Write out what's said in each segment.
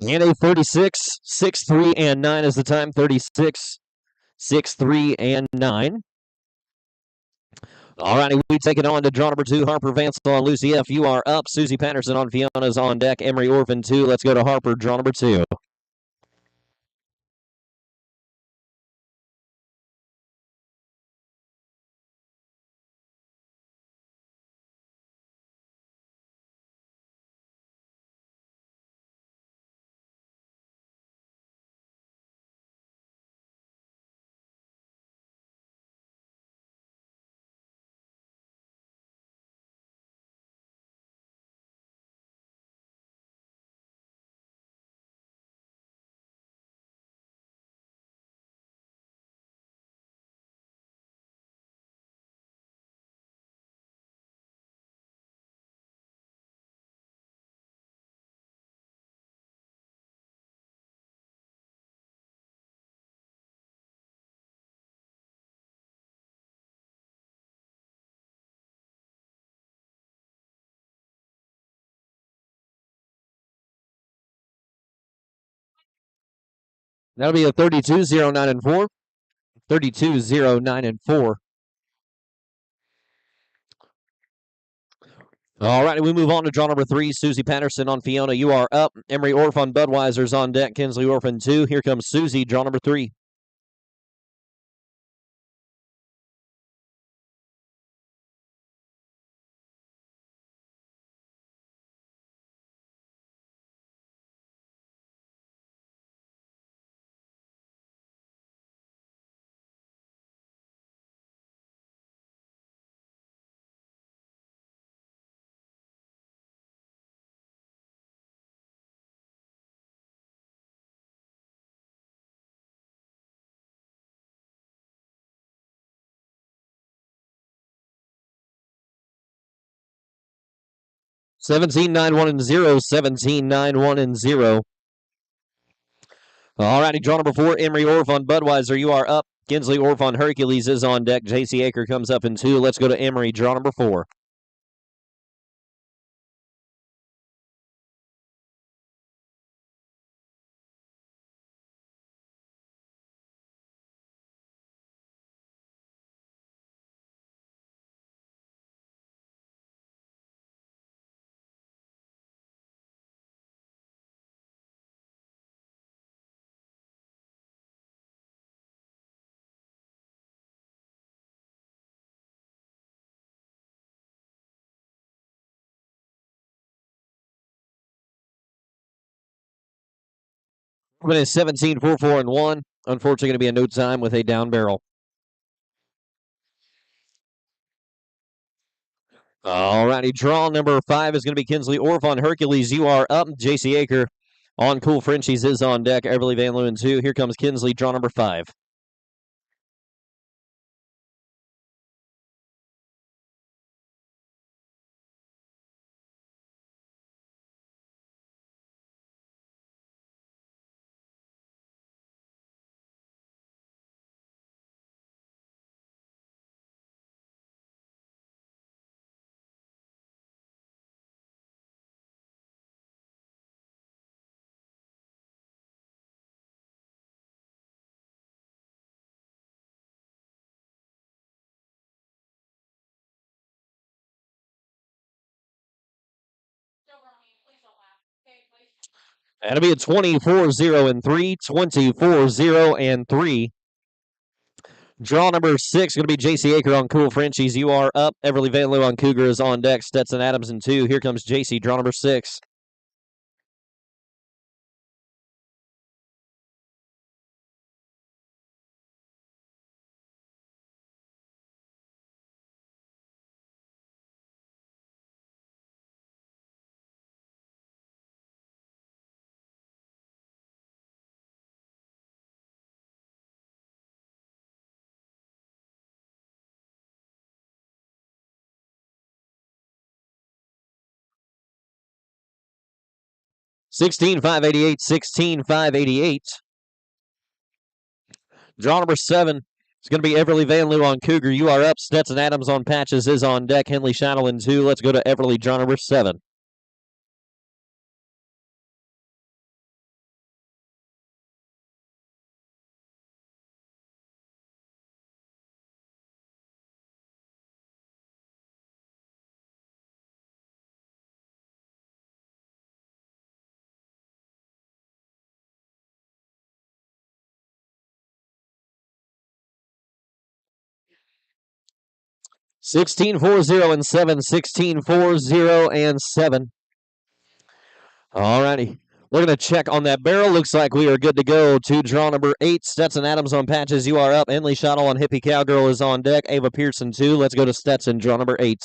And a 36, 6, 3, and 9 is the time. 36, 6, 3, and 9. All righty, we take it on to draw number 2, Harper Vance on Lucy F. You are up. Susie Patterson on Fiona's on deck. Emery Orphan 2. Let's go to Harper, draw number 2. That'll be a 32, 0, 9, and 4. 32, 0, 9, and 4. All right, we move on to draw number 3, Susie Patterson on Fiona. You are up. Emery Orph on Budweiser's on deck. Kinsley Orphan 2. Here comes Susie, draw number 3. Seventeen, 9, 1, and 0. 17, 9, 1, and 0. All righty, draw number 4, Emery Orph on Budweiser. You are up. Kinsley Orph on Hercules is on deck. JC Aker comes up in 2. Let's go to Emery, draw number 4. But it's 17, 4, 4, and 1. Unfortunately, going to be a no time with a down barrel. All righty, draw number 5 is going to be Kinsley Orph on Hercules. You are up. JC Aker on Cool Frenchies is on deck. Everly Van Leeuwen 2. Here comes Kinsley, draw number 5. That'll be a 24-0 and 3. 24-0 and 3. Draw number 6 going to be JC Aker on Cool Frenchies. You are up. Everly Van Leeuwen on Cougar is on deck. Stetson Adams in 2. Here comes JC, draw number 6. $16,588, $16,588. Draw number 7 is going to be Everly Van Leeuwen on Cougar. You are up. Stetson Adams on Patches is on deck. Henley Shadowell in 2. Let's go to Everly, draw number 7. 16-4-0 and 7. 16-4-0 and 7. All righty. We're going to check on that barrel. Looks like we are good to go to draw number 8. Stetson Adams on patches. You are up. Henley Shottle on Hippie Cowgirl is on deck. Ava Pearson 2. Let's go to Stetson, draw number 8.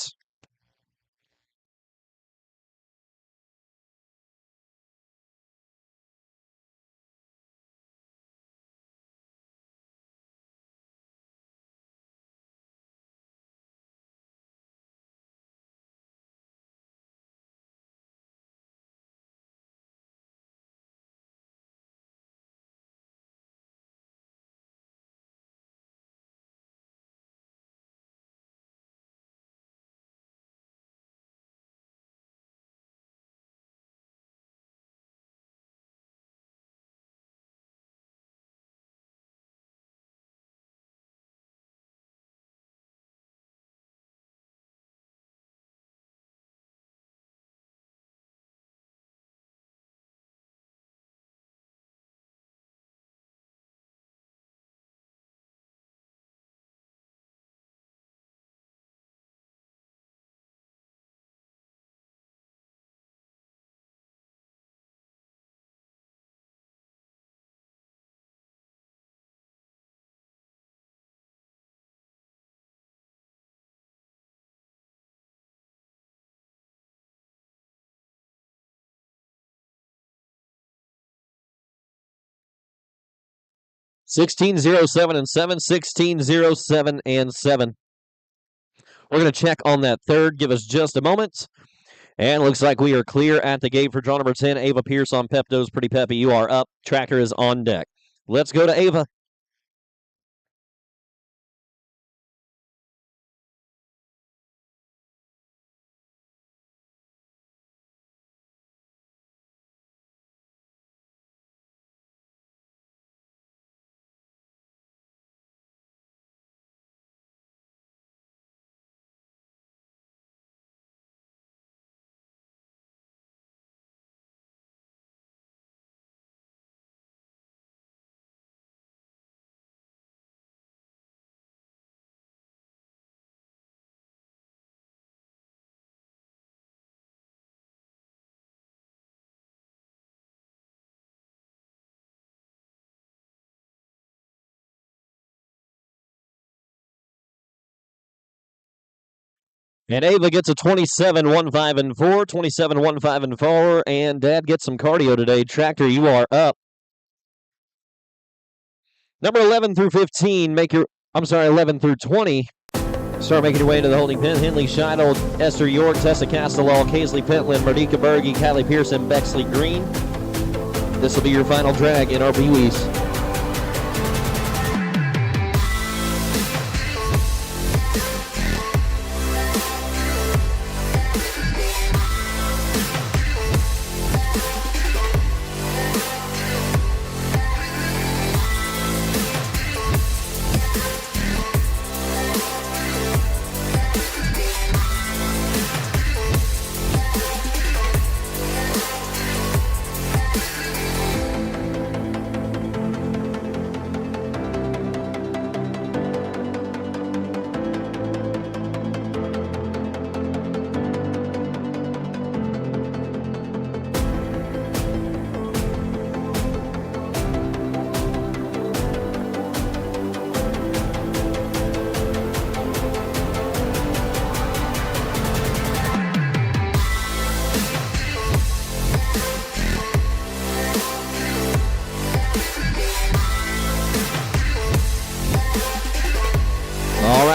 (16-0-7 and 7). 16-0-7 and 7. We're going to check on that third. Give us just a moment. And looks like we are clear at the gate for draw number 10. Ava Pierce on Pepto's Pretty Peppy. You are up. Tracker is on deck. Let's go to Ava. And Ava gets a 27-1-5 and 4. 27-1-5 and 4. And Dad gets some cardio today. Tractor, you are up. Number 11 through 15, 11 through 20. Start making your way into the holding pen. Henley Scheidel, Esther York, Tessa Castellall, Kaisley Pentland, Mardika Berge, Callie Pearson, Bexley Green. This will be your final drag in our Pee-wees.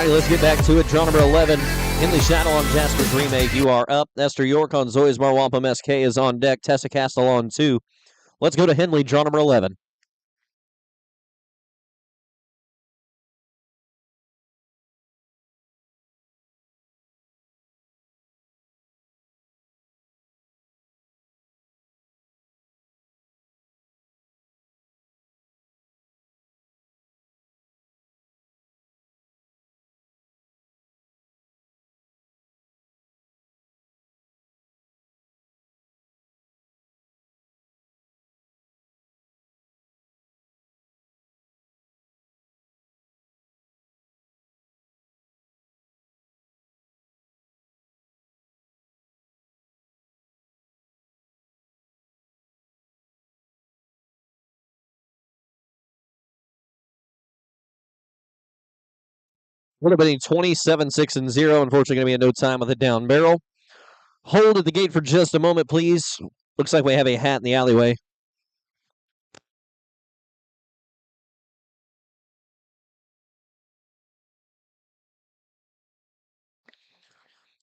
Let's get back to it. Draw number 11, Henley Shadow on Jasper's Remake. You are up. Esther York on Zoe's Bar Wampum SK is on deck. Tessa Castle on 2. Let's go to Henley, draw number 11. Would have been 27, 6, and 0. Unfortunately, going to be a no time with a down barrel. Hold at the gate for just a moment, please. Looks like we have a hat in the alleyway.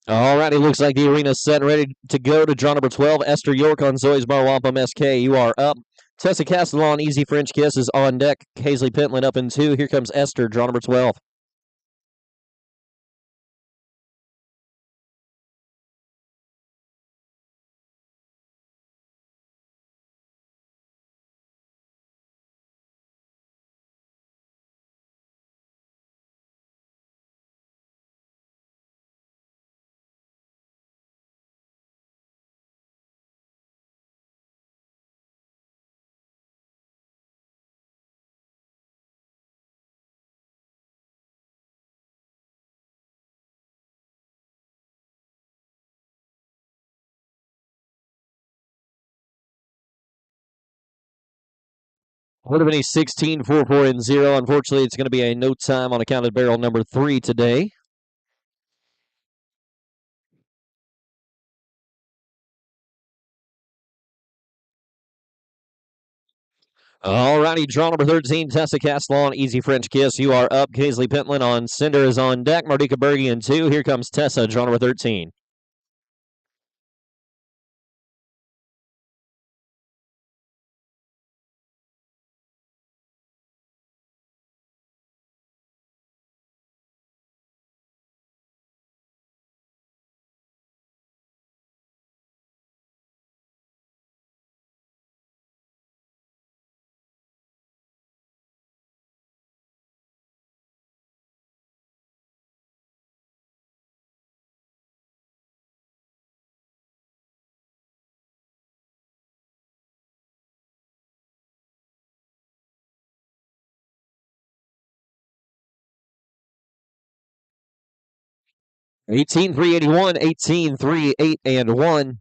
All righty, looks like the arena's set and ready to go to draw number 12. Esther York on Zoe's Bar Wampum SK. You are up. Tessa Castellon, Easy French Kiss is on deck. Hazley Pentland up in 2. Here comes Esther, draw number 12. Would have been a 16, 4, 4, and 0. Unfortunately, it's going to be a no time on account of barrel number 3 today. All righty, draw number 13, Tessa Castellon, Easy French Kiss. You are up. Hazley Pentland on Cinder is on deck. Mardika Berge in 2. Here comes Tessa, draw number 13. $18, 381, 18, 3, 8, and 1.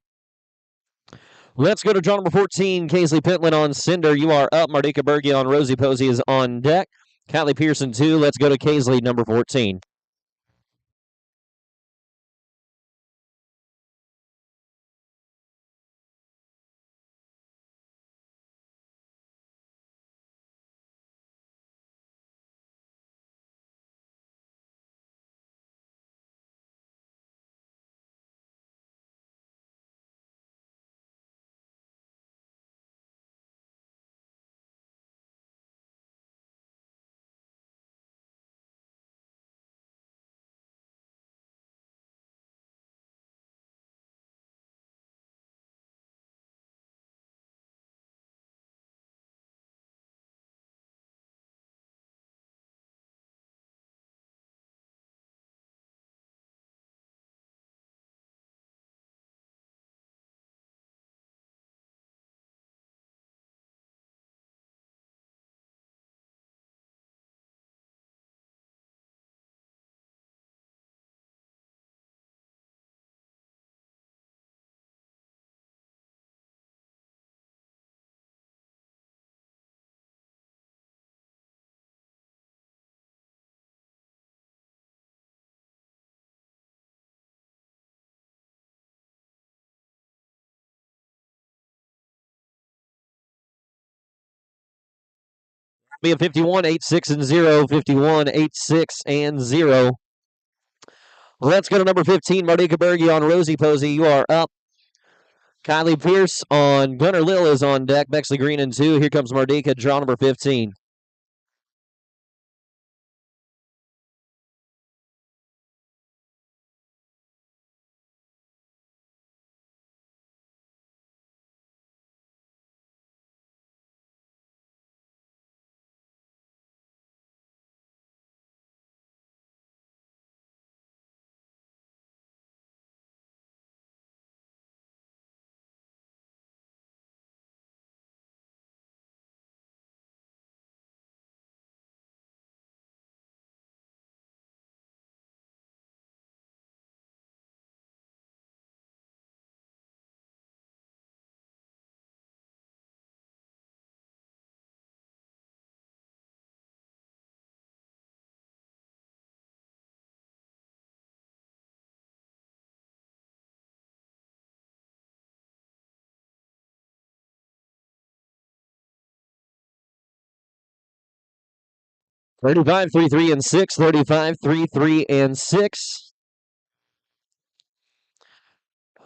Let's go to draw number 14, Casey Pentland on Cinder. You are up. Mardika Berge on Rosie Posey is on deck. Callie Pearson 2. Let's go to Casey, number 14. Be a 51, 8, 6, and 0. 51, 8, 6, and 0. Let's go to number 15, Mardika Berge on Rosie Posey. You are up. Kylie Pierce on Gunnar Lill is on deck. Bexley Green in 2. Here comes Mardika, draw number 15. 35, 3, 3, and 6. 35, 3, 3, and 6.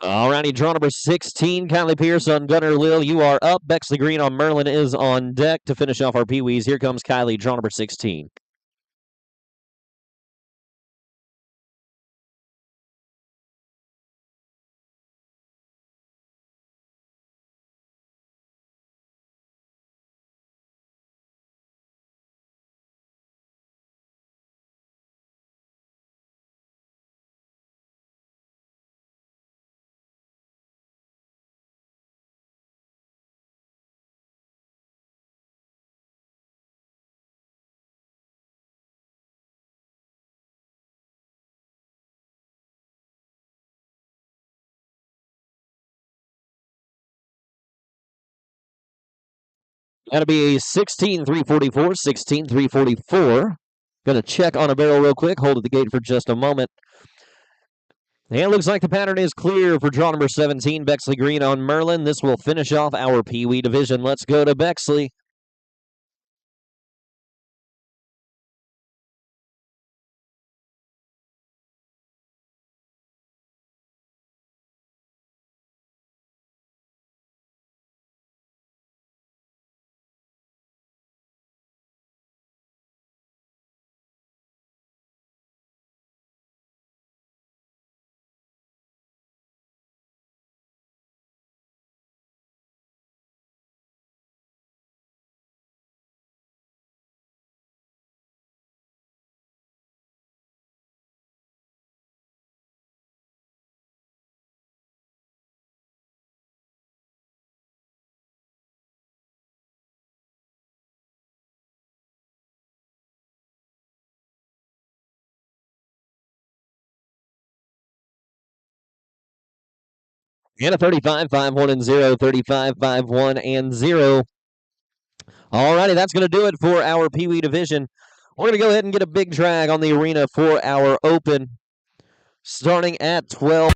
Alrighty, draw number 16, Kylie Pierce on Gunner Lil. You are up. Bexley Green on Merlin is on deck to finish off our Pee-wees. Here comes Kylie, draw number 16. That'll be a 16-344, 16-344. Going to check on a barrel real quick. Hold at the gate for just a moment. And it looks like the pattern is clear for draw number 17, Bexley Green on Merlin. This will finish off our Pee-wee division. Let's go to Bexley. And a 35, 5, 1, and 0. 35, 5, 1, and 0. Alrighty, that's going to do it for our Pee-wee division. We're going to go ahead and get a big drag on the arena for our open, starting at 12.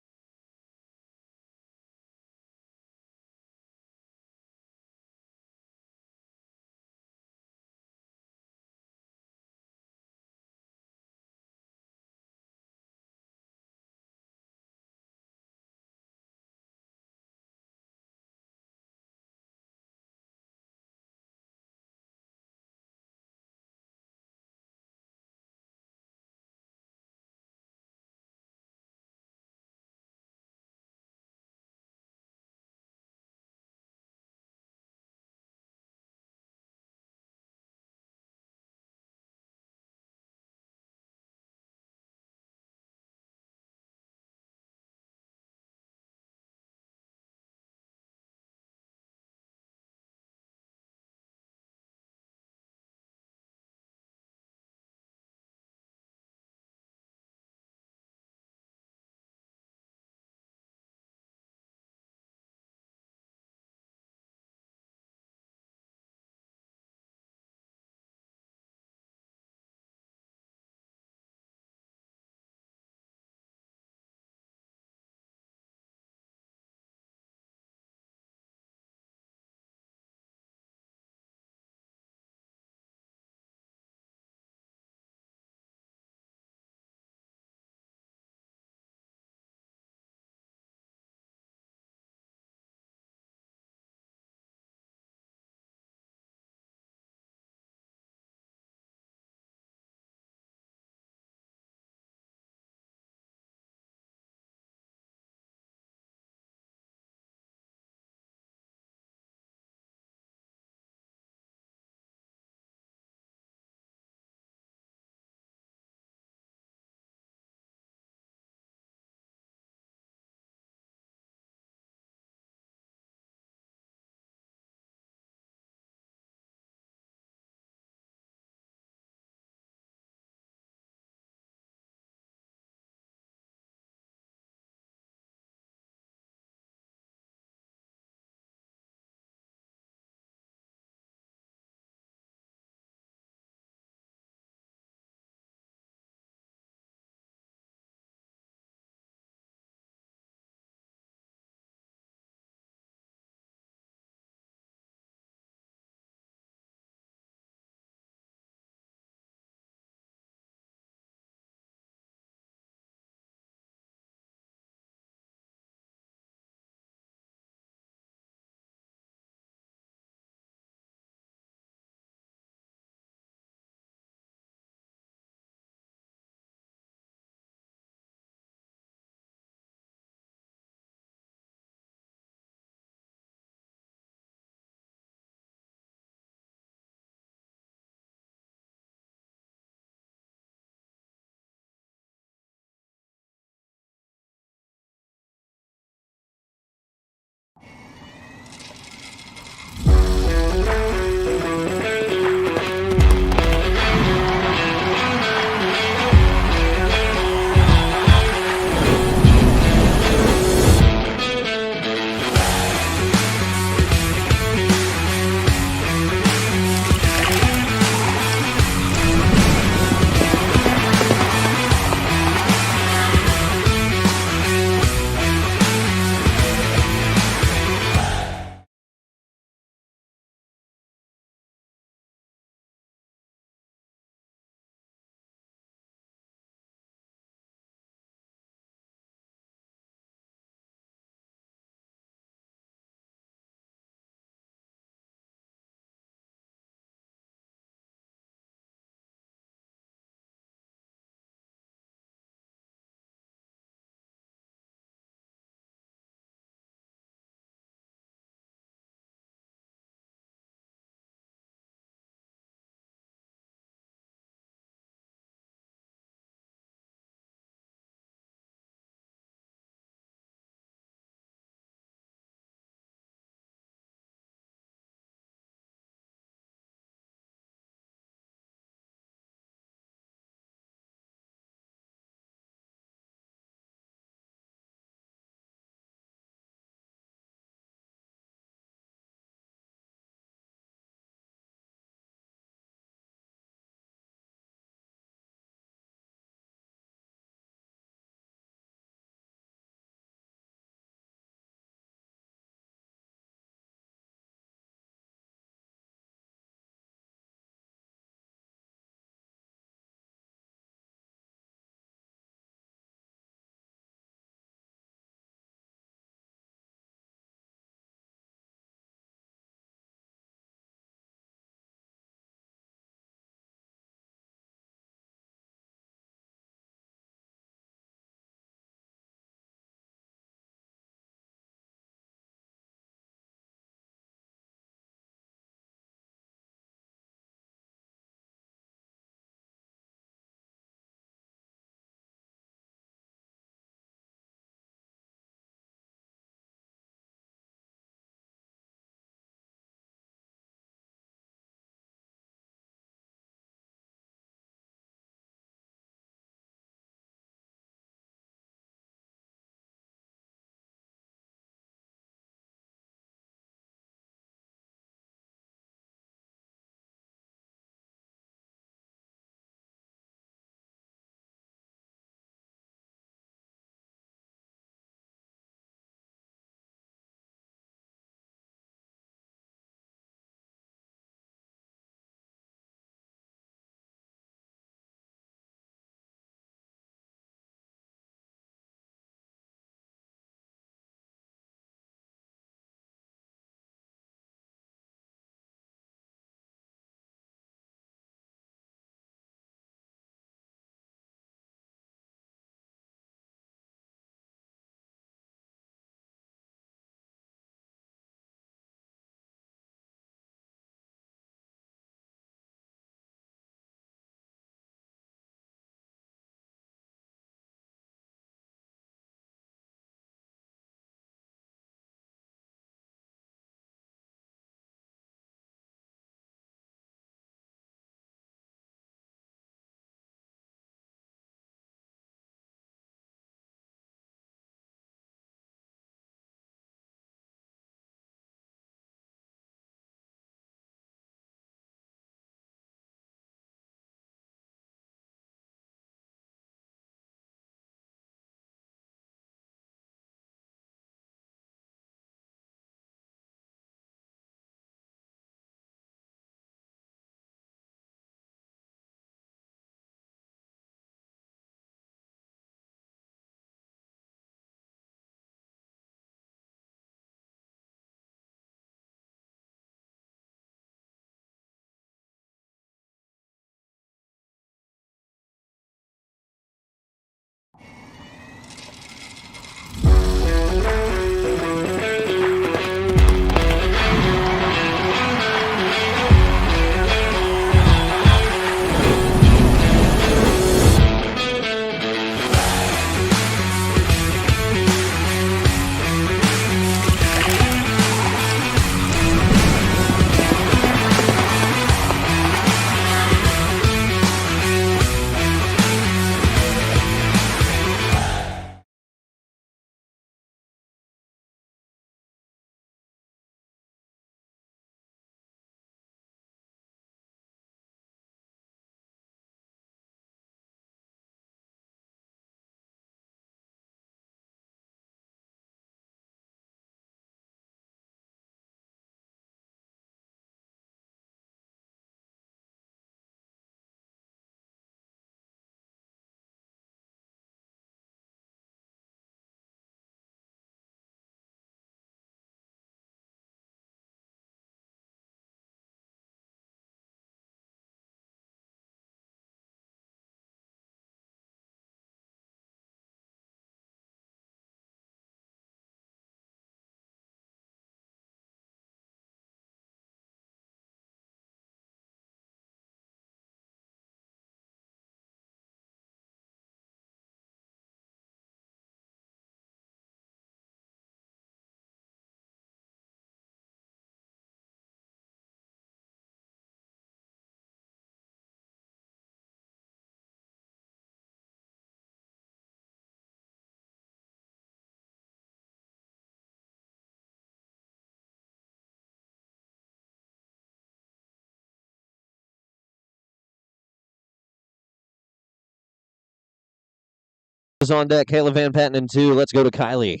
is on deck. Kayla Van Patten in 2. Let's go to Kylie.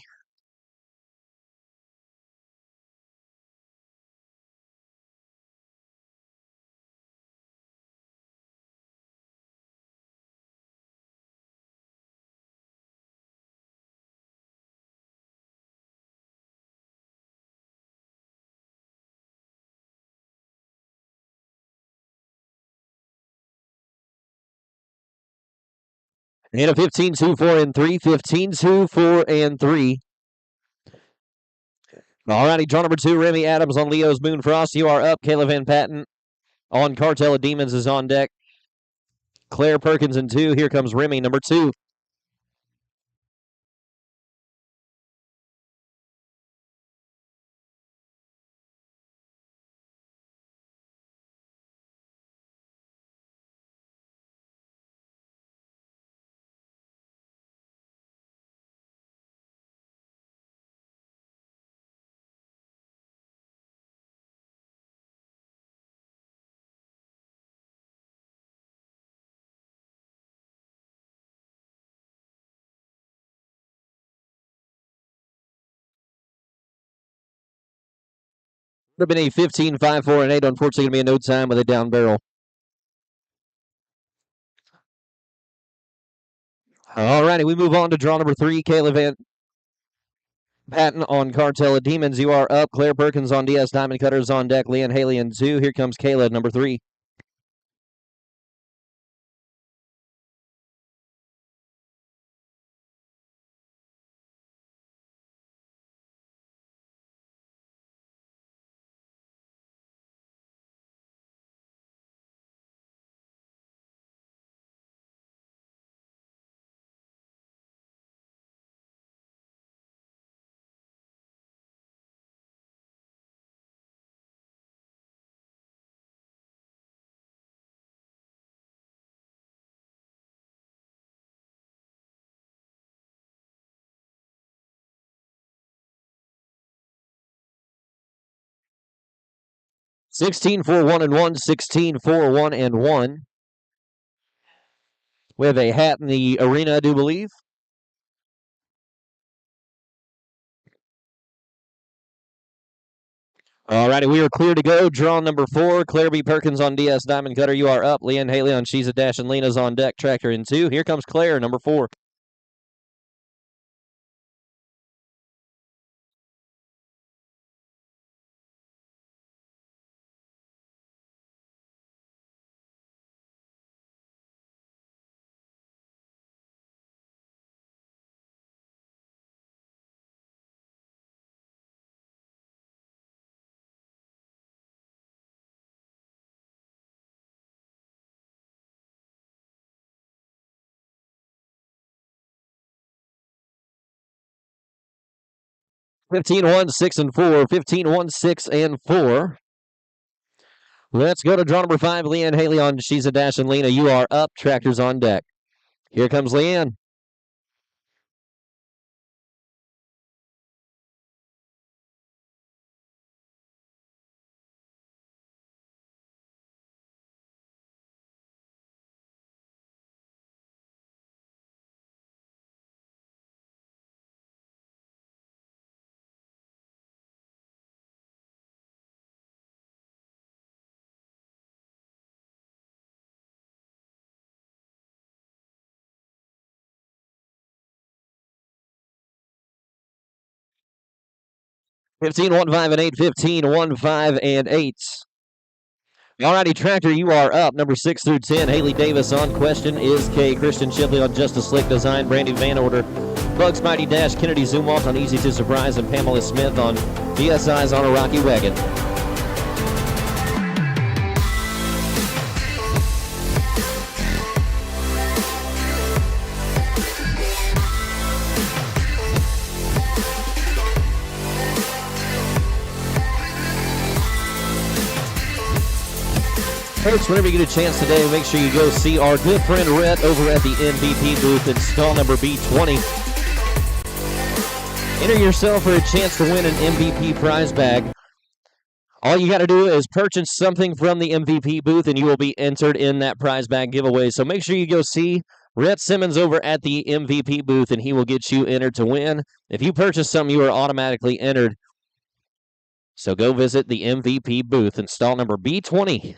And a 15, 2, 4, and 3. 15, 2, 4, and 3. All righty, draw number 2, Remy Adams on Leo's Moonfrost. You are up. Kayla Van Patten on Cartel of Demons is on deck. Claire Perkins in 2. Here comes Remy, number 2. Would have been a 15, 5, 4, and 8. Unfortunately, going to be a no time with a down barrel. All righty, we move on to draw number 3, Kayla Van Patten on Cartel of Demons. You are up. Claire Perkins on DS Diamond Cutters on deck. Leanne Haley in 2. Here comes Kayla, number 3. $16 for 1 and 1. $16 for 1 and 1. We have a hat in the arena, I do believe. All righty, we are clear to go. Draw number 4, Claire B. Perkins on DS Diamond Cutter. You are up. Leanne Haley on She's a Dash and Lena's on deck. Tractor in 2. Here comes Claire, number 4. $15, 1, 6, and 4. $15, 1, 6, and 4. Let's go to draw number 5, Leanne Haley on She's a Dash and Lena. You are up. Tractor's on deck. Here comes Leanne. $15, 1, 5, and 8. $15, 1, 5, and 8. All righty, Tractor, you are up. Number 6 through 10. Haley Davis on Question is K. Christian Shipley on Justice Slick Design. Brandy Van Order. Bugs Mighty Dash. Kennedy Zumwalt on Easy to Surprise. And Pamela Smith on DSI's on a Rocky Wagon. Folks, whenever you get a chance today, make sure you go see our good friend Rhett over at the MVP booth in stall number B20. Enter yourself for a chance to win an MVP prize bag. All you got to do is purchase something from the MVP booth, and you will be entered in that prize bag giveaway. So make sure you go see Rhett Simmons over at the MVP booth, and he will get you entered to win. If you purchase something, you are automatically entered. So go visit the MVP booth and stall number B20.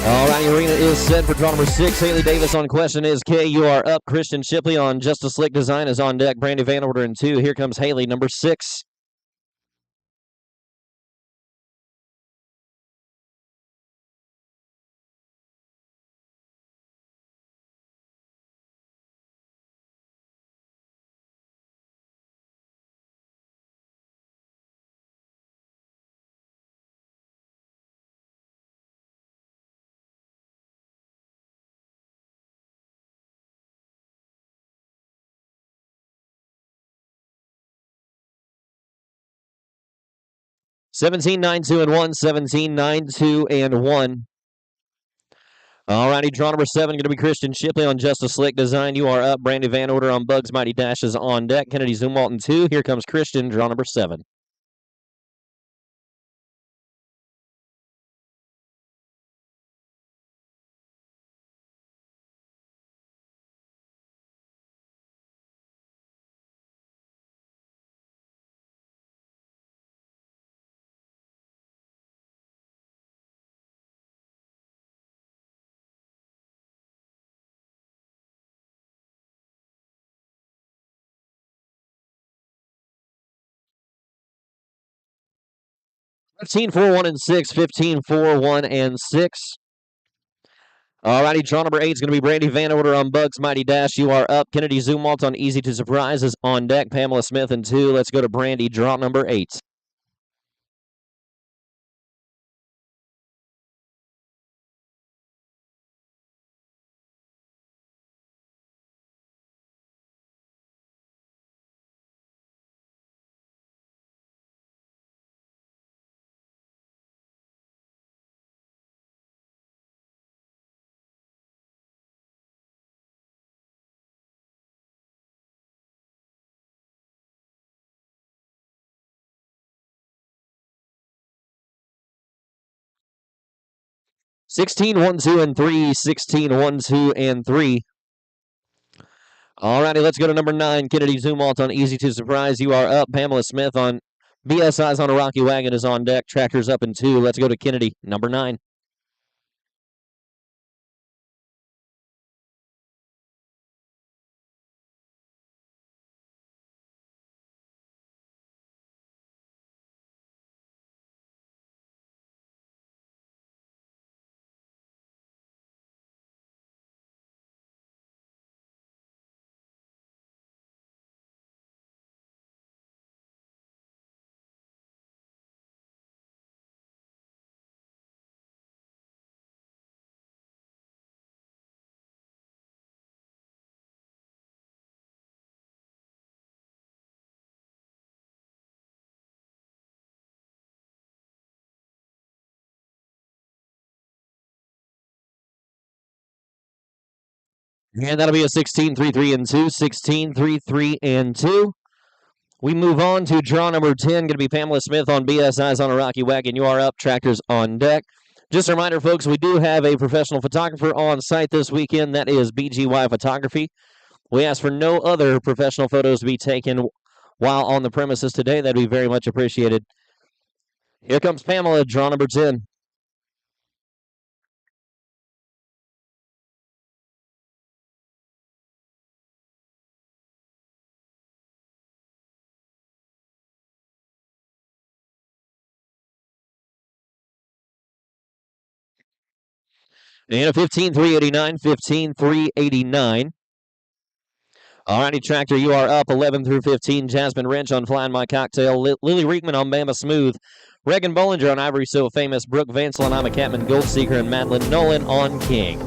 All right, arena is set for draw number 6. Haley Davis on question is K. You are up. Christian Shipley on Just a Slick Design is on deck. Brandy Van Order in 2. Here comes Haley, number 6. $17, 9, 2, and 1. $17, 9, 2, and 1. All righty, draw number 7 going to be Christian Shipley on Just a Slick Design. You are up. Brandy Van Order on Bugs Mighty Dashes on deck. Kennedy Zumwalt in 2. Here comes Christian, draw number 7. $15, 4, 1, and 6. $15, 4, 1, and 6. All righty, draw number 8 is going to be Brandy Van Order on Bugs Mighty Dash. You are up. Kennedy Zumwalt on Easy to Surprise is on deck. Pamela Smith in 2. Let's go to Brandy, draw number 8. $16, 1, 2, and 3. $16, 1, 2, and 3. All righty, let's go to number 9. Kennedy Zumwalt on Easy to Surprise. You are up. Pamela Smith on BSI's on a Rocky Wagon is on deck. Tractor's up in 2. Let's go to Kennedy, number 9. And that'll be a 16, 3, 3, and 2. 16, 3, 3, and 2. We move on to draw number 10. Going to be Pamela Smith on BSI's on a Rocky Wagon. You are up. Tractors on deck. Just a reminder, folks, we do have a professional photographer on site this weekend. That is BGY Photography. We ask for no other professional photos to be taken while on the premises today. That'd be very much appreciated. Here comes Pamela, draw number 10. And a 15,389, 15,389. All righty, Tractor, you are up 11 through 15. Jasmine Wrench on Flying My Cocktail. Lily Riekman on Bama Smooth. Reagan Bollinger on Ivory So Famous. Brooke Vansel on I'm a Catman Gold Seeker. And Madeline Nolan on King.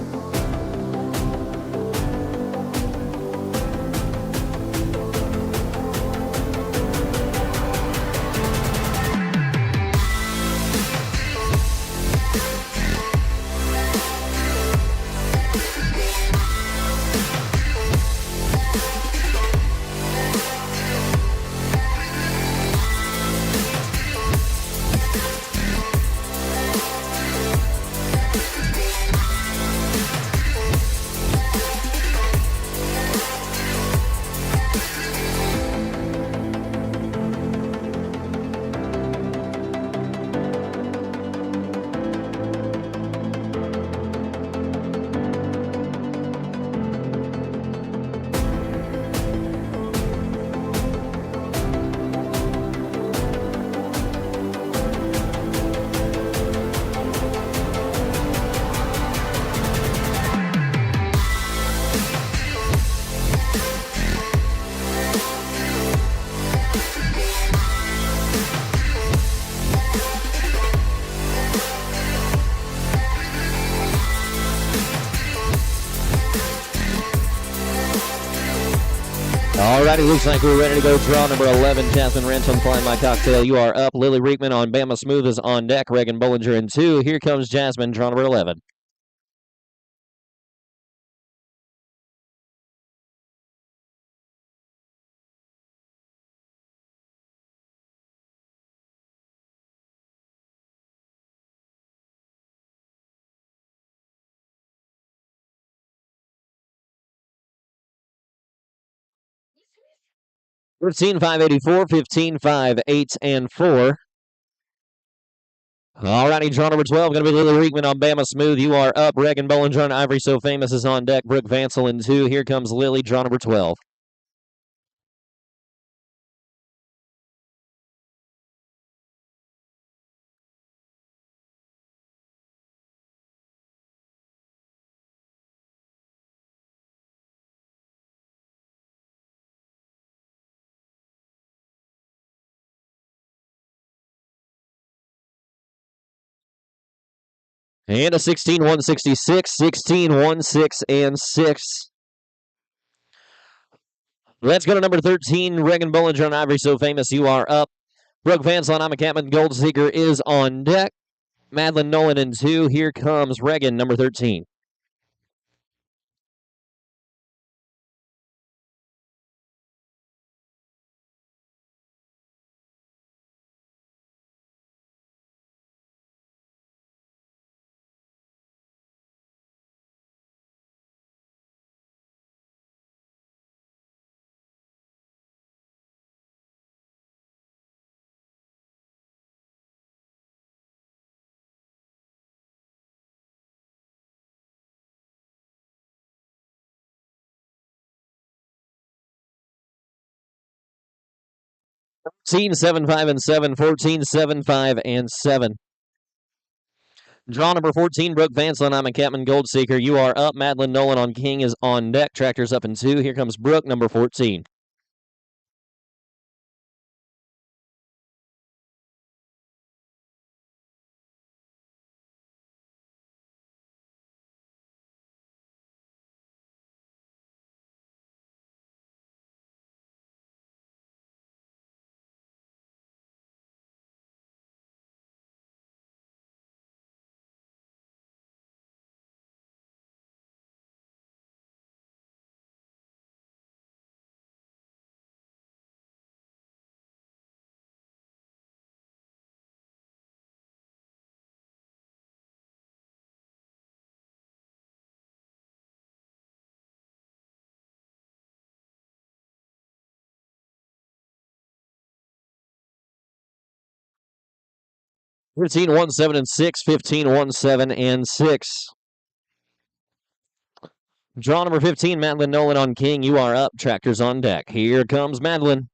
Alrighty, looks like we're ready to go. Draw number 11, Jasmine Wrench on Flying My Cocktail. You are up. Lily Riekman on Bama Smooth is on deck. Reagan Bollinger in 2. Here comes Jasmine, draw number 11. Thirteen 584, 15 5 8 and 4. Alrighty, draw number 12, going to be Lily Riekman on Bama Smooth. You are up. Reagan Bollinger on Ivory So Famous is on deck. Brooke Vansel in 2. Here comes Lily, draw number 12. And a 16 166, 16 1 6 and 6. Let's go to number 13, Reagan Bollinger on Ivory So Famous. You are up. Brooke Vansel on I'm a Catman. Gold Seeker is on deck. Madeline Nolan in 2. Here comes Reagan, number 13. Team 7 5 and 7, 14 7 5 and 7. Draw number 14, Brooke Vansel on I'm a Catman. Gold Seeker. You are up. Madeline Nolan on King is on deck. Tractor's up in 2. Here comes Brooke, number 14. Thirteen 1 7 and 6, 15 1 7 and 6. Draw number 15, Madeline Nolan on King. You are up. Tractor's on deck. Here comes Madeline.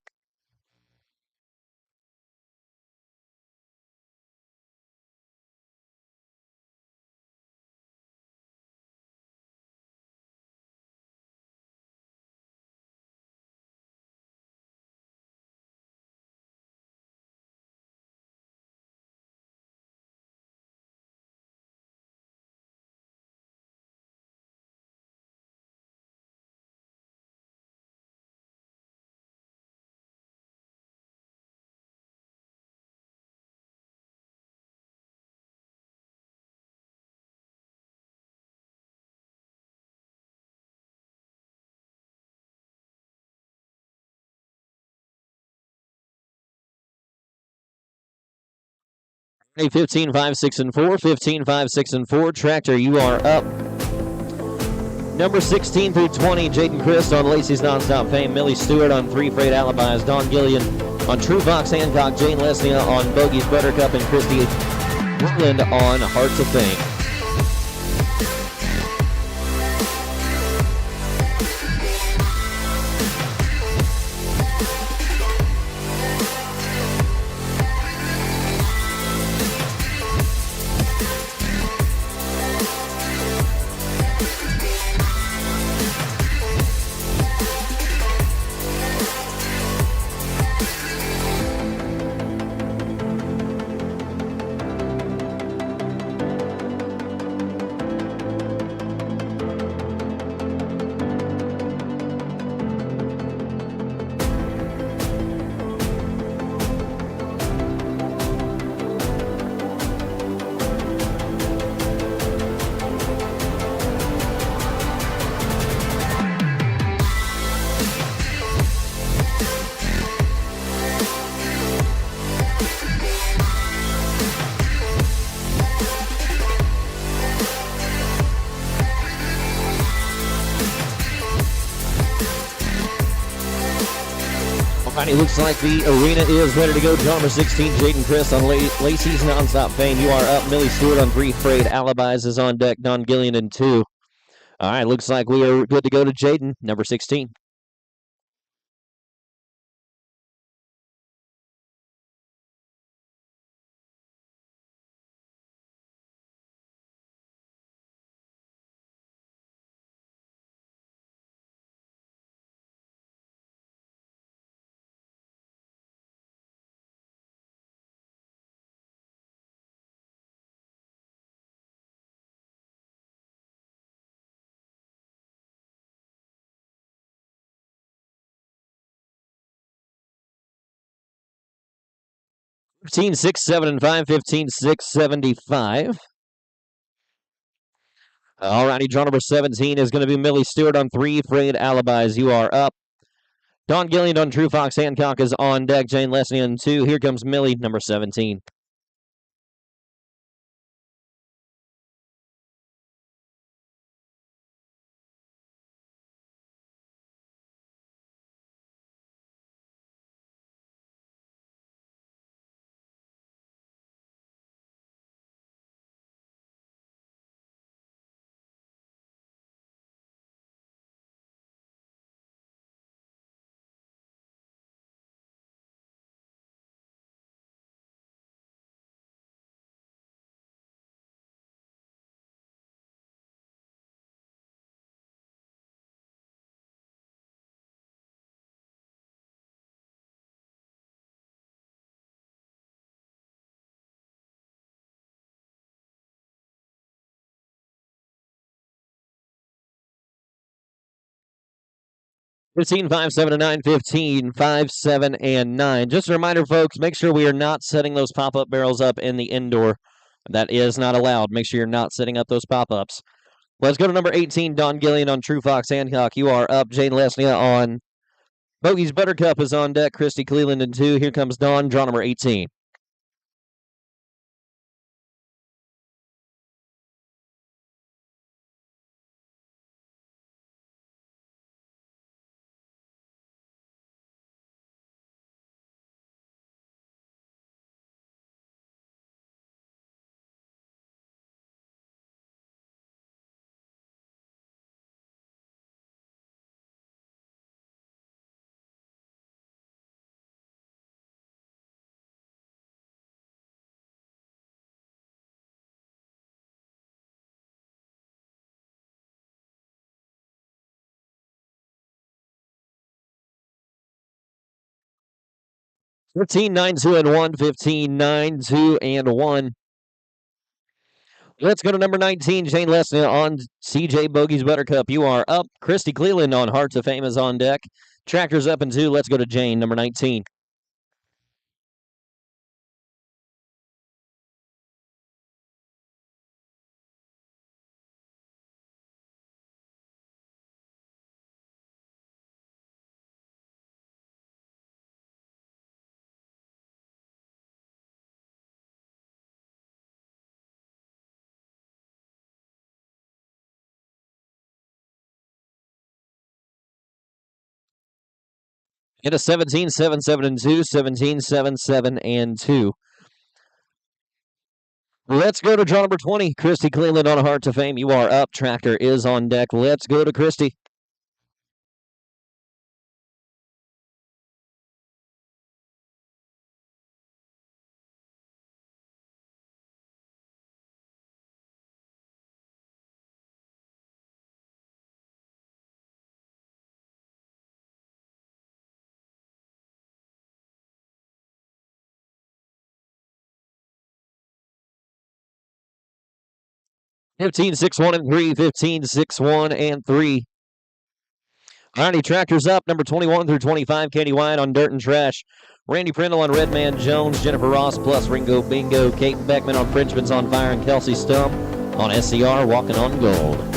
Hey, 15 5 6 and 4, 15 5 6 and 4. Tractor, you are up. Number 16 through 20, Jaden Christ on Lacey's Nonstop Fame. Millie Stewart on Three Freight Alibis. Don Gillian on True Fox Hancock. Jane Lesnia on Bogies Buttercup. And Christy Woodland on Hearts of Fame. It looks like the arena is ready to go. Draw number 16, Jaden Chris on Lacey's Nonstop Fame. You are up. Millie Stewart on 3. Frayed Alibis is on deck. Don Gillian in 2. All right, looks like we are good to go to Jaden, number 16. Fifteen, 6, 7, and 5. 15, 6, 75. All righty, draw number 17 is going to be Millie Stewart on 3. Frayed Alibis, you are up. Don Gillian on True Fox Hancock is on deck. Jane Leslie on 2. Here comes Millie, number 17. 15, 5, 7, and 9. 15, 5, 7, and 9. Just a reminder, folks, make sure we are not setting those pop-up barrels up in the indoor. That is not allowed. Make sure you're not setting up those pop-ups. Let's go to number 18, Don Gillian on True Fox Hancock. You are up. Jane Leslie on Bogey's Buttercup is on deck. Christy Cleveland in 2. Here comes Don, draw number 18. 15, 9, 2, and 1. 15, 9, 2, and 1. Let's go to number 19, Jane Leslie on CJ Bogey's Buttercup. You are up. Christy Cleveland on Hearts of Fame is on deck. Tractor's up in 2. Let's go to Jane, number 19. 17, 7, 7, and 2. 17, 7, 7, and 2. Let's go to draw number 20. Christy Cleveland on Hearts of Fame. You are up. Tractor is on deck. Let's go to Christy. 15, 6, 1, and 3. 15, 6, 1, and 3. Alrighty, Tractor's up. Number 21 through 25. Katie White on Dirt and Trash. Randy Prindle on Redman Jones. Jennifer Ross plus Ringo Bingo. Kate Beckman on Frenchman's on Fire. And Kelsey Stump on SCR Walking on Gold.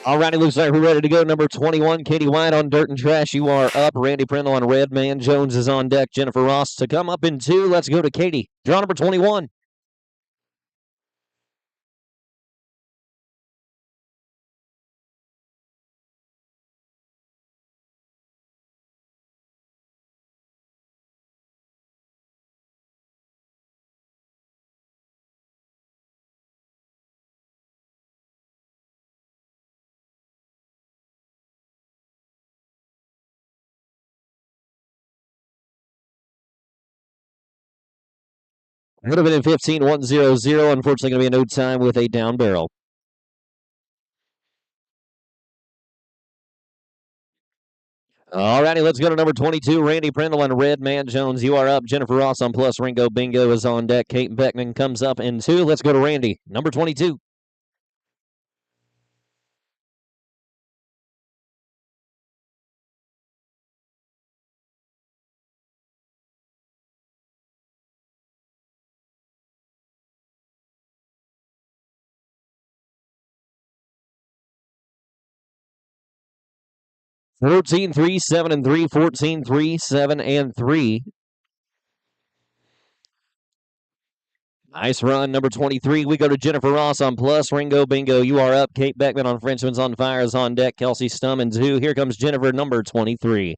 All righty, looks like we're ready to go. Number 21, Katie White on Dirt and Trash. You are up. Randy Prindle on Red Man Jones is on deck. Jennifer Ross to come up in 2. Let's go to Katie. Draw number 21. Would have been in 15, 1-0-0. Unfortunately, going to be a no time with a down barrel. All righty, let's go to number 22, Randy Prindle and Red Man Jones. You are up. Jennifer Ross on Plus. Ringo Bingo is on deck. Kate Beckman comes up in 2. Let's go to Randy, number 22. Fourteen, 3, 7, and 3. 14, 3, 7, and 3. Nice run, number 23. We go to Jennifer Ross on Plus. Ringo Bingo, you are up. Kate Beckman on Frenchman's on Fire is on deck. Kelsey Stum in 2. Here comes Jennifer, number 23.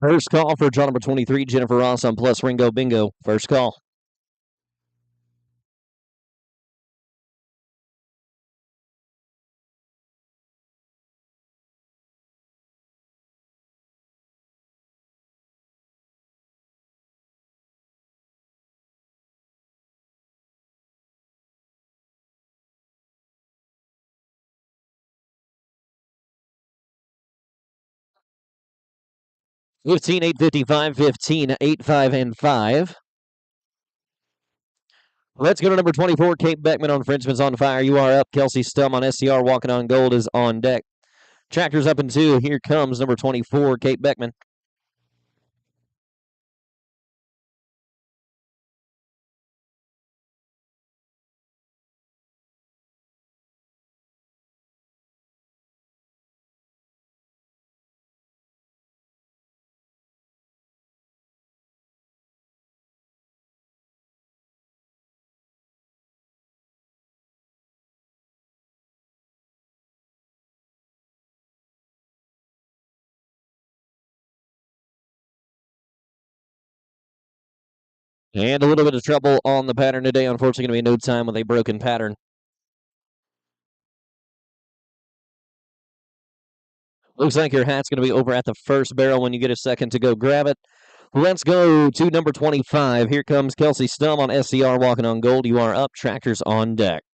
First call for draw number 23, Jennifer Ross on Plus. Ringo Bingo. First call. Fifteen, 855, 15, 8, 5, and 5. Let's go to number 24, Kate Beckman on Frenchman's on Fire. You are up. Kelsey Stum on SCR Walking on Gold is on deck. Tractor's up in 2. Here comes number 24, Kate Beckman. And a little bit of trouble on the pattern today. Unfortunately, going to be no time with a broken pattern. Looks like your hat's going to be over at the first barrel when you get a second to go grab it. Let's go to number 25. Here comes Kelsey Stum on SCR Walking on Gold. You are up. Tractor's on deck.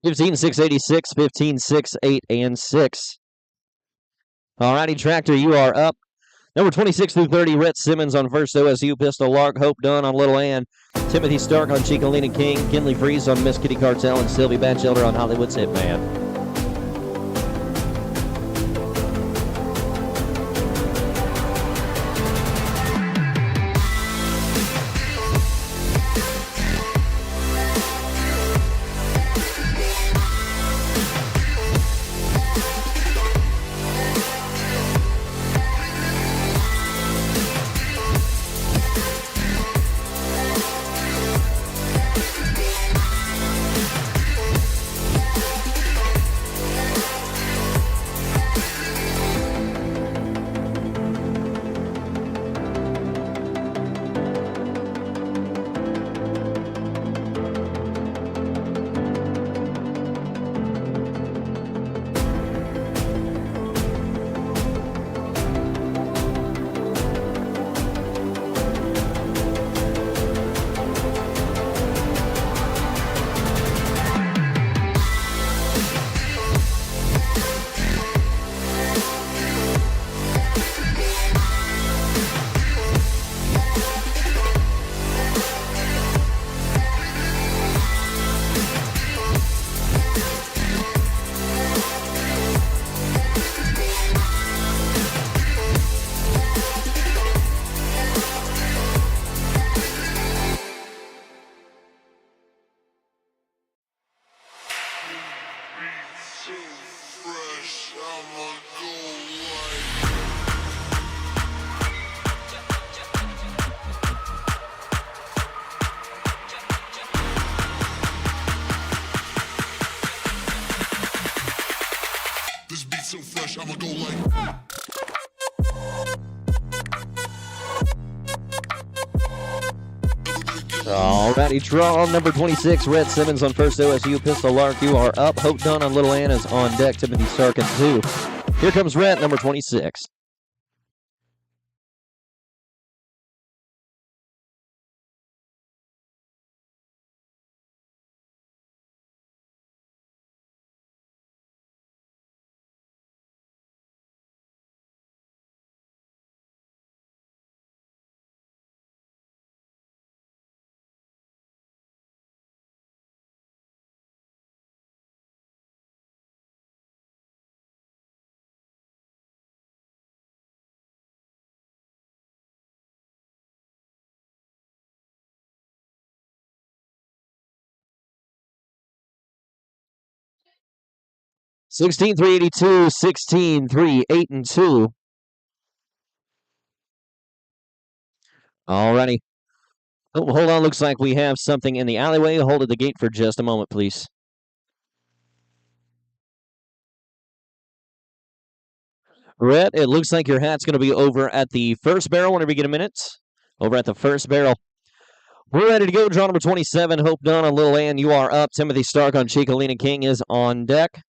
Fifteen, 686, 15, 6, 8, and 6. All righty, Tractor, you are up. Number 26 through 30, Rhett Simmons on first OSU Pistol Lark, Hope Dunn on Little Ann, Timothy Stark on Chicalina King, Kinley Freeze on Miss Kitty Cartel, and Sylvie Batchelder on Hollywood's Hitman. fresh, I'ma go like this beat so fresh, I'ma go like Alrighty, draw number 26, Rhett Simmons on first OSU. Pistol Lark, you are up. Hope Dunn on Little Ann is on deck. Timothy Stark in 2. Here comes Rhett, number 26. Sixteen three 82, 16 3 8 and 2. Alrighty. Oh, hold on, looks like we have something in the alleyway. Hold at the gate for just a moment, please. Rhett, it looks like your hat's going to be over at the first barrel whenever you get a minute. Over at the first barrel. We're ready to go. Draw number 27, Hope Dunn on Little Ann. You are up. Timothy Stark on Chicolina King is on deck.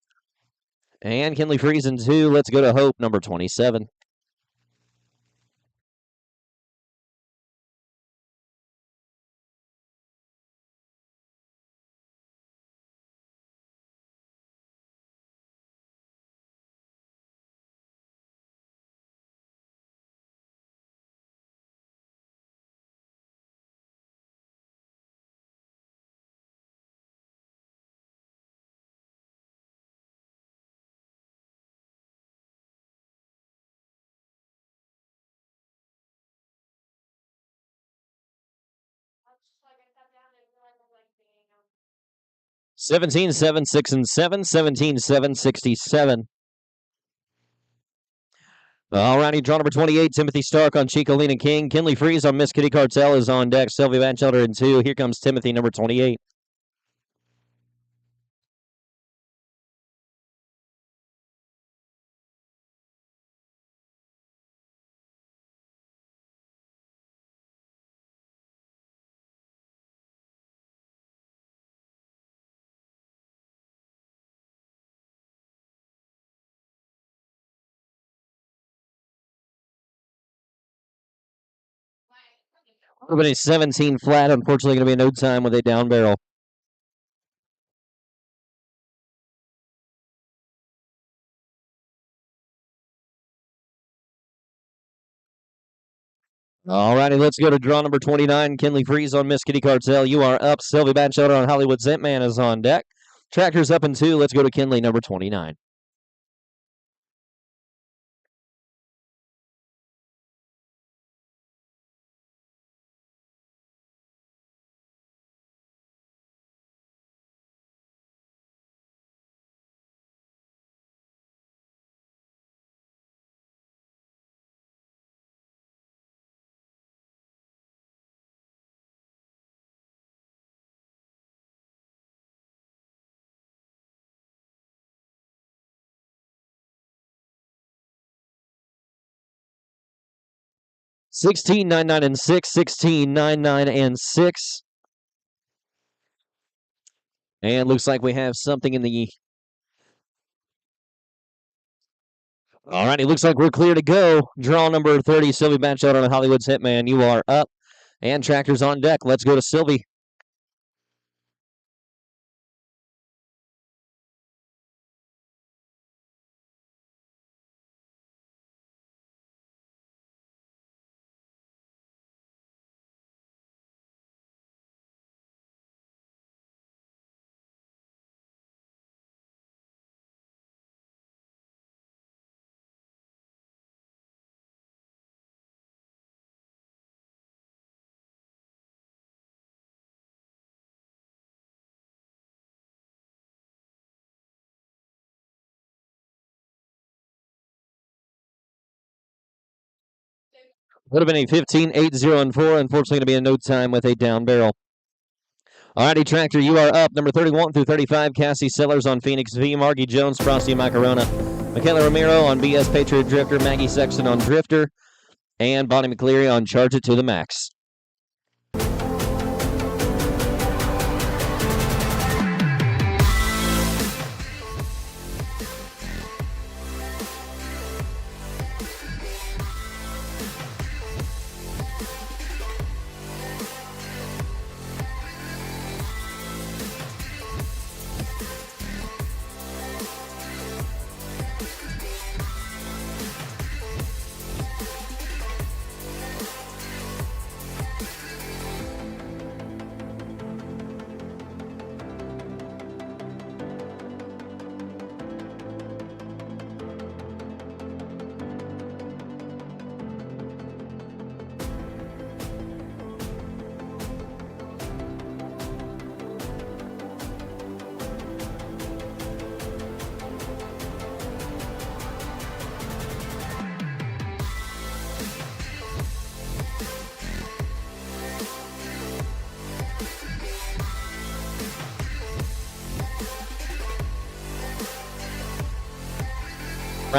And Kinley Friesen 2. Let's go to Hope, number 27. Seventeen 7 6 and 7. 17 7 67. Alrighty, draw number 28, Timothy Stark on Chicolina King. Kinley Freeze on Miss Kitty Cartel is on deck. Sylvia Batchelder in 2. Here comes Timothy, number 28. Everybody 17 flat. Unfortunately, going to be no time with a down barrel. Alrighty, let's go to draw number 29. Kinley Freeze on Miss Kitty Cartel. You are up. Sylvie Batchelder on Hollywood Zentman is on deck. Tractor's up in 2. Let's go to Kinley, number 29. $16, 9, 9, and 6. 16, 9, 9, and 6. And looks like we have something in the... Alrighty, looks like we're clear to go. Draw number 30, Sylvie Batchelder on Hollywood's Hitman. You are up. And Tractor's on deck. Let's go to Sylvie. Would have been a 15, 8, 0, and 4. Unfortunately, going to be a no time with a down barrel. Alrighty, Tractor, you are up. Number 31 through 35, Cassie Sellers on Phoenix V, Margie Jones, Frosty Macarona, Michaela Ramiro on BS Patriot Drifter, Maggie Sexton on Drifter, and Bonnie McCleary on Charge It to the Max.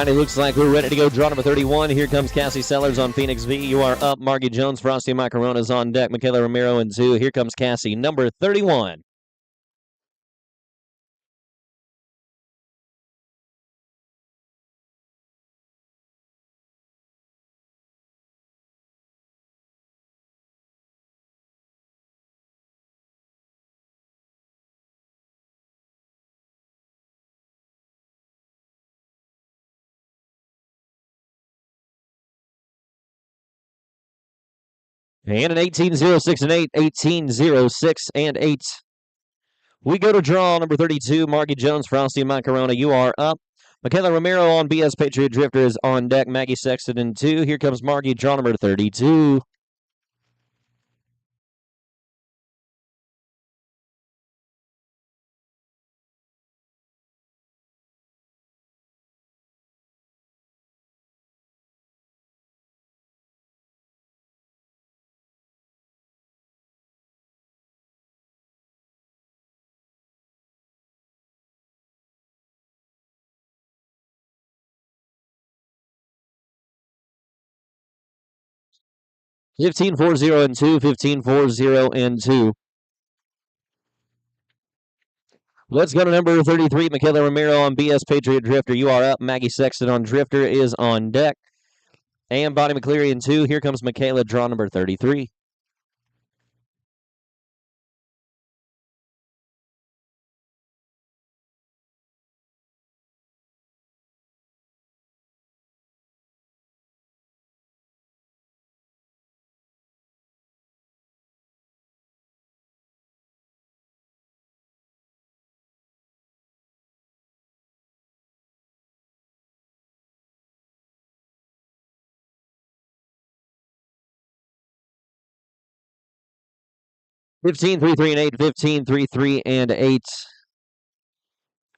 Ronnie, looks like we're ready to go. Draw number 31. Here comes Cassie Sellers on Phoenix V. You are up. Margie Jones, Frosty Macarona's on deck. Michaela Ramiro in 2. Here comes Cassie, number 31. And an 18-06 and 8, 18-06 and 8. We go to draw number 32, Margie Jones, Frosty Macarona. You are up. Michaela Ramiro on BS Patriot Drifter is on deck. Maggie Sexton in 2. Here comes Margie, draw number 32. Fifteen 4-0 and 2, 15-4-0 and 2. Let's go to number 33, Michaela Ramiro on BS Patriot Drifter. You are up. Maggie Sexton on Drifter is on deck. And Bonnie McCleary in 2. Here comes Michaela, draw number 33. Fifteen 3-3 and 8, 15 3-3 and 8.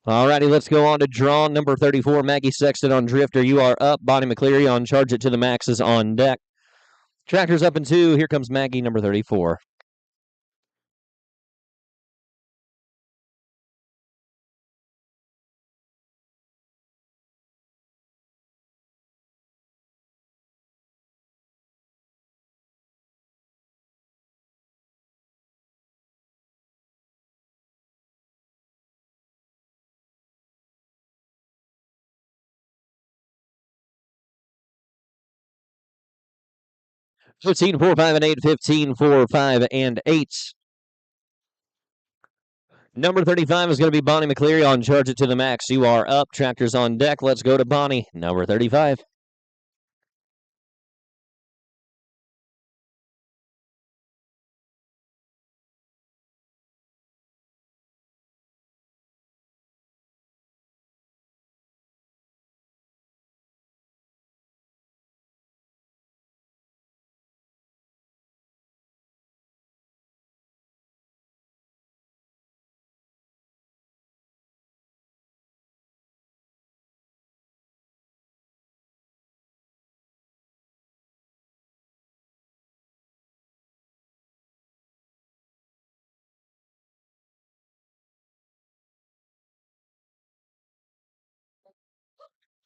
Alrighty, let's go on to draw number 34, Maggie Sexton on Drifter. You are up. Bonnie McCleary on Charge It to the Max is on deck. Tractor's up in 2. Here comes Maggie, number 34. Fifteen 4-5 and 8, 15 4-5 and 8. Number 35 is going to be Bonnie McCleary on Charge It to the Max. You are up. Tractor's on deck. Let's go to Bonnie, number 35.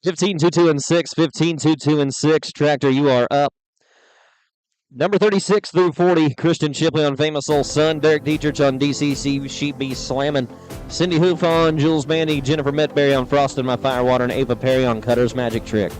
15, 2, 2, and 6. 15, 2, 2, and 6. Tractor, you are up. Number 36 through 40, Christian Shipley on Famous Soul Son, Derek Dietrich on DCC Sheep Be Slammin', Cindy Hoof on Jules Mandy, Jennifer Metberry on Frosted My Firewater, and Ava Perry on Cutter's Magic Trick.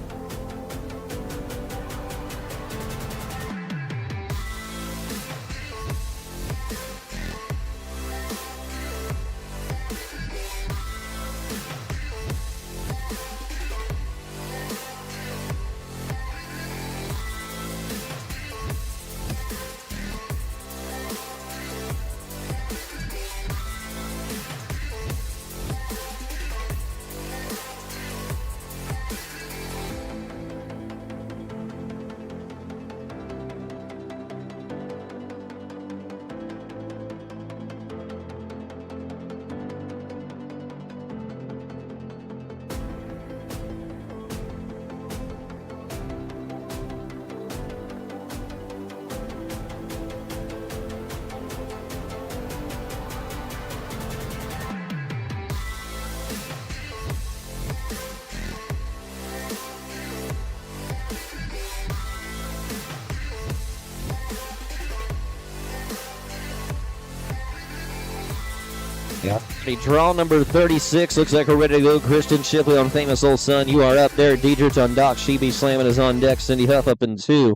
Draw number 36. Looks like we're ready to go. Christian Shipley on Famous Old Son. You are up there. Dietrich on Doc. Sheeby Slamming is on deck. Cindy Huff up in 2.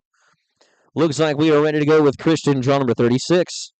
Looks like we are ready to go with Christian, draw number 36.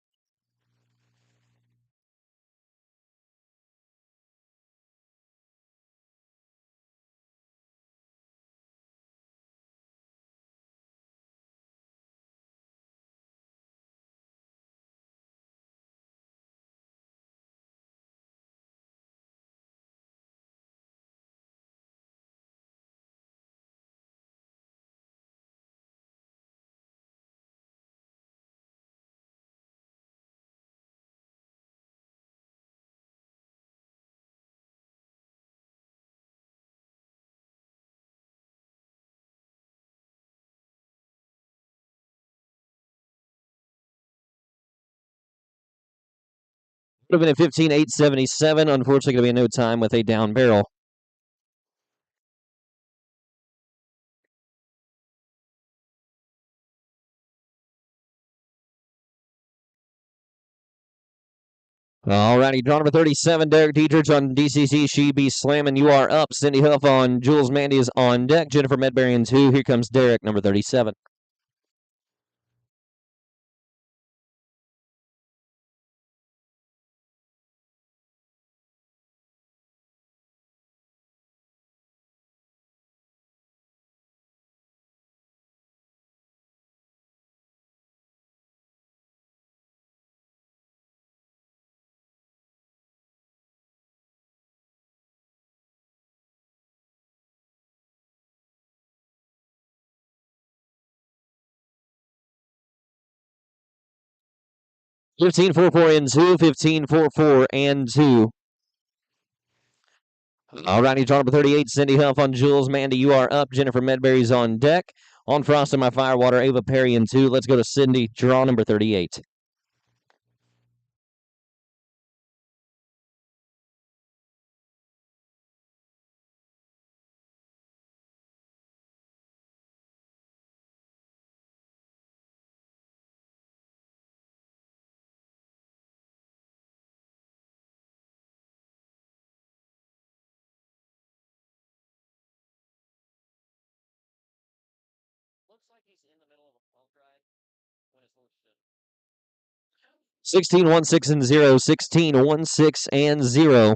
Would have been at 15,877. Unfortunately, going to be a no time with a down barrel. Alrighty, draw number 37, Derek Dietrich on DCC. She Be Slamming. You are up. Cindy Huff on Jules Mandy is on deck. Jennifer Medberry in 2. Here comes Derek, number 37. Fifteen, 4, 4, and 2. 15, 4, 4, and 2. Alrighty, draw number 38, Cindy Huff on Jules Mandy. You are up. Jennifer Medberry's on deck. On Frost and My Firewater, Ava Perry in 2. Let's go to Cindy, draw number 38. Looks like he's in the middle of a punk ride when it's loaded. 16, 1, 6, and 0. 16, 1, 6, and 0.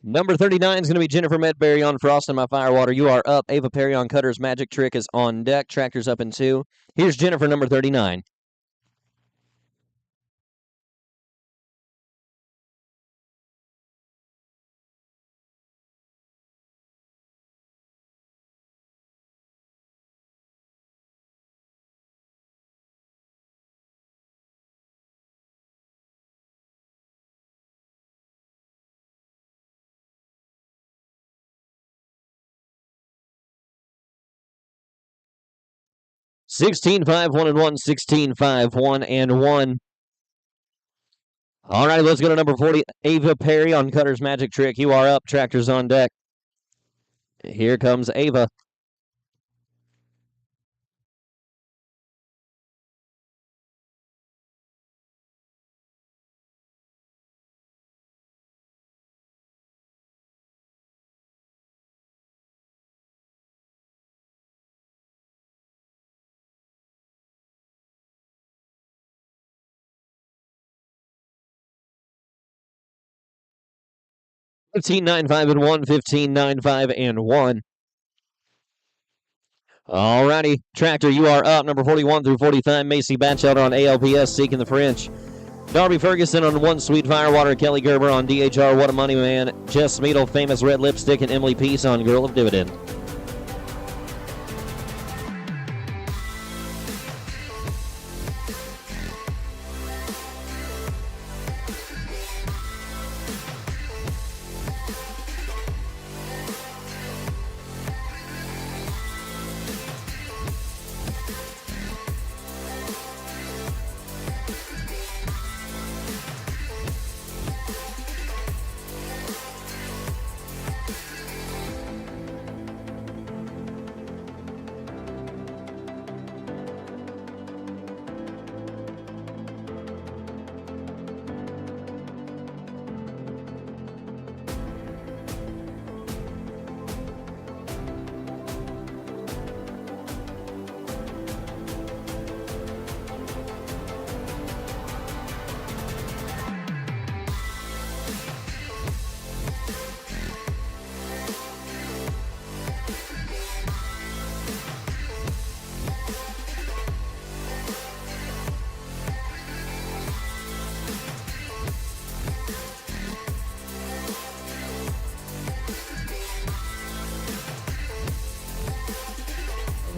Number 39 is going to be Jennifer Medberry on Frost and My Firewater. You are up. Ava Perry on Cutter's Magic Trick is on deck. Tractor's up in 2. Here's Jennifer, number 39. $16, 5, 1, and 1. 16, 5, 1, and 1. All right, let's go to number 40, Ava Perry on Cutter's Magic Trick. You are up. Tractor's on deck. Here comes Ava. $15.95 and 1, $15.95 and 1. All righty, Tractor, you are up. Number 41 through 45, Macy Batchelder on ALPS, Seeking the French. Darby Ferguson on One Sweet Firewater, Kelly Gerber on DHR, What a Money Man, Jess Smeedle, Famous Red Lipstick, and Emily Peace on Girl of Dividend.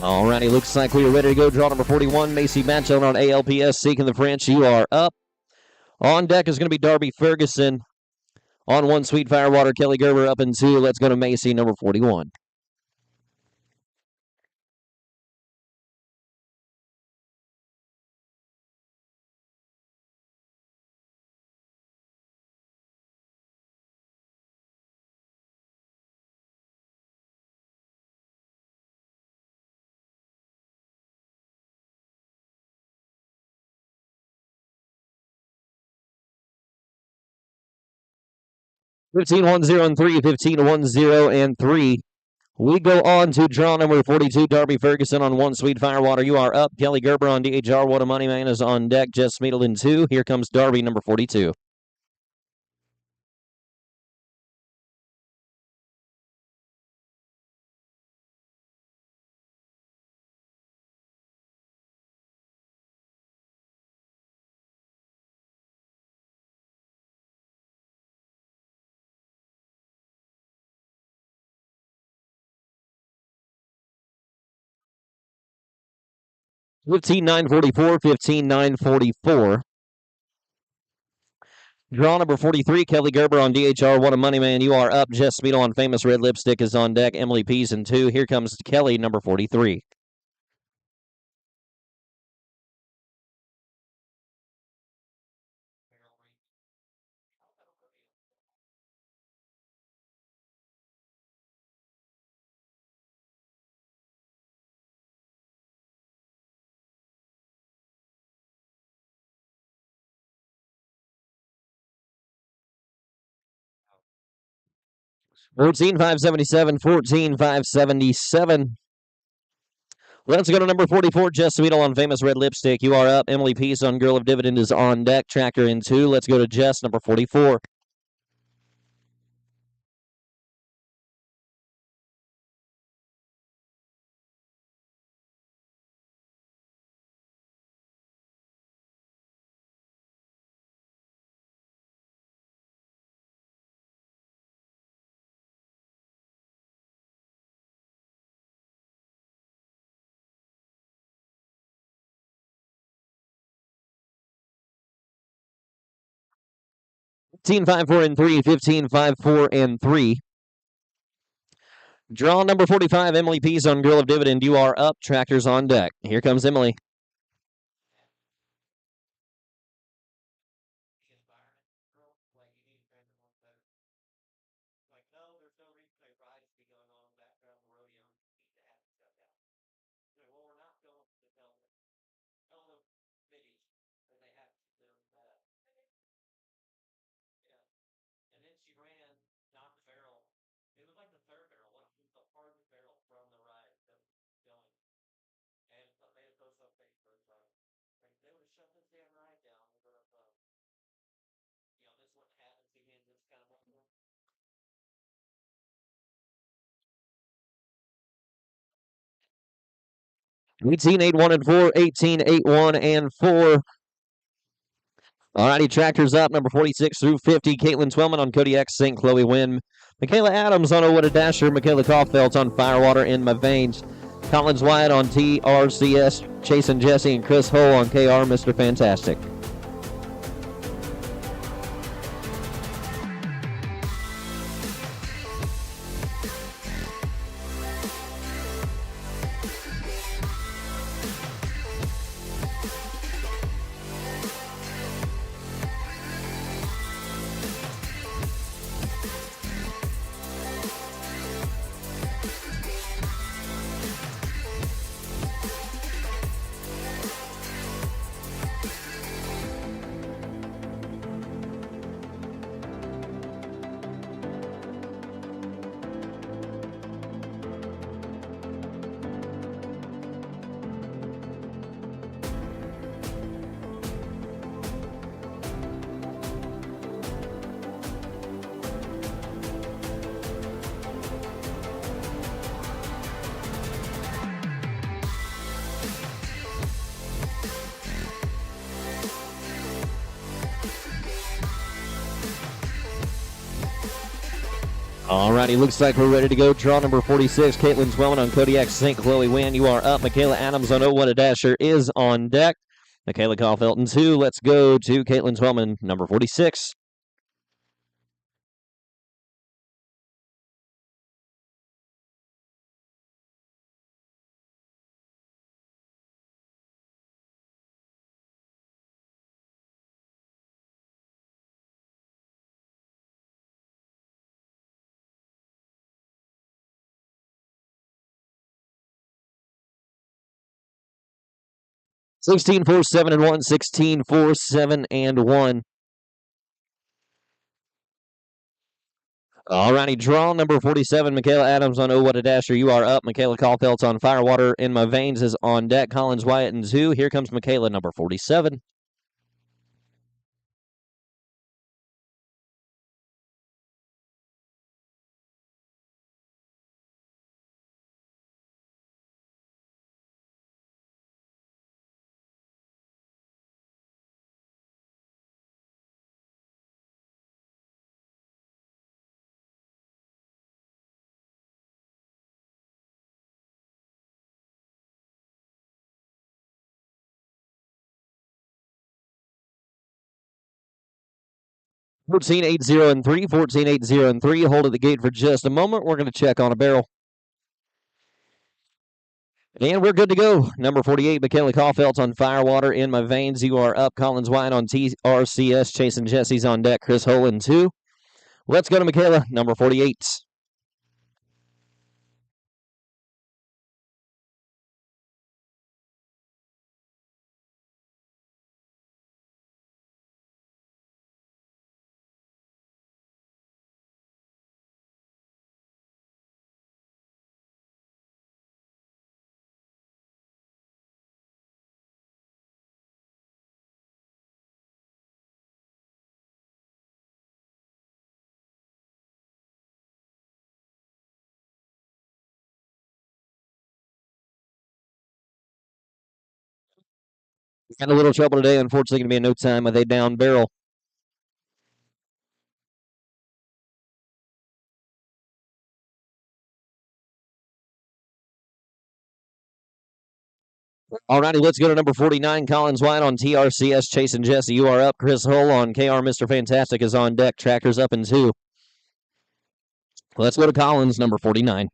All righty, looks like we are ready to go. Draw number 41, Macy Batchelder on ALPS, Seeking the French. You are up. On deck is going to be Darby Ferguson. On One Sweet Firewater, Kelly Gerber up in 2. Let's go to Macy, number 41. $15-1-0 and 3, $15-1-0 and 3. We go on to draw number 42, Darby Ferguson on One Sweet Firewater. You are up. Kelly Gerber on DHR, What a Money Man is on deck. Jess Smeedle in 2. Here comes Darby, number 42. $15-9-44, $15-9-44. Draw number 43, Kelly Gerber on DHR, What a Money Man. You are up. Jess Smeedle on Famous Red Lipstick is on deck. Emily Pease in 2. Here comes Kelly, number 43. $14,577, $14,577. Let's go to number 44, Jess Smeedle on Famous Red Lipstick. You are up. Emily Peace on Girl of Dividend is on deck. Tractor in 2. Let's go to Jess, number 44. $15-5-4 and 3, $15-5-4 and 3. Draw number 45, Emily Pease on Girl of Dividend. You are up. Tractor's on deck. Here comes Emily. 18-8-1 and 4, 18-8-1 and 4. Alrighty, tractors up, number 46 through 50. Caitlin Twellman on Cody X, St. Chloe Wynn. Michaela Adams on Owetta Dasher. Michaela Kaufelt on Firewater in My Veins. Collins Wyatt on TRCS. Chase and Jesse and Chris Hull on KR, Mr. Fantastic. Alrighty, looks like we're ready to go. Draw number 46, Caitlin Twellman on Kodiak St. Chloe Wynn. You are up. Michaela Adams on Owetta Dasher is on deck. Michaela Kaufelt in 2. Let's go to Caitlin Twellman, number 46. Sixteen, 4, 7, and 1. 16, 4, 7, and 1. Alrighty, draw number 47, Michaela Adams on Owetta Dasher. You are up. Michaela Kaufelt on Firewater in My Veins is on deck. Collins Wyatt in 2. Here comes Michaela, number 47. Fourteen, 8, 0, and 3. 14, 8, 0, and 3. Hold at the gate for just a moment. We're going to check on a barrel. And we're good to go. Number 48, Michaela Kaufelt on Firewater in My Veins. You are up. Collins Wyatt on TRCS. Chase and Jesse's on deck. Chris Hull in 2. Let's go to Michaela, number 48. Got a little trouble today. Unfortunately, going to be a no time with a down barrel. Alrighty, let's go to number 49, Collins Wyatt on TRCS. Chase and Jesse, you are up. Chris Hull on KR, Mr. Fantastic is on deck. Trackers up in 2. Let's go to Collins, number 49.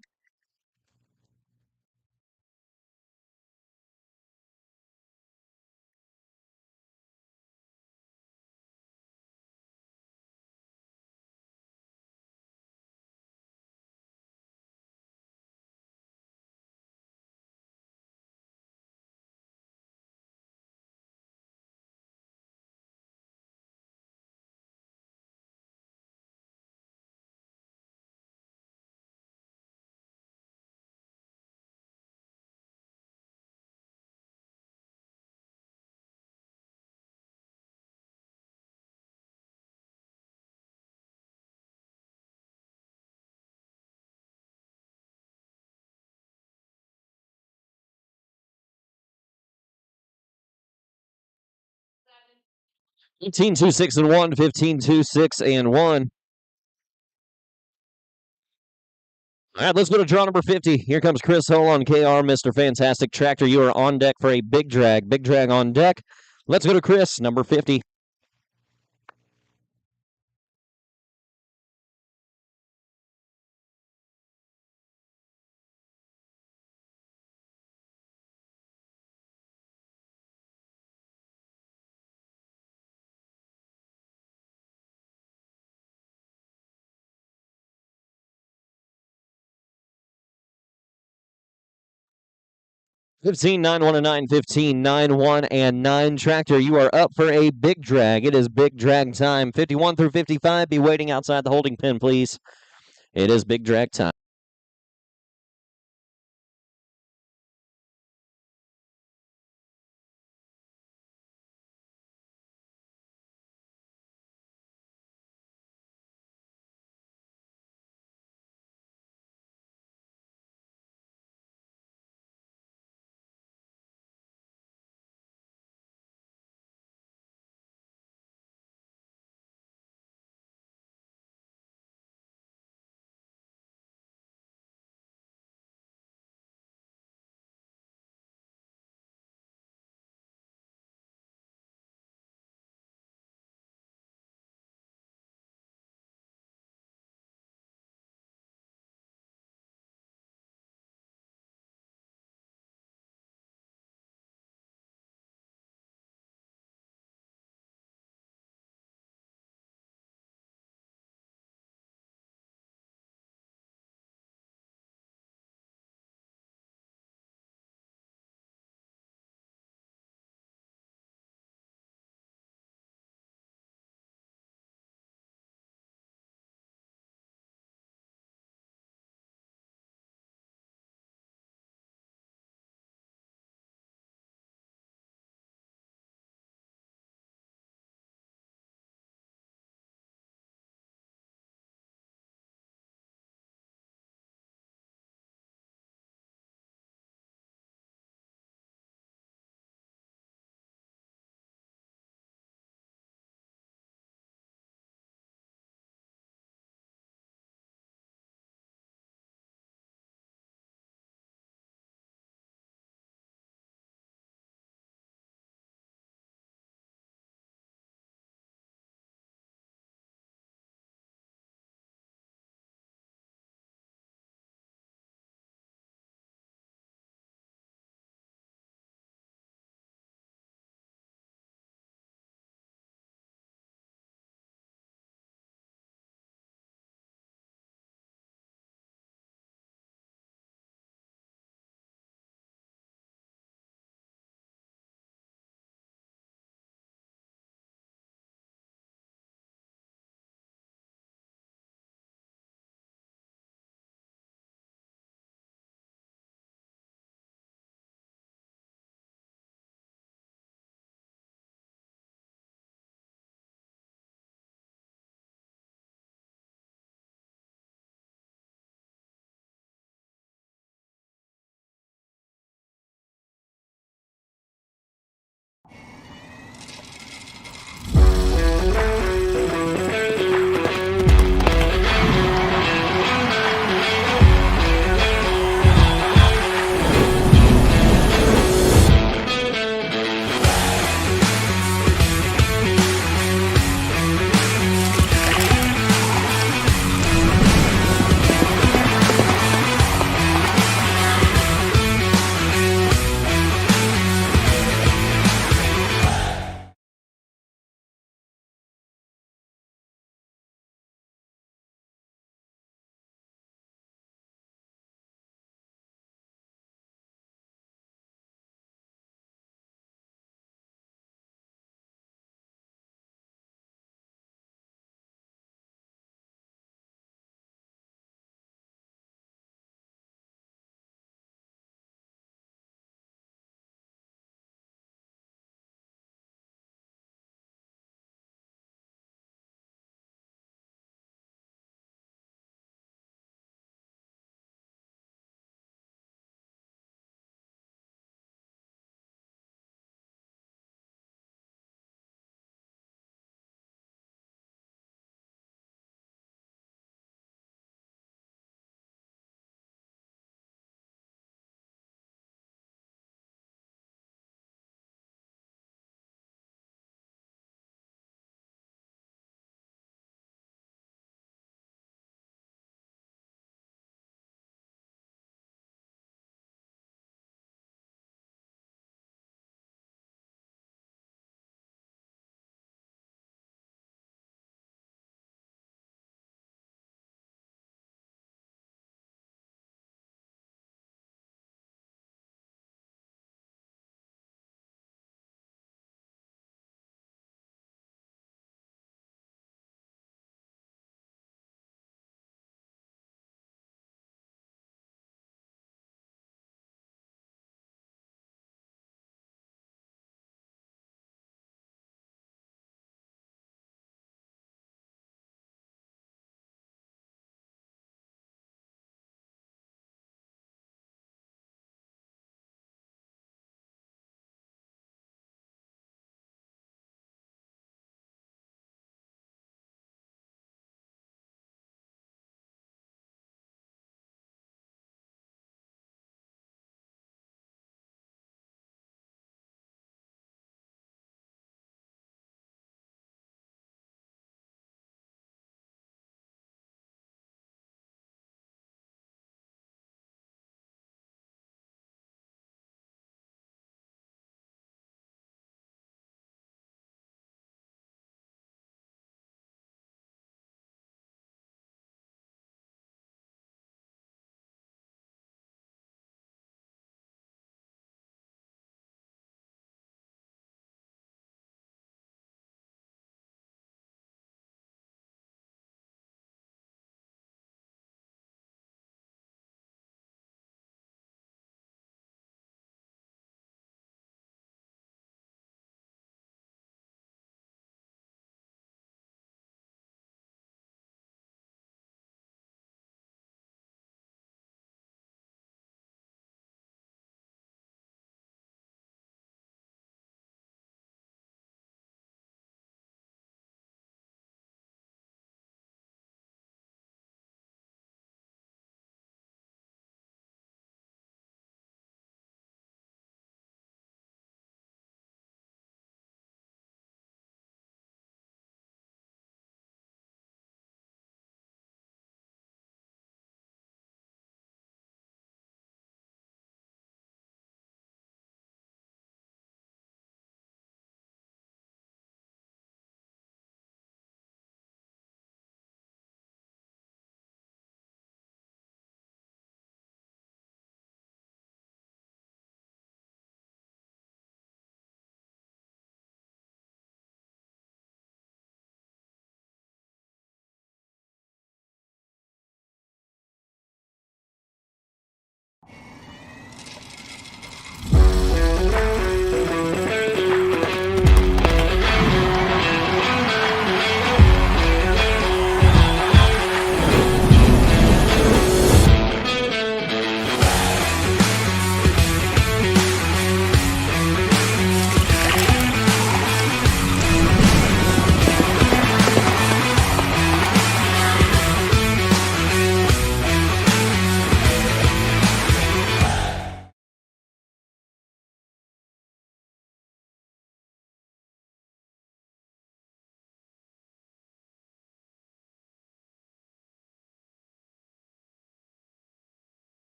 18, 2, 6, and 1. 15, 2, 6, and 1. All right, let's go to draw number 50. Here comes Chris Hull on KR, Mr. Fantastic Tractor. You are on deck for a big drag. Big drag on deck. Let's go to Chris, number 50. Fifteen, 9, 1, and 9. 15, 9, 1, and 9. Tractor, you are up for a big drag. It is big drag time. 51 through 55. Be waiting outside the holding pen, please. It is big drag time.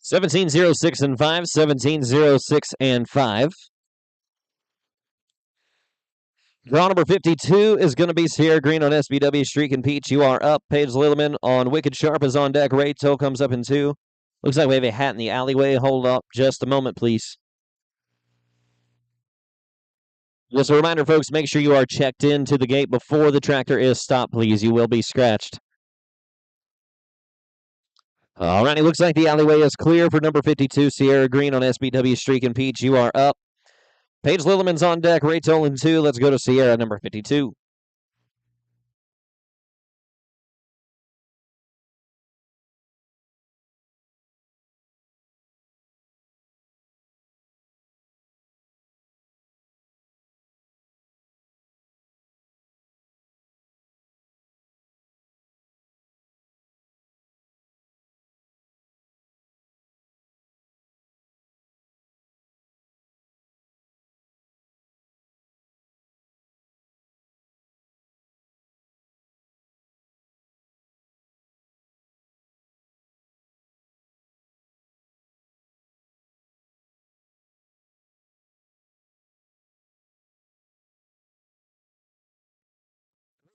1706 and 5, 1706 and 5. Draw number 52 is going to be Sierra Green on SBW, Streak and Peach. You are up. Paige Lilliman on Wicked Sharp is on deck. Ray Toe comes up in 2. Looks like we have a hat in the alleyway. Hold up just a moment, please. Just a reminder, folks, make sure you are checked into the gate before the tractor is stopped, please. You will be scratched. All right, it looks like the alleyway is clear for number 52, Sierra Green on SBW, Streak and Peach. You are up. Paige Lilliman's on deck. Ray Tolan 2. Let's go to Sierra, number 52.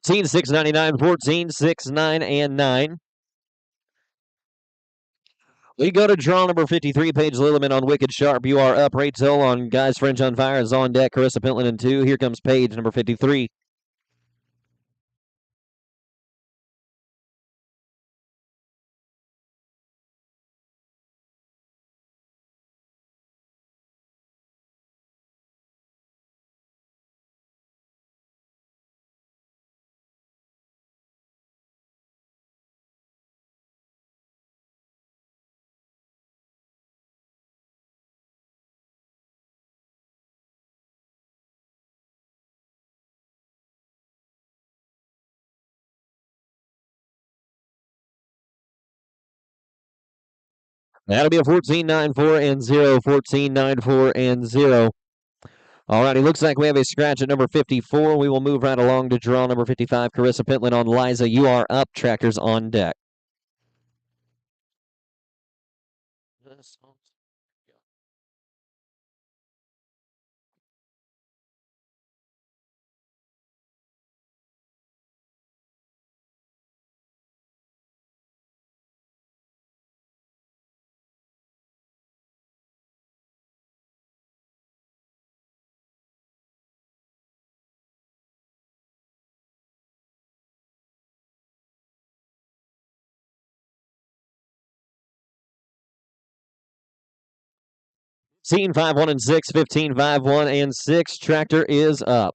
$14,699, 14,699, and 9. We go to draw number 53, Paige Lilliman on Wicked Sharp. You are up. Ray Till on Guys French on Fire is on deck. Carissa Pentland in 2. Here comes Paige, number 53. That'll be a 14.94 and 0, 14.94 and 0. All right, it looks like we have a scratch at number 54. We will move right along to draw number 55, Carissa Pentland on Liza. You are up. Tractors on deck. Scene 5, 1 and 6, 15, 5, 1 and 6. Tractor is up.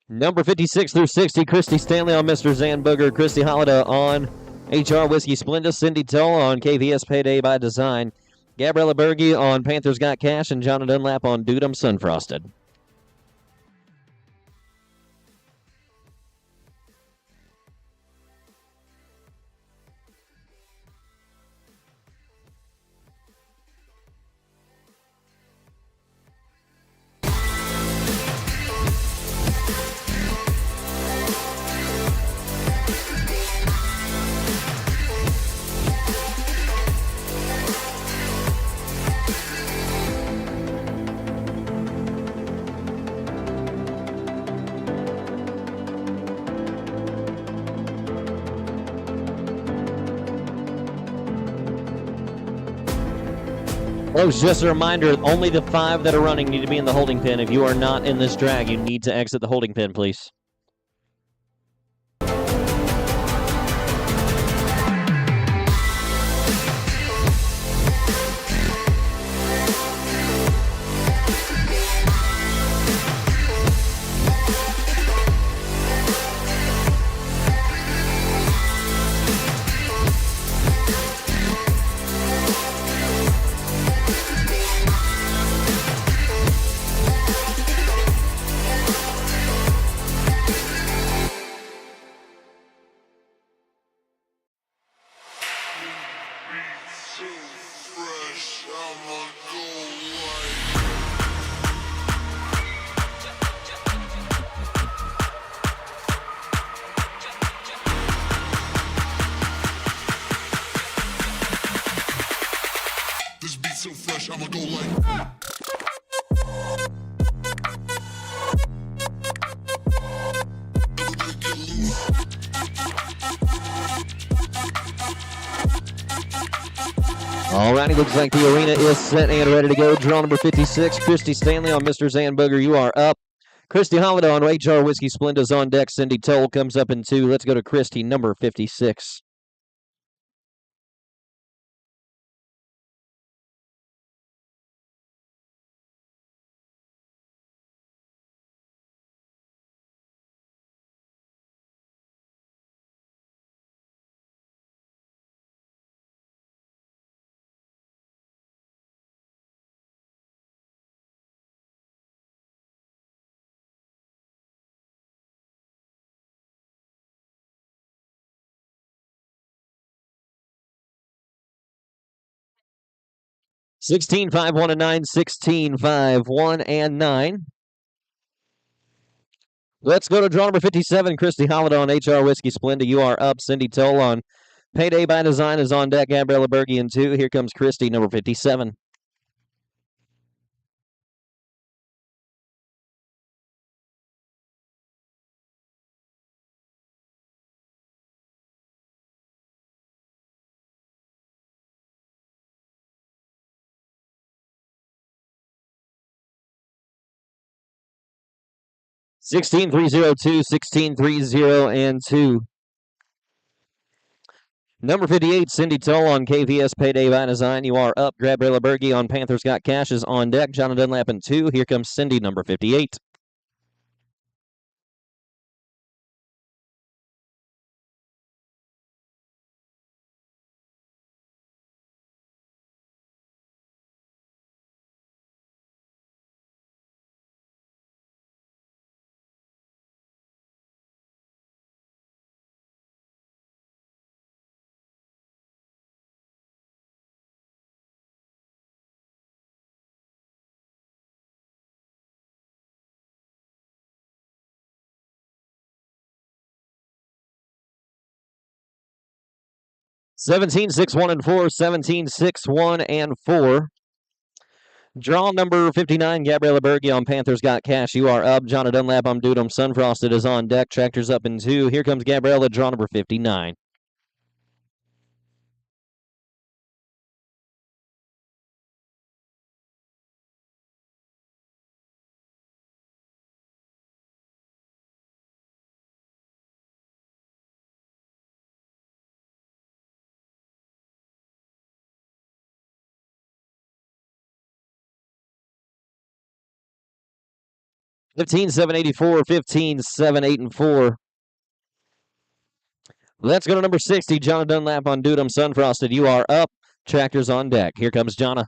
Number 56 through 60, Christy Stanley on Mr. Zandbooger, Christy Holiday on HR Whiskey Splenda, Cindy Tull on KVS Payday by Design, Gabriella Berge on Panthers Got Cash, and John Dunlap on Dude I'm Sunfrosted. Folks, just a reminder, only the 5 that are running need to be in the holding pen. If you are not in this drag, you need to exit the holding pen, please. fresh, I'ma go like. Everybody get loose. Alrighty, looks like the arena is set and ready to go. Draw number 56, Christy Stanley on Mr. Zandbooger. You are up. Christy Holiday on HR Whiskey Splenda's on deck. Cindy Toll comes up in 2. Let's go to Christy, number 56. Sixteen, 5, 1, and 9. 16, 5, 1, and 9. Let's go to draw number 57, Christy Holiday on HR Whiskey Splenda. You are up. Cindy Toll on Payday by Design is on deck. Gabriella Berge in 2. Here comes Christy, number 57. Sixteen, 302, 16, 30, and 2. Number 58, Cindy Toll on KVS Payday by Design. You are up. Gabriella Berge on Panthers Got Cash is on deck. John Dunlap in 2. Here comes Cindy, number 58. Seventeen, 6, 1, and 4. 17, 6, 1, and 4. Draw number 59, Gabriella Berge on Panthers Got Cash. You are up. John Dunlap on Dudum Sunfrosted is on deck. Tractor's up in 2. Here comes Gabriella, draw number 59. Fifteen, 7, 84. 15, 7, 8, and 4. Let's go to number 60, John Dunlap on Dudum Sunfrosted. You are up. Tractor's on deck. Here comes Jonna.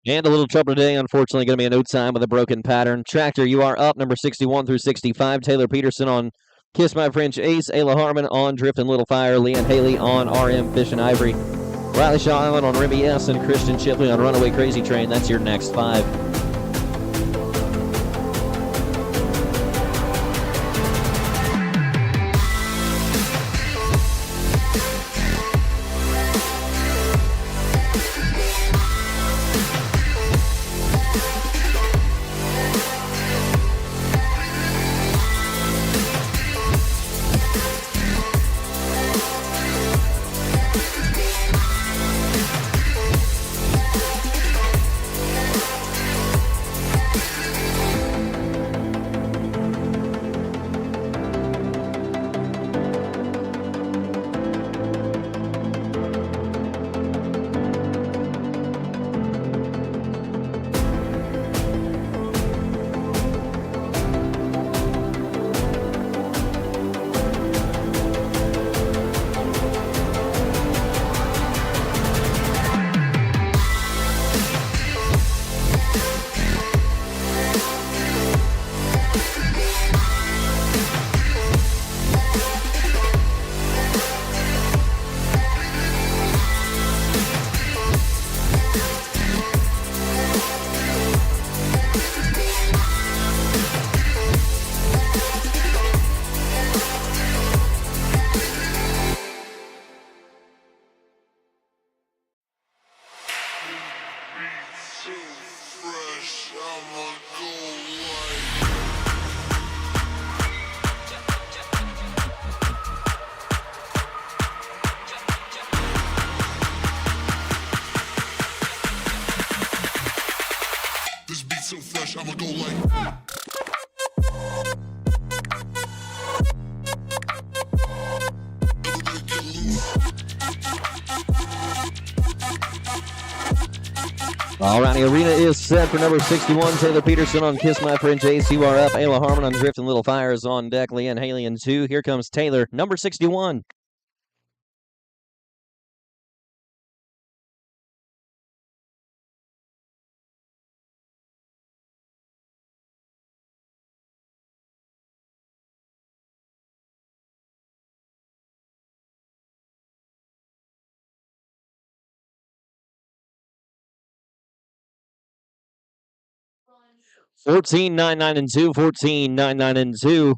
And a little trouble today, unfortunately, going to be a no time with a broken pattern. Tractor, you are up, number 61 through 65. Taylor Peterson on Kiss My French Ace. Ayla Harmon on Drift and Little Fire. Leanne Haley on RM Fish and Ivory. Riley Shaw Island on Remy S. And Christian Shipley on Runaway Crazy Train. That's your next 5. I'ma go like. Alrighty, arena is set for number 61. Taylor Peterson on Kiss My Friend Jace. You are up. Ayla Harmon on Drifting Little Fires on deck. Leanne Haley in 2. Here comes Taylor, number 61. $14, 9, 9, and 2. $14, 9, 9, and 2.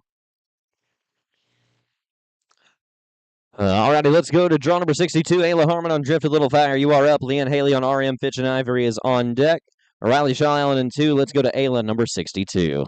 Alrighty, let's go to draw number 62. Ayla Harmon on Drifted Little Fire. You are up. Leanne Haley on RM. Fitch and Ivory is on deck. Riley Shaw Allen in 2. Let's go to Ayla, number 62.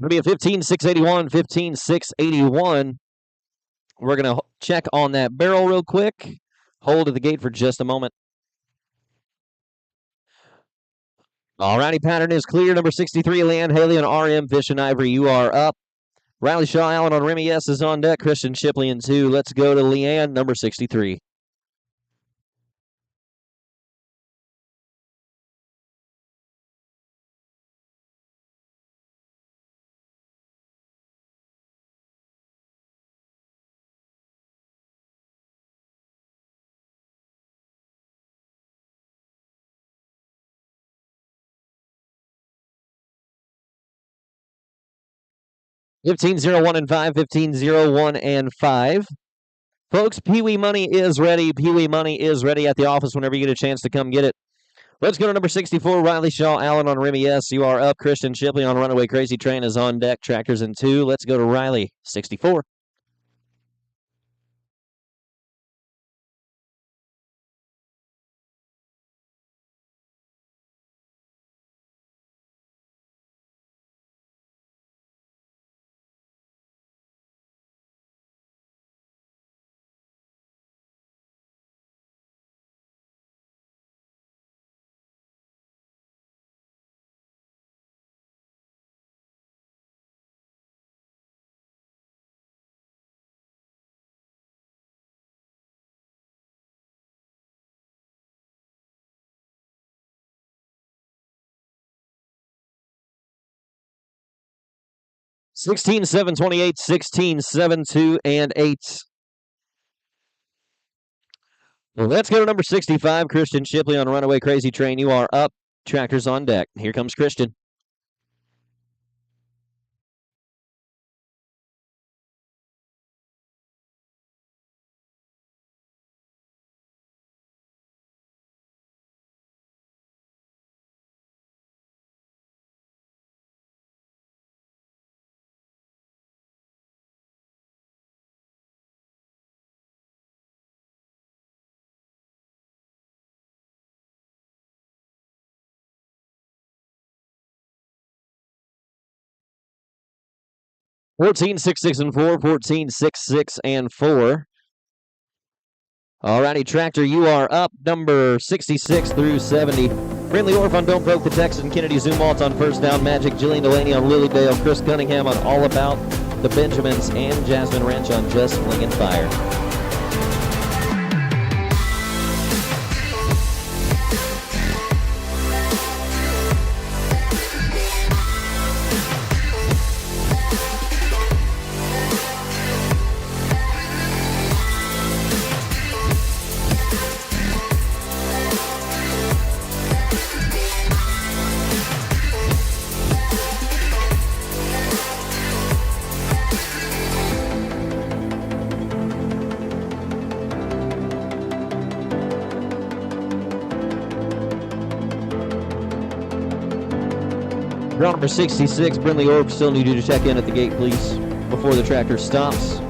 Going to be a 15,681, 15,681. We're going to check on that barrel real quick. Hold at the gate for just a moment. Alrighty, pattern is clear. Number 63, Leanne Haley on RM. Fish and Ivory, you are up. Riley Shaw Allen on Remy S is on deck. Christian Shipley in 2. Let's go to Leanne, number 63. $15,01 and 5, $15,01 and 5. Folks, Pee Wee Money is ready. Pee Wee Money is ready at the office whenever you get a chance to come get it. Let's go to number 64, Riley Shaw Allen on Remy S. You are up. Christian Shipley on Runaway Crazy Train is on deck. Tractors in 2. Let's go to Riley, 64. $16, 7, 28, 16, 7, 2, and 8. Well, let's go to number 65, Christian Shipley on Runaway Crazy Train. You are up. Tractors on deck. Here comes Christian. $14, 6, 6, and 4. $14, 6, 6, and 4. Alrighty, Tractor, you are up. Number 66 through 70. Friendly Orph on Don't Broke the Texan. Kennedy Zumwalt on First Down Magic. Jillian Delaney on Lilydale. Chris Cunningham on All About the Benjamins. And Jasmine Wrench on Just Flingin' Fire. Draw number 66, Brindley Orb, still need you to check in at the gate, please, before the tractor stops.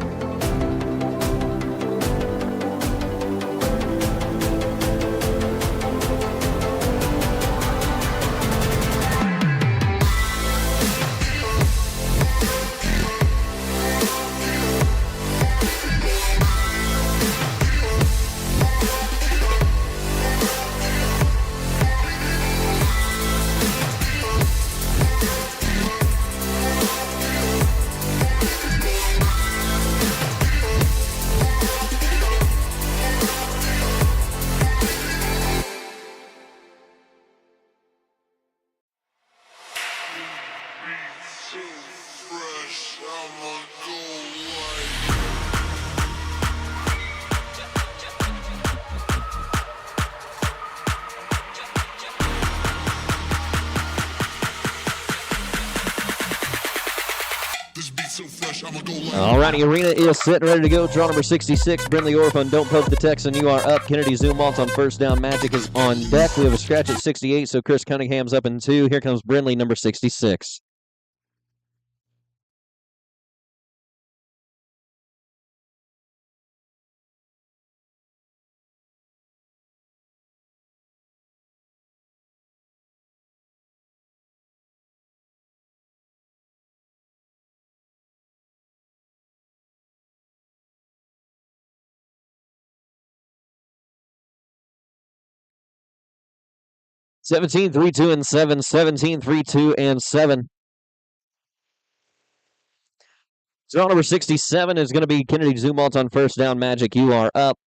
So fresh, I'ma go like. This beat so fresh, I'ma go like. Alrighty, arena is set and ready to go. Draw number 66, Brindley Orb on Don't Poke the Texan. You are up. Kennedy Zumwalt on first down. Magic is on deck. We have a scratch at 68, so Chris Cunningham's up in 2. Here comes Brindley, number 66. Seventeen, 3, 2, and 7. 17, 3, 2, and 7. Draw number 67 is going to be Kennedy Zumwalt on first down. Magic, you are up.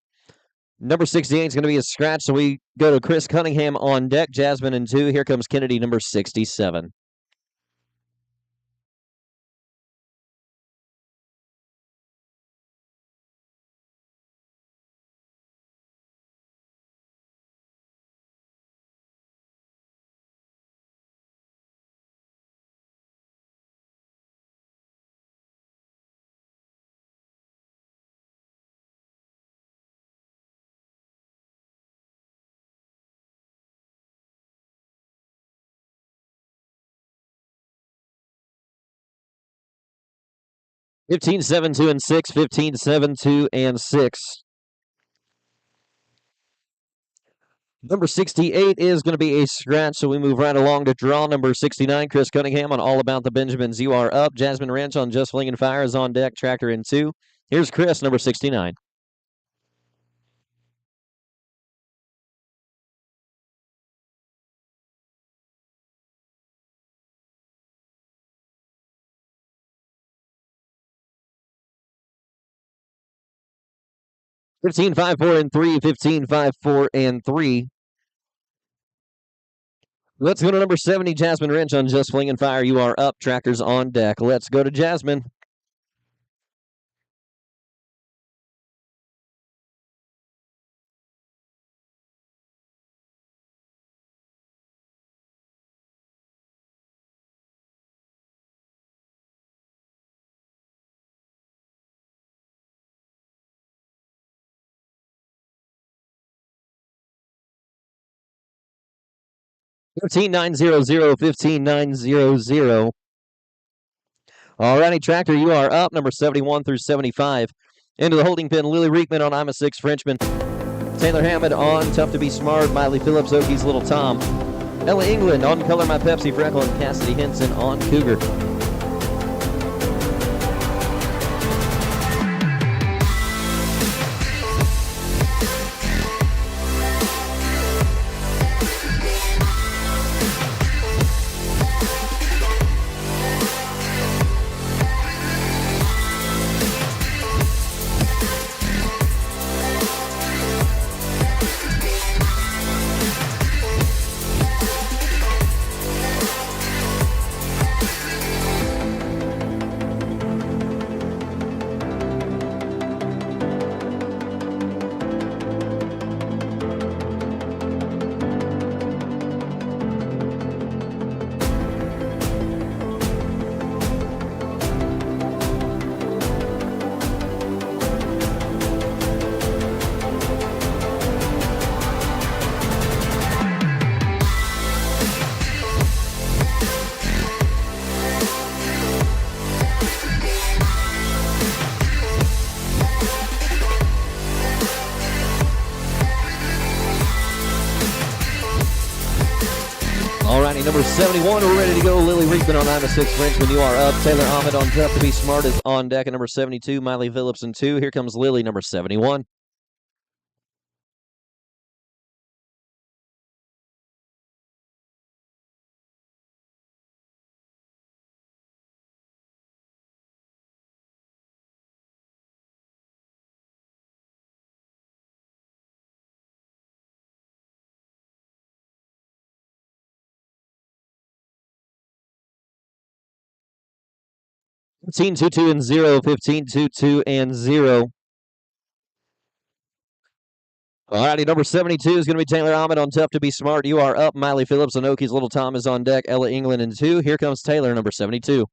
Number 68 is going to be a scratch, so we go to Chris Cunningham on deck. Jasmine in 2. Here comes Kennedy, number 67. Fifteen, 7, 2, and 6. 15, 7, 2, and 6. Number 68 is going to be a scratch, so we move right along to draw number 69. Chris Cunningham on All About the Benjamins. You are up. Jasmine Wrench on Just Fling and Fire is on deck. Tractor in 2. Here's Chris, number 69. Fifteen, 5, 4, and 3. 15, 5, 4, and 3. Let's go to number 70, Jasmine Wrench on Just Fling and Fire. You are up. Tractor's on deck. Let's go to Jasmine. Fifteen, 900. 15, 900. Alrighty, Tractor, you are up. Number 71 through 75. Into the holding pen, Lily Reekman on I'm a 6 Frenchman. Taylor Hammond on Tough to Be Smart. Miley Phillips, Okies Little Tom. Ella England on Color My Pepsi Freckle. And Cassidy Henson on Cougar. number 71, we're ready to go. Lily Riekman on 9-6 Frenchman, you are up. Taylor Ahmed on Tough to Be Smart is on deck at number 72. Miley Phillips in 2. Here comes Lily, number 71. Fifteen 2 and 0. 15 2 and 0. Alrighty, number 72 is going to be Taylor Ahmed on Tough to Be Smart. You are up. Miley Phillips and Okies Little Tom is on deck. Ella England in 2. Here comes Taylor, number 72.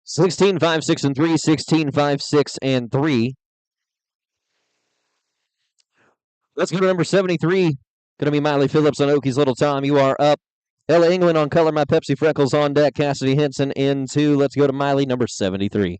Sixteen 5 6 and 3. 16 5 6 and 3. Let's go to number 73. Going to be Miley Phillips on Okies Little Tom. You are up. Ella England on Color My Pepsi Freckles on deck. Cassidy Henson in 2. Let's go to Miley, number 73.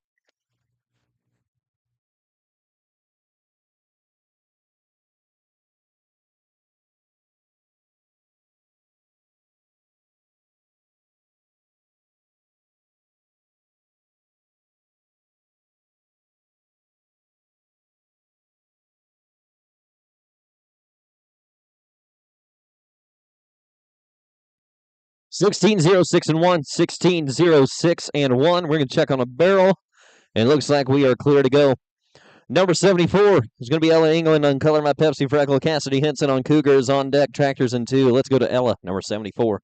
Sixteen 0 6 and 1. 16 0 6 and 1. We're going to check on a barrel. And it looks like we are clear to go. Number 74 is going to be Ella England on Color My Pepsi Freckle. Cassidy Henson on Cougars on deck. Tractors in 2. Let's go to Ella, number 74.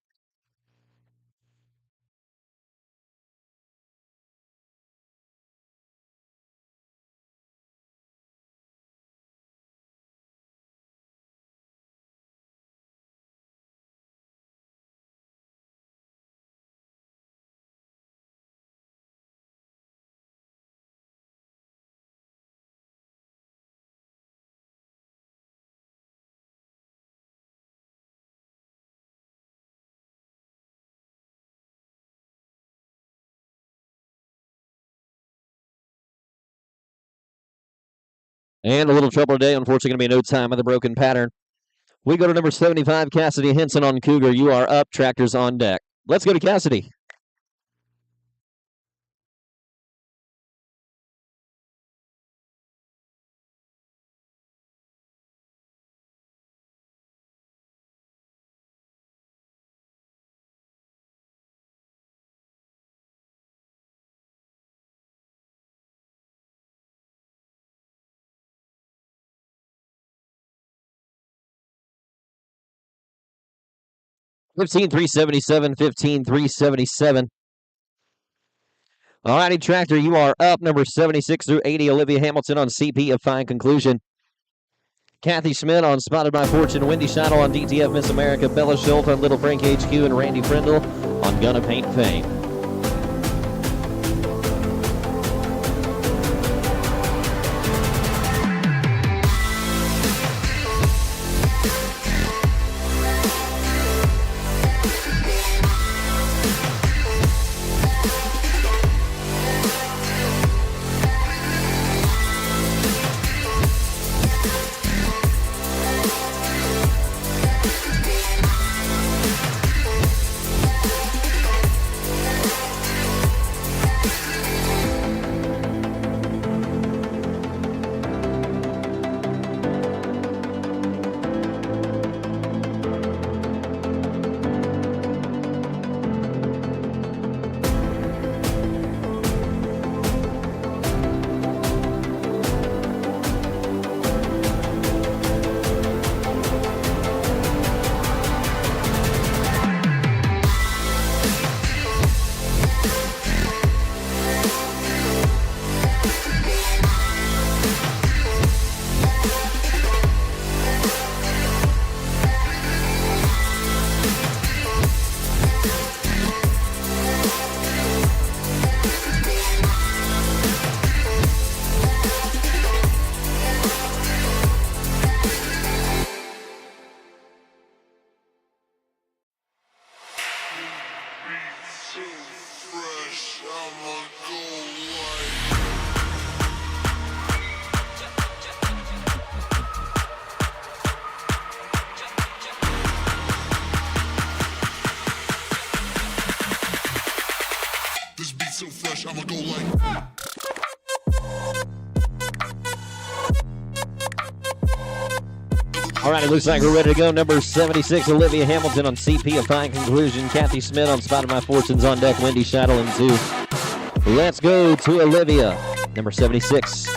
And a little trouble today. Unfortunately, going to be no time of the broken pattern. We go to number 75, Cassidy Henson on Cougar. You are up. Tractors on deck. Let's go to Cassidy. Fifteen 377. 15 377. All righty, Tractor, you are up. Number 76 through 80, Olivia Hamilton on CP of Fine Conclusion. Kathy Schmidt on Spotted by Fortune. Wendy Schottel on DTF Miss America. Bella Schultz on Little Frank HQ. And Randy Frindle on Gonna Paint Fame. All right, it looks like we're ready to go. Number 76, Olivia Hamilton on CP, a fine conclusion. Kathy Smith on Spot of My Fortunes on deck. Wendy Shuttle in 2. Let's go to Olivia, number 76.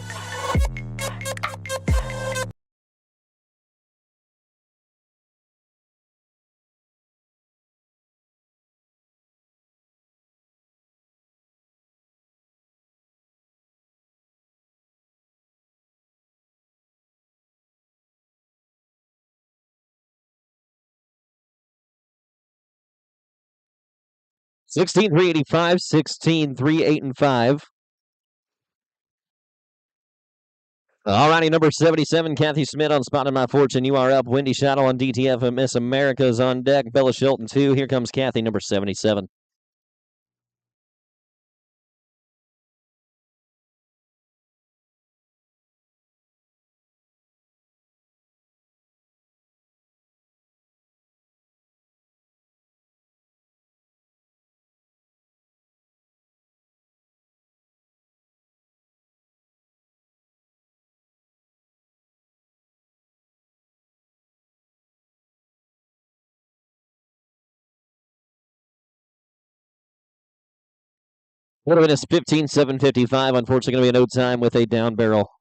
$16,385, $16,308 and 5. All righty, number 77, Kathy Smith on Spot of My Fortune. You are up. Wendy Shuttle on DTF and Miss America's on deck. Bella Shilton 2. Here comes Kathy, number 77. Would have been a 15,755. Unfortunately, going to be a no time with a down barrel.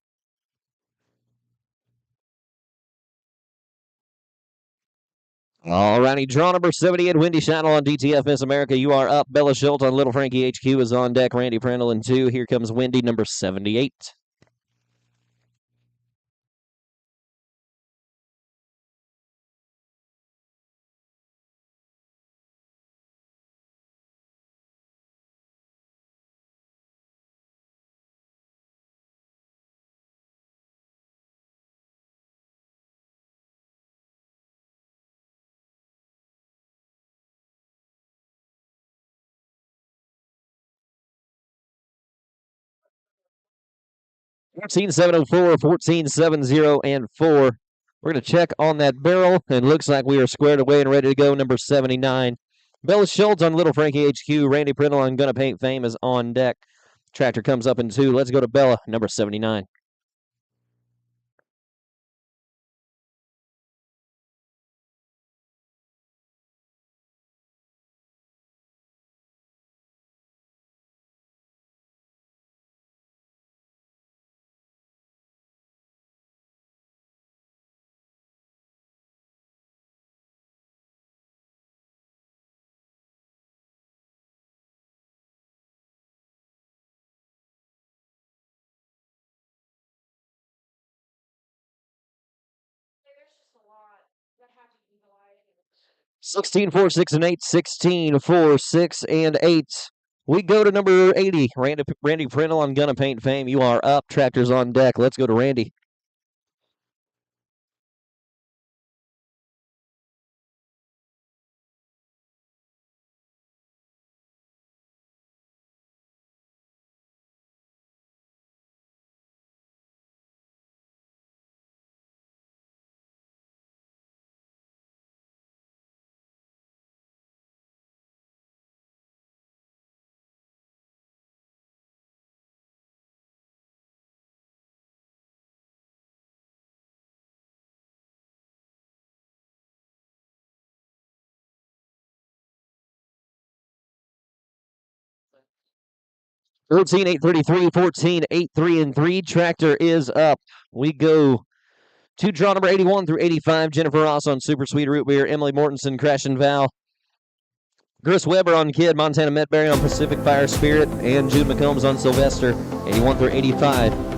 All righty, draw number 78, Wendy Shuttle on DTF Miss America. You are up. Bella Schultz on Little Frankie HQ is on deck. Randy Prindle in 2. Here comes Wendy, number 78. $14,704, $14,700, and 4. We're going to check on that barrel, and looks like we are squared away and ready to go. Number 79. Bella Schultz on Little Frankie HQ. Randy Prindle on Gonna Paint Fame is on deck. Tractor comes up in 2. Let's go to Bella, number 79. $16, $4, $6, and 8. $16, $4, $6, and 8. We go to number 80, Randy Prindle on Gonna Paint Fame. You are up. Tractor's on deck. Let's go to Randy. $13, $833, $14, $8, 3, and 3. Tractor is up. We go to draw number 81 through 85. Jennifer Ross on Super Sweet Root Beer. Emily Mortensen, Crash and Val. Chris Weber on Kid. Montana Medberry on Pacific Fire Spirit. And Jude McCombs on Sylvester. 81 through 85.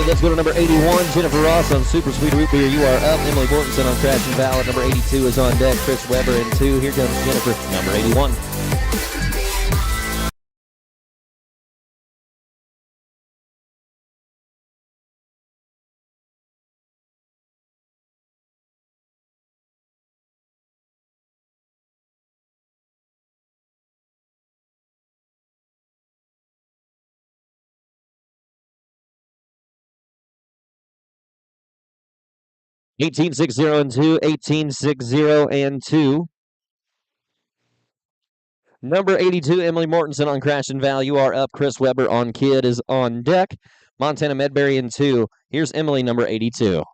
right, let's go to number 81, Jennifer Ross on Super Sweet Root Beer. You are up. Emily Mortensen on Crash and Ballot. Number 82 is on deck. Chris Weber in 2. Here comes Jennifer, number 81. $18.60 and 2, $18.60 and 2. Number 82, Emily Mortensen on Crash and Val. You are up. Chris Weber on Kid is on deck. Montana Medberry in 2. Here's Emily, number 82.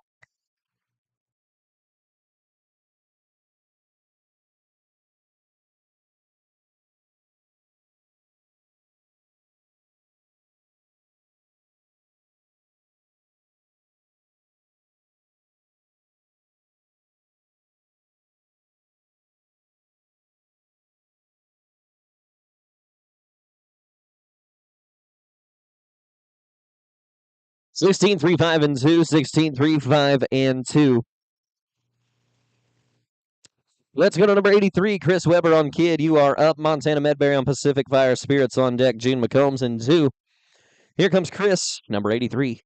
$16.35 and 2, $16.35 and 2. Let's go to number 83, Chris Weber on Kid. You are up. Montana Medberry on Pacific Fire Spirits on deck. June McCombs in 2. Here comes Chris, number 83.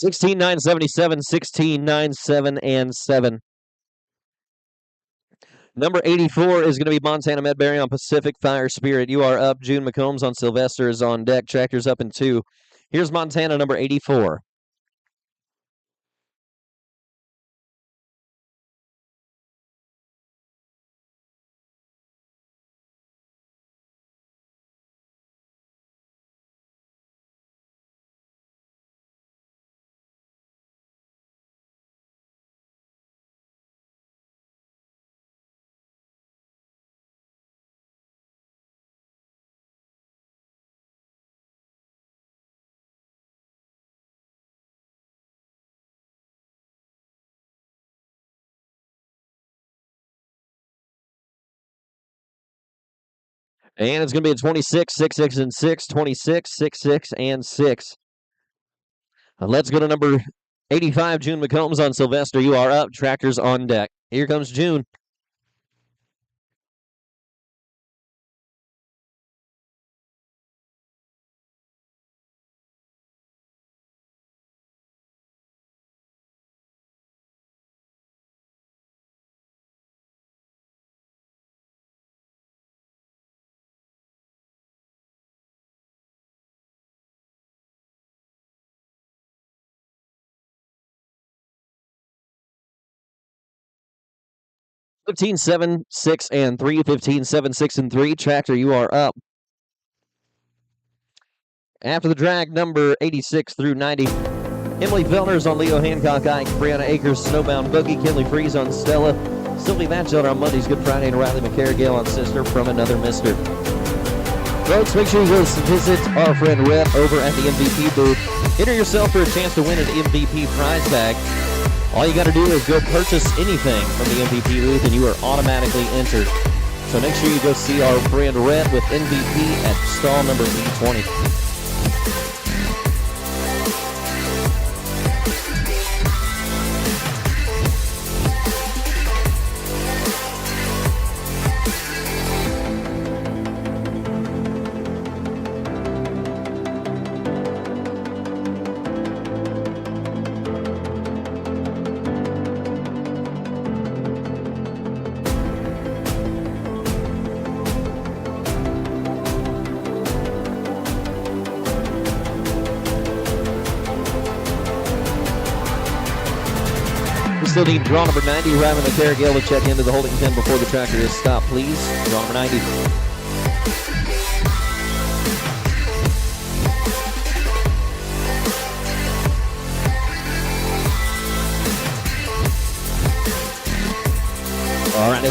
$16,977, $16,977 and 7. Number 84 is going to be Montana Medberry on Pacific Fire Spirit. You are up. June McCombs on Sylvester is on deck. Tractor's up in 2. Here's Montana, number 84. And it's going to be a 26, 6, 6, and 6, 26, 6, 6, and 6. Let's go to number 85, June McCombs on Sylvester. You are up. Tractor's on deck. Here comes June. $15, 7, 6, and 3. $15, 7, 6, and 3. Tractor, you are up. After the drag, number 86 through 90. Emily Fellner's on Leo Hancock, Ike, Brianna Akers, Snowbound Boogie, Kinley Freeze on Stella, Sylvie Batchelder on Mondays, Good Friday, and Riley McCarrigal on Sister from Another Mister. Folks, make sure you go visit our friend Rhett over at the MVP booth. Enter yourself for a chance to win an MVP prize bag. All you got to do is go purchase anything from the MVP booth, and you are automatically entered. So make sure you go see our friend Rhett with MVP at stall number B20. Still need draw number 90, Riley McCarrigal to check into the holding pen before the tractor is stopped, please. Draw number 90.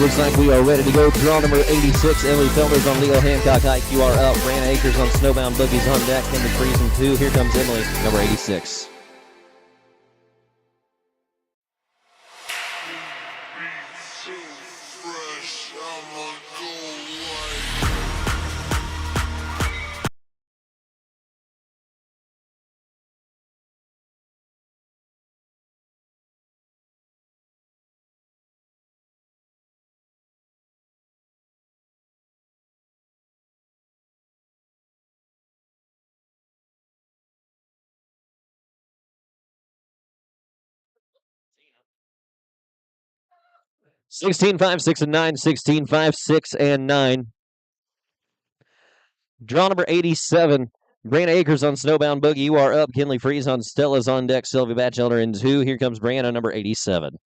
looks like we are ready to go. Draw number 86, Emily Felder's on Leo Hancock, IQR up. Brandon Akers on Snowbound Boogies on deck. In the freezing 2. Here comes Emily, number 86. Sixteen, 5, 6, and 9. 16, 5, 6, and 9. Draw number 87. Brianna Akers on Snowbound Boogie. You are up. Kinley Freeze on Stella's on deck. Sylvia Batchelder in 2. Here comes Brianna, number 87.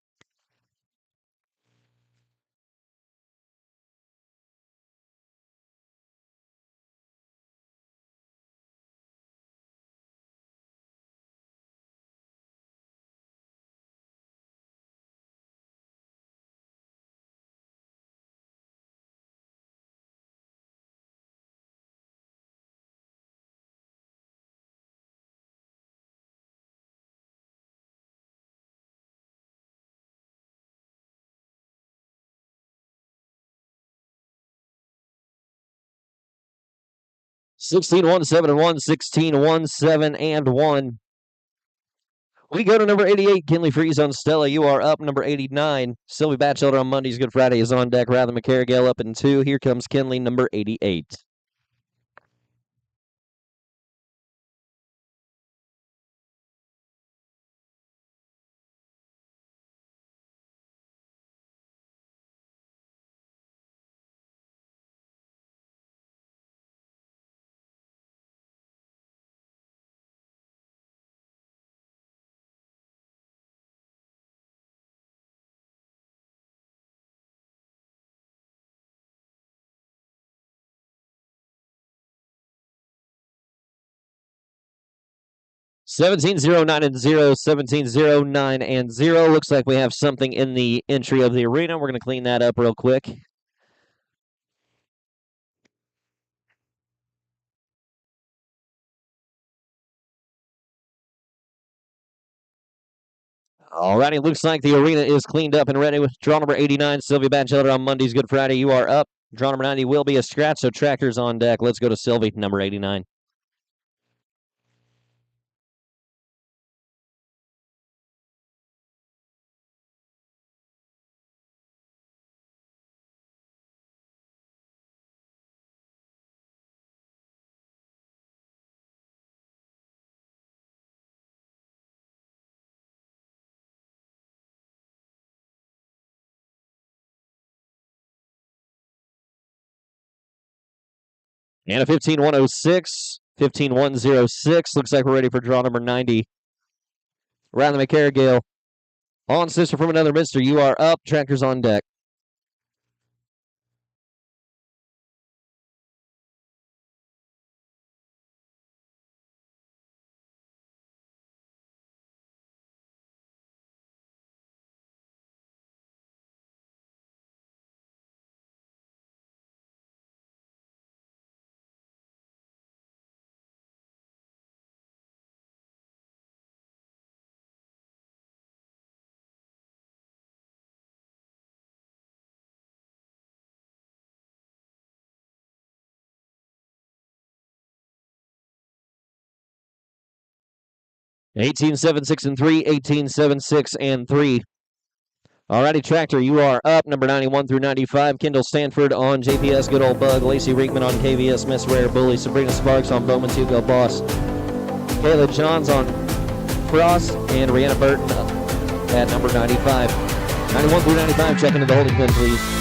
Sixteen, 1, 7, and 1. 16, 1, 7, and 1. We go to number 88, Kinley Freeze on Stella. You are up. Number 89, Sylvie Batchelder on Mondays. Good Friday is on deck. Rather McCarrigal up in 2. Here comes Kinley, number 88. Seventeen, 0, 9, and 0. 17, 0, 9, and 0. Looks like we have something in the entry of the arena. We're going to clean that up real quick. Alrighty, looks like the arena is cleaned up and ready with draw number 89, Sylvia Batchelder on Mondays. Good Friday, you are up. Draw number 90 will be a scratch, so tractor's on deck. Let's go to Sylvie, number 89. And a 15-106, 15-106. Looks like we're ready for draw number 90. Riley McCarrigal on Sister from Another Mister. You are up. Tractor's on deck. Eighteen, 7, 6, and 3. 18, 7, 6, and 3. Alrighty, Tractor, you are up. Number 91 through 95. Kendall Stanford on JPS, Good Old Bug. Lacey Riekman on KVS, Miss Rare Bully. Sabrina Sparks on Bowman's Hugo Boss. Kayla Johns on Frost. And Rihanna Burton at number 95. 91 through 95, check into the holding pen, please.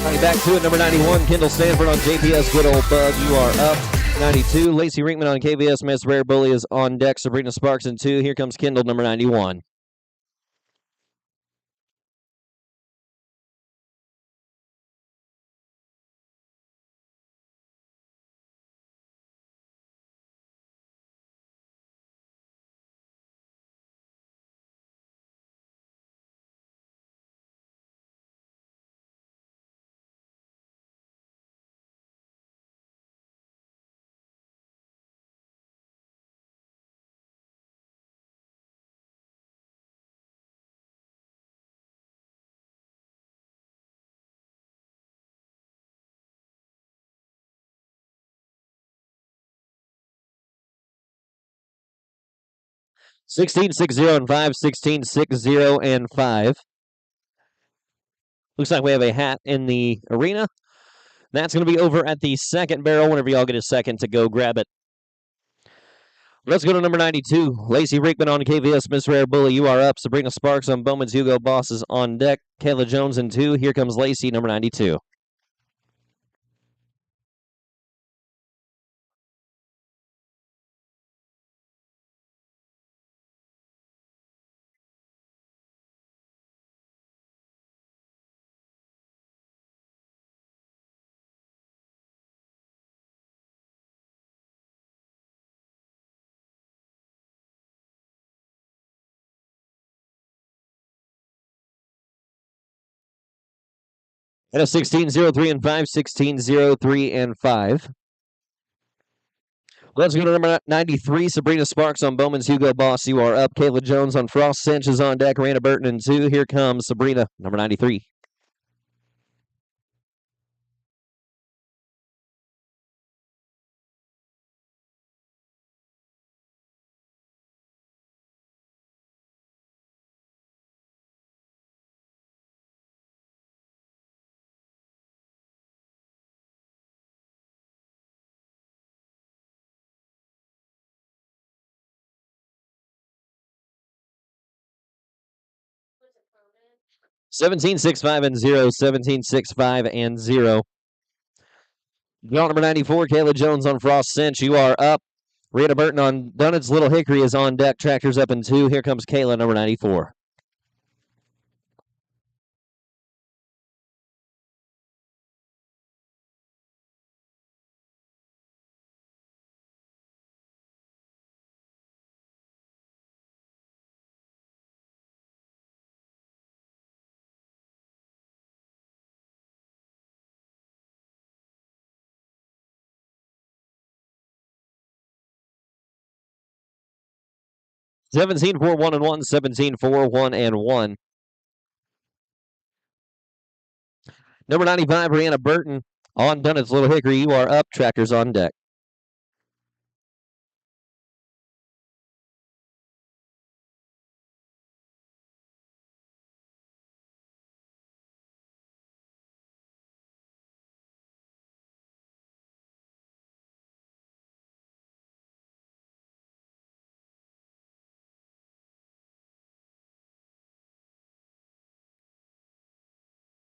Right back to it, number 91, Kendall Stanford on JPS Good Old Bug. You are up. 92, Lacey Rinkman on KVS Miss Rare Bully is on deck. Sabrina Sparks in 2. Here comes Kendall, number 91. Sixteen, 6-0, and 5. 16, 6-0, and 5. Looks like we have a hat in the arena. That's going to be over at the second barrel. Whenever y'all get a second to go grab it. Let's go to number 92. Lacey Rickman on KVS Miss Rare Bully. You are up. Sabrina Sparks on Bowman's Hugo Boss is on deck. Kayla Jones in 2. Here comes Lacey, number 92. And a 16-0-3 and 5. 16-0-3 and 5. Let's go to number 93, Sabrina Sparks on Bowman's Hugo Boss. You are up. Kayla Jones on Frost Cinch is on deck. Randa Burton in 2. Here comes Sabrina, number 93. Was it prominent? 17, 6, 5, and 0. 17, 6, 5, and 0. Draw number 94, Kayla Jones on Frost Cinch. You are up. Rita Burton on Dunnett's Little Hickory is on deck. Tractor's up in 2. Here comes Kayla, number 94. Seventeen, 4, 1, and 1. 17, 4, 1, and 1. Number 95, Brianna Burton on Dunnett's Little Hickory. You are up. Tractor's on deck.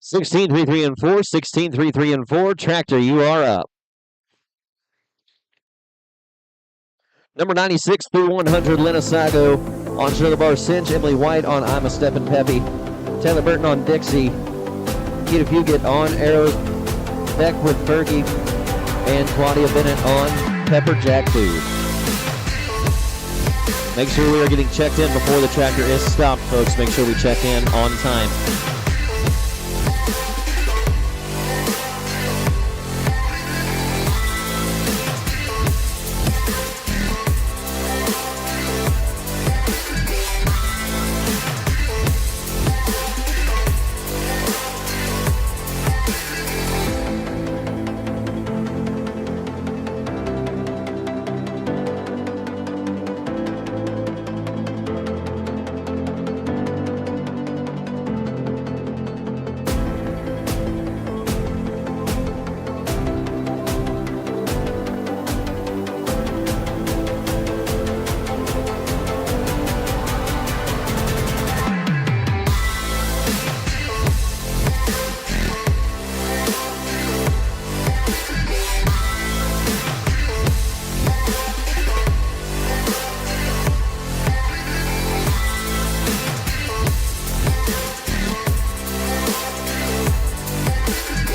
Sixteen, 3, 3, and 4. 16, 3, 3, and 4. Tractor, you are up. Number 96 through 100, Lena Sago on Sugar Bar Cinch. Emily White on I'm a Steppin' Peppy. Taylor Burton on Dixie. Keita Puget on Arrow. Beck with Fergie. And Claudia Bennett on Pepper Jack Food. Make sure we are getting checked in before the tractor is stopped, folks. Make sure we check in on time.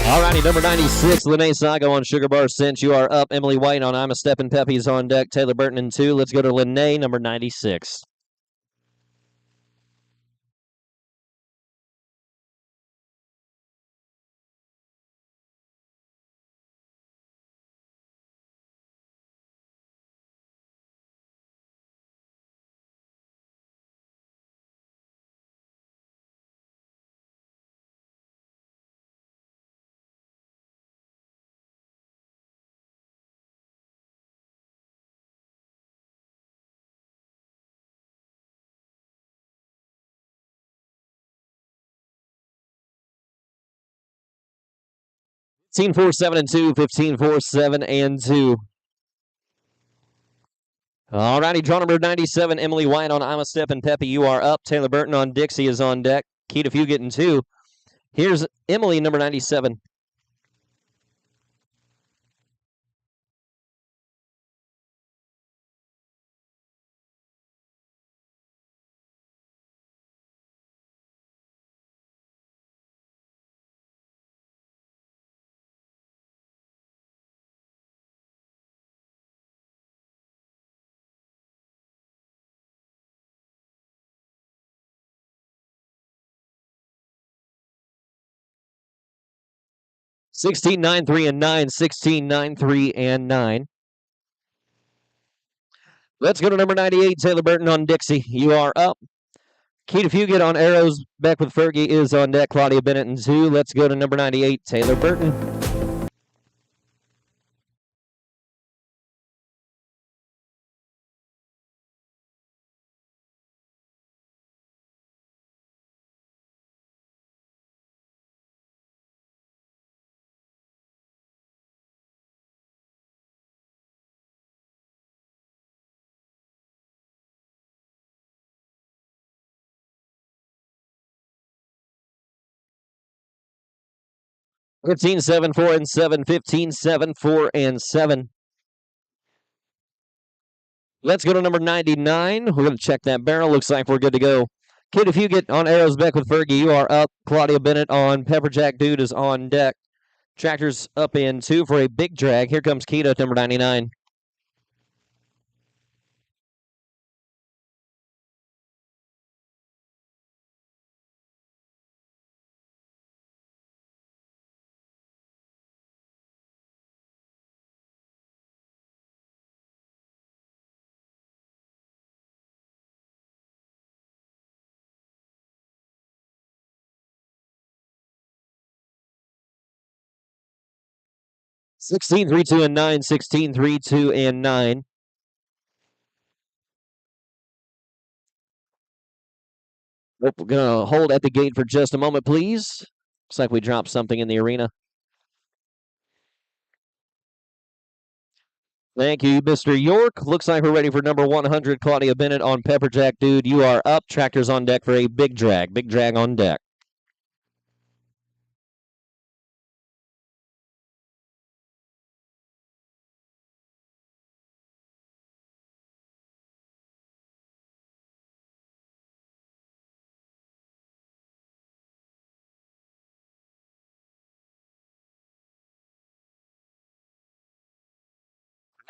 All righty, number 96, Lene Sago on Sugar Bar Cinch. You are up. Emily White on I'm a Steppin' Peppy's on deck. Taylor Burton in 2. Let's go to Lene, number 96. Fifteen 4 7 and 2. 15 4 7 and 2. All righty, draw number 97, Emily White on I'm a Steppin' Peppy. You are up. Taylor Burton on Dixie is on deck. Keita Few getting 2. Here's Emily, number 97. Sixteen 9 3 and 9. 16 9 3 and 9. Let's go to number 98, Taylor Burton on Dixie. You are up. Keita Fugit on Arrows. Back with Fergie is on deck. Claudia Bennett in 2. Let's go to number 98, Taylor Burton. Fifteen 7 4 and 7. 15 7 4 and 7. Let's go to number 99. We're going to check that barrel. Looks like we're good to go. Kid, if you get on Arrows back with Fergie, you are up. Claudia Bennett on Pepperjack Dude is on deck. Tractor's up in 2 for a big drag. Here comes Keita, number 99. Sixteen 3 2 and 9. 16 3 2 and 9. We're going to hold at the gate for just a moment, please. Looks like we dropped something in the arena. Thank you, Mr. York. Looks like we're ready for number 100, Claudia Bennett on Pepperjack Dude. You are up. Tractor's on deck for a big drag. Big drag on deck.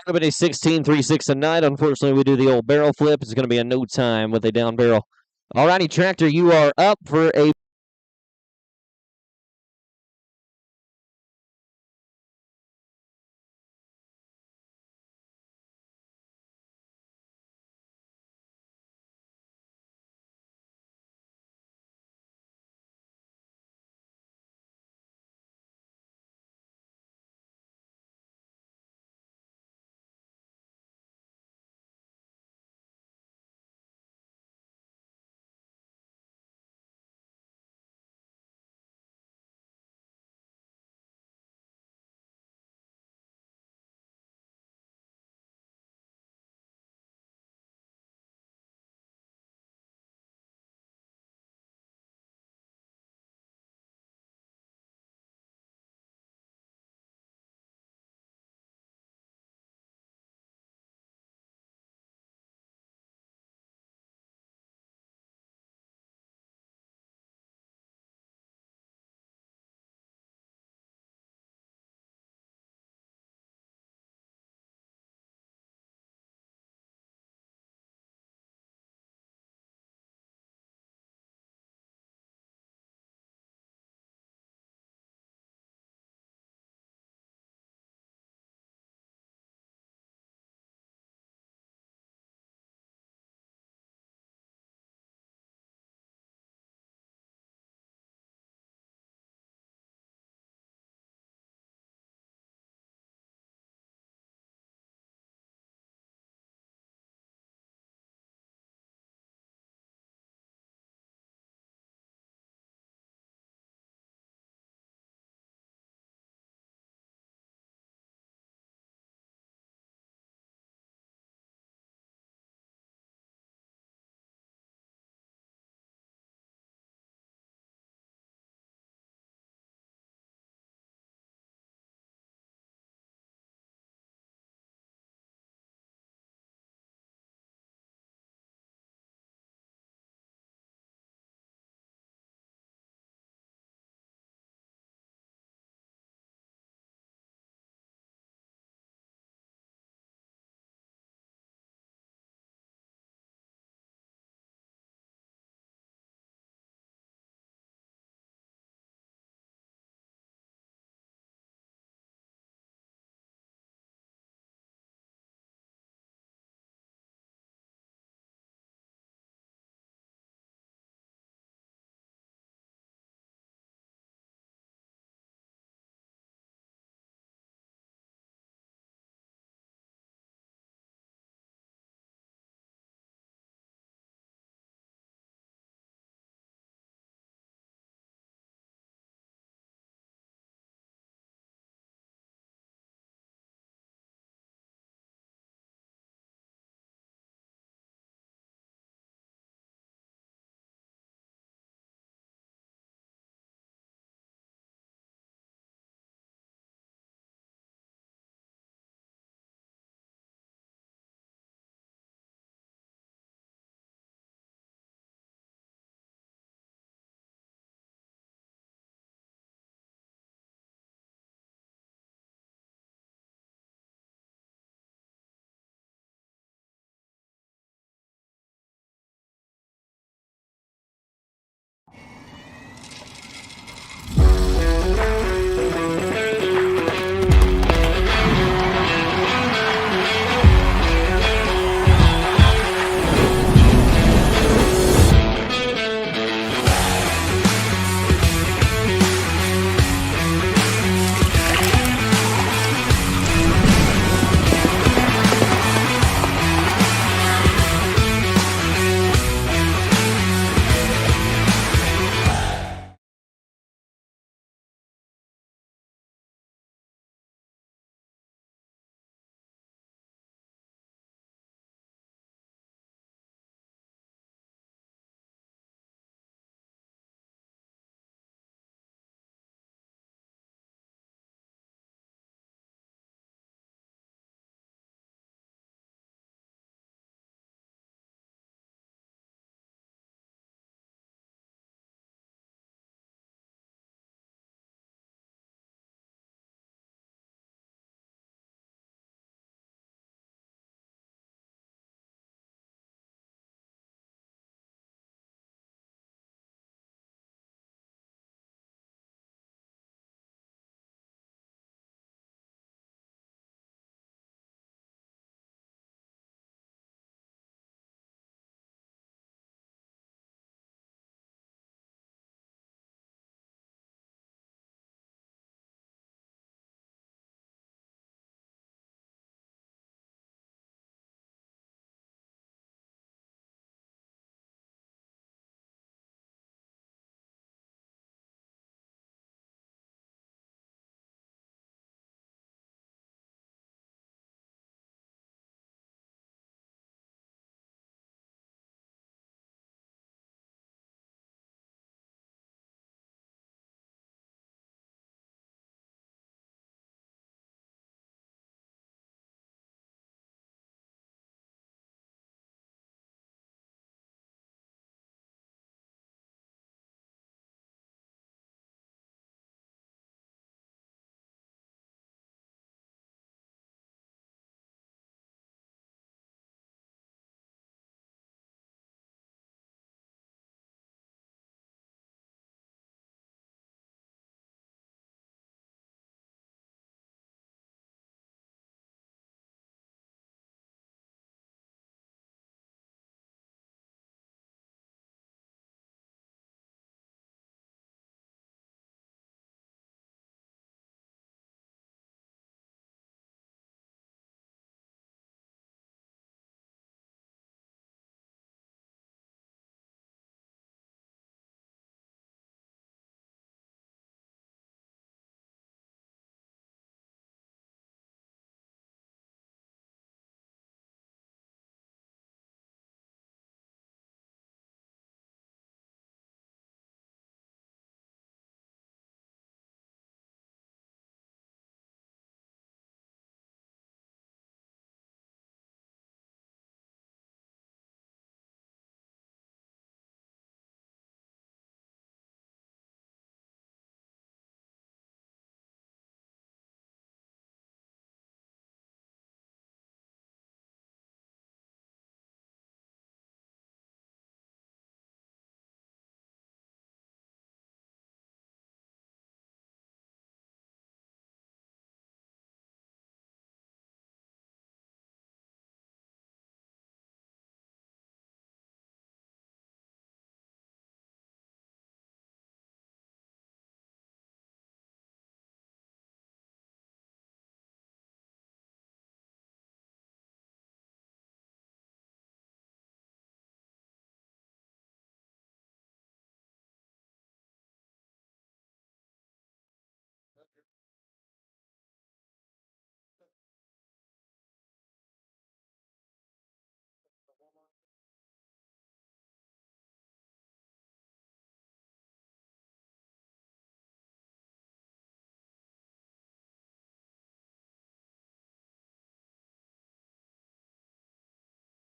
Everybody 16 3 6 and 9. Unfortunately, we do the old barrel flip. It's going to be a no time with a down barrel. All righty, Tractor, you are up for a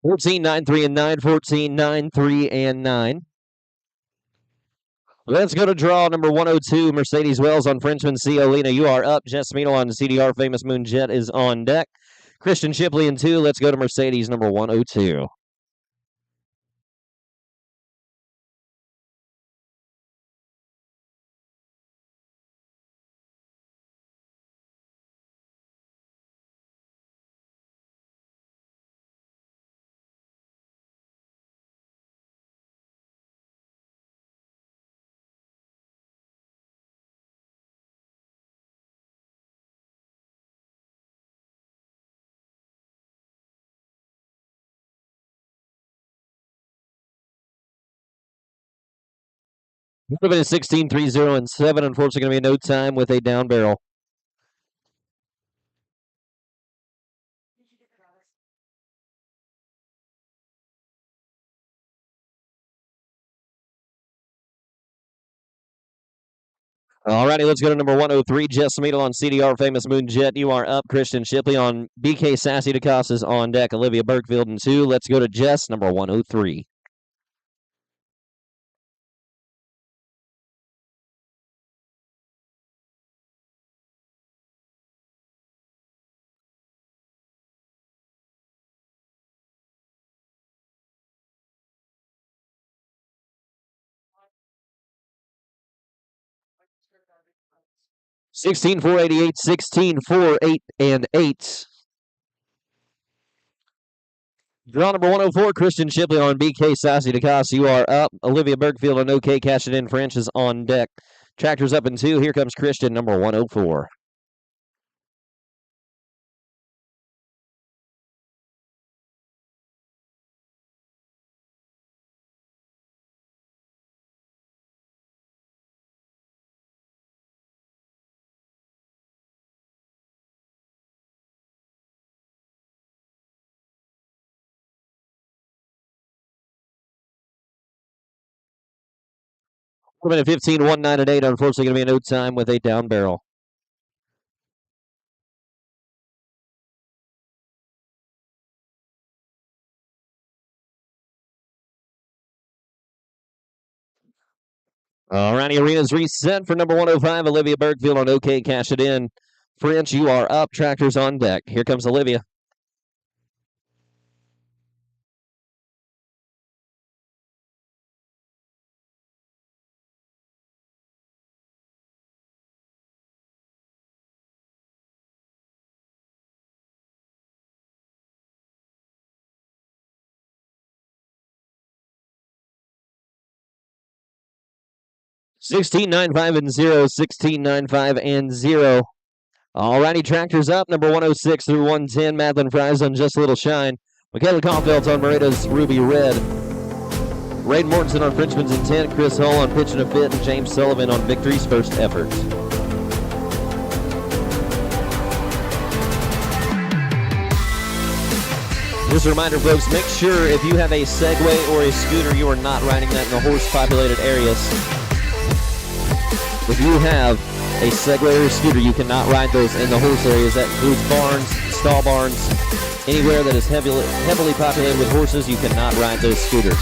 14, 9, 3, and 9. 14, 9, 3, and 9. Let's go to draw number 102, Mercedes Wells on Frenchman Ciolina. You are up. Jess Smino on CDR Famous Moon Jet is on deck. Christian Shipley in 2. Let's go to Mercedes number 102. Would have been a 16, 3, 0, and 7. Unfortunately, going to be a no time with a down barrel. Alrighty, let's go to number 103, Jess Meadle on CDR Famous Moon Jet. You are up. Christian Shipley on BK Sassy DeCasas on deck. Olivia Burkfield in 2. Let's go to Jess, number 103. Sixteen, 4, 88, 16, 4, 8, and 8. Draw number 104, Christian Shipley on BK Sassy DeCas. You are up. Olivia Bergfield on OK Cash It In. French is on deck. Tractor's up in 2. Here comes Christian, number 104. We're at 15, 1, 9, and 8. Unfortunately, going to be a no time with a down barrel. Alrighty, arena's reset for number 105, Olivia Bergfield on OK Cash It In. French, you are up. Tractor's on deck. Here comes Olivia. Sixteen, 9, 5, and 0. 16, 9, 5, and 0. Alrighty, Tractor's up. Number 106 through 110. Madeline Fries on Just a Little Shine. Michaela Caulfield's on Moretta's Ruby Red. Raiden Mortensen on Frenchman's Intent. Chris Hull on Pitching a Fit. And James Sullivan on Victory's First Effort. Just a reminder, folks, make sure if you have a Segway or a scooter, you are not riding that in the horse-populated areas. If you have a Segway or a scooter, you cannot ride those in the horse areas. That includes barns, stall barns, anywhere that is heavily populated with horses, you cannot ride those scooters.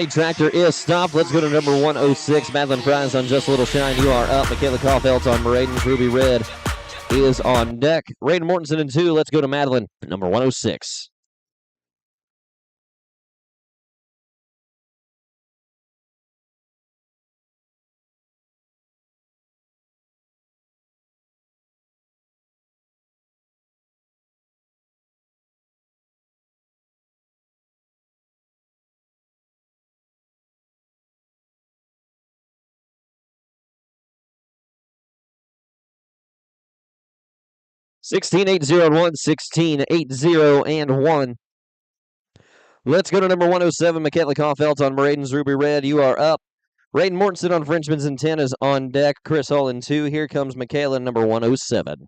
Tractor is stopped. Let's go to number 106, Madeline Fries on Just a Little Shine. You are up. Michaela Caulfield's on Meraden's Ruby Red. is on deck. Raiden Mortensen in 2. Let's go to Madeline, number 106. $16, $8, 0, and 1. $16, $8, 0, and 1. Let's go to number 107, Michaela Kaufelt on Maiden's Ruby Red. You are up. Raiden Mortensen on Frenchman's Intent is on deck. Chris Hull in 2. Here comes Michaela, number 107.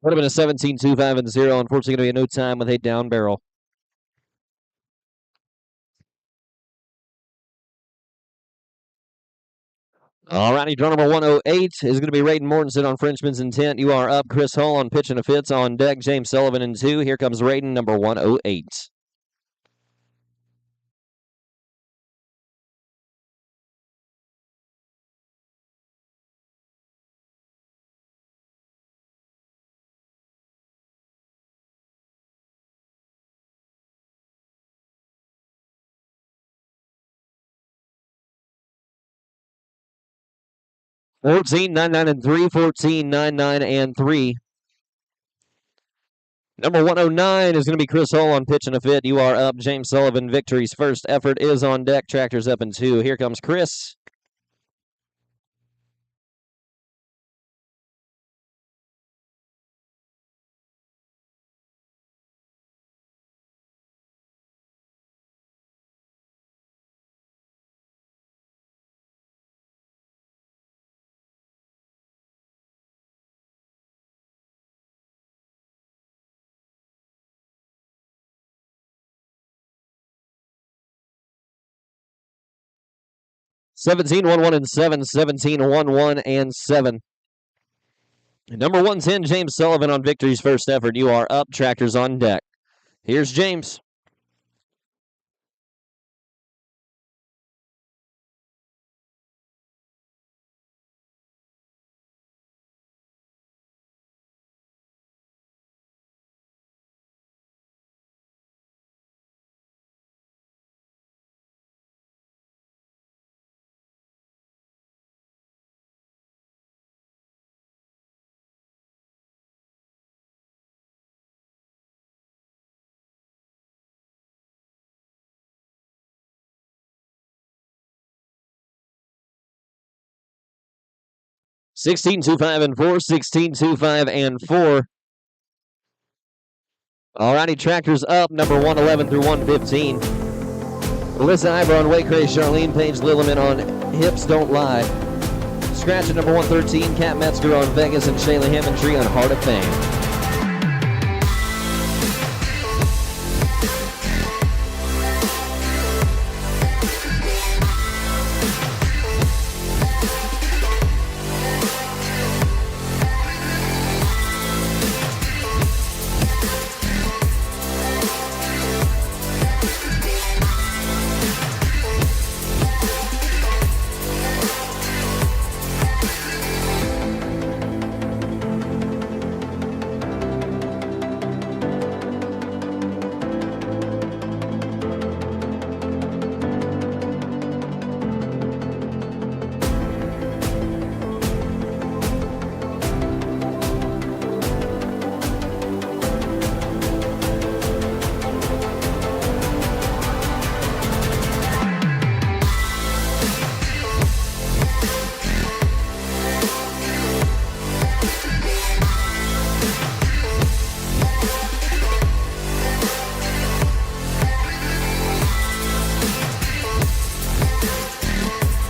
Would have been a 17, 2, 5, and 0. Unfortunately, going to be a no time with a down barrel. All righty, draw number 108 is going to be Raiden Mortensen on Frenchman's Intent. You are up. Chris Hull on Pitch and a Fits on deck. James Sullivan in 2. Here comes Raiden, number 108. $14, 9, 9, and 3. $14, 9, 9, and 3. Number 109 is going to be Chris Hull on Pitch and a Fit. You are up. James Sullivan, Victory's first effort is on deck. Tractor's up in 2. Here comes Chris. $17, 1, 1, and 7. $17, 1, 1, and 7. Number 110, James Sullivan on Victory's first effort. You are up. Tractor's on deck. Here's James. $16, 2, 5, and 4. $16, 2, 5, and 4. Alrighty, Tractor's up. Number 111 through 115. Alyssa Ivor on Wake Race. Charlene Page Lilliman on Hips Don't Lie. Scratch at number 113. Kat Metzger on Vegas and Shayla Hammondtree on Heart of Fame.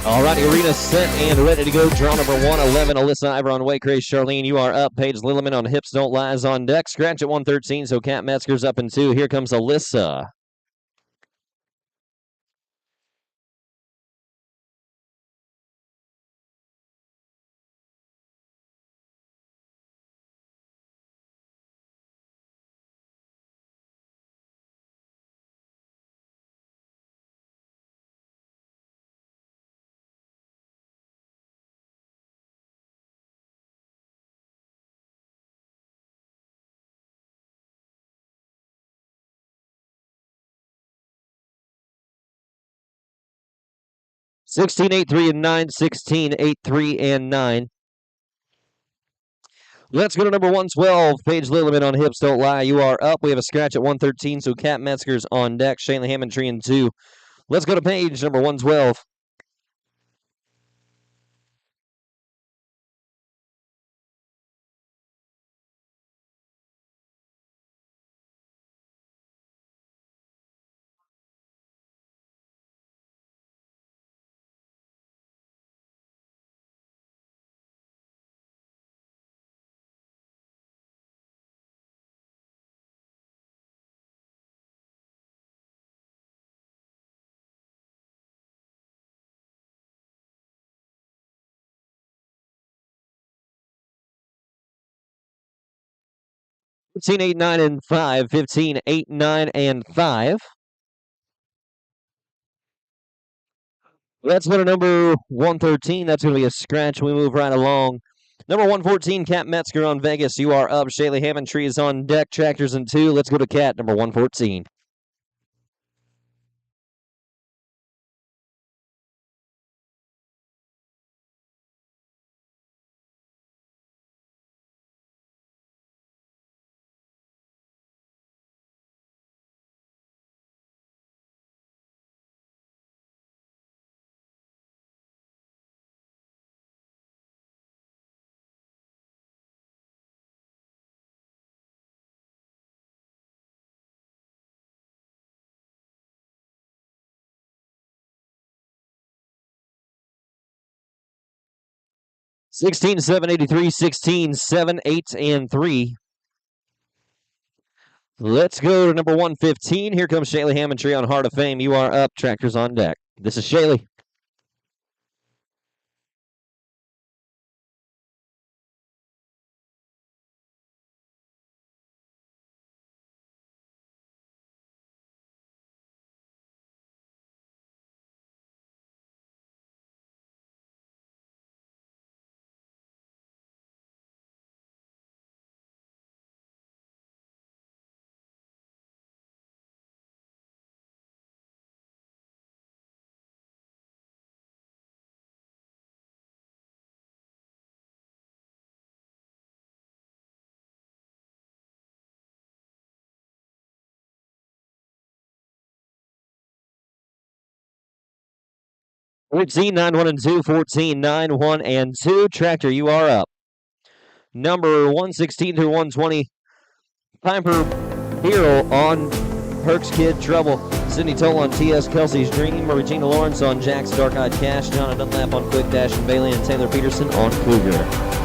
All righty, arena set and ready to go. Draw number 111, Alyssa Ivor on Way. Craze Charlene, you are up. Paige Lilliman on Hips Don't Lies on deck. Scratch at 113, so Cat Metzger's up in 2. Here comes Alyssa. $16, 8, 3, and 9. 16, 8, 3, and 9. Let's go to number 112, Paige Lilliman on Hips Don't Lie. You are up. We have a scratch at 113, so Cat Metzger's on deck. Shayla Hammondtree in 2. Let's go to Paige, number 112. $15, 8, 9, and 5. 15, 8, 9, and 5. Let's go to number 113. That's going to be a scratch. We move right along. Number 114, Cat Metzger on Vegas. You are up. Shayla Hammondtree is on deck. Tractors in 2. Let's go to Cat, number 114. $16, 7, 83. 16, 7, 8, and 3. Let's go to number 115. Here comes Shayla Hammondtree on Heart of Fame. You are up. Tractors on deck. This is Shaylee. $14, 9, 1, and 2. 14, 9, 1, and 2. Tractor, you are up. Number 116 through 120, Piper Hero on Perks Kid Trouble. Sydney Toll on T.S. Kelsey's Dream. Regina Lawrence on Jack's Dark Eyed Cash. Donna Dunlap on Quick Dash and Bailey. And Taylor Peterson on Cougar.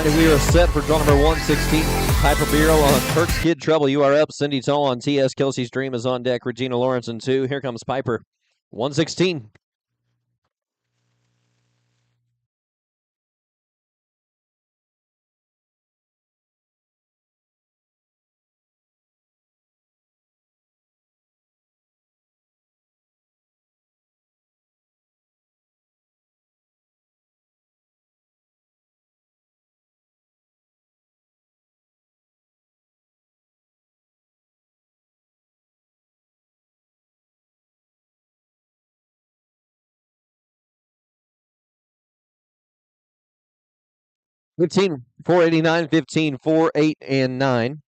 righty, we are set for draw number 116. Piper Bureau on Turk's Kid Trouble. You are up. Cindy Tall on TS. Kelsey's Dream is on deck. Regina Lawrence in 2. Here comes Piper. 116. $15, $489, $15, $4, $8, and 9.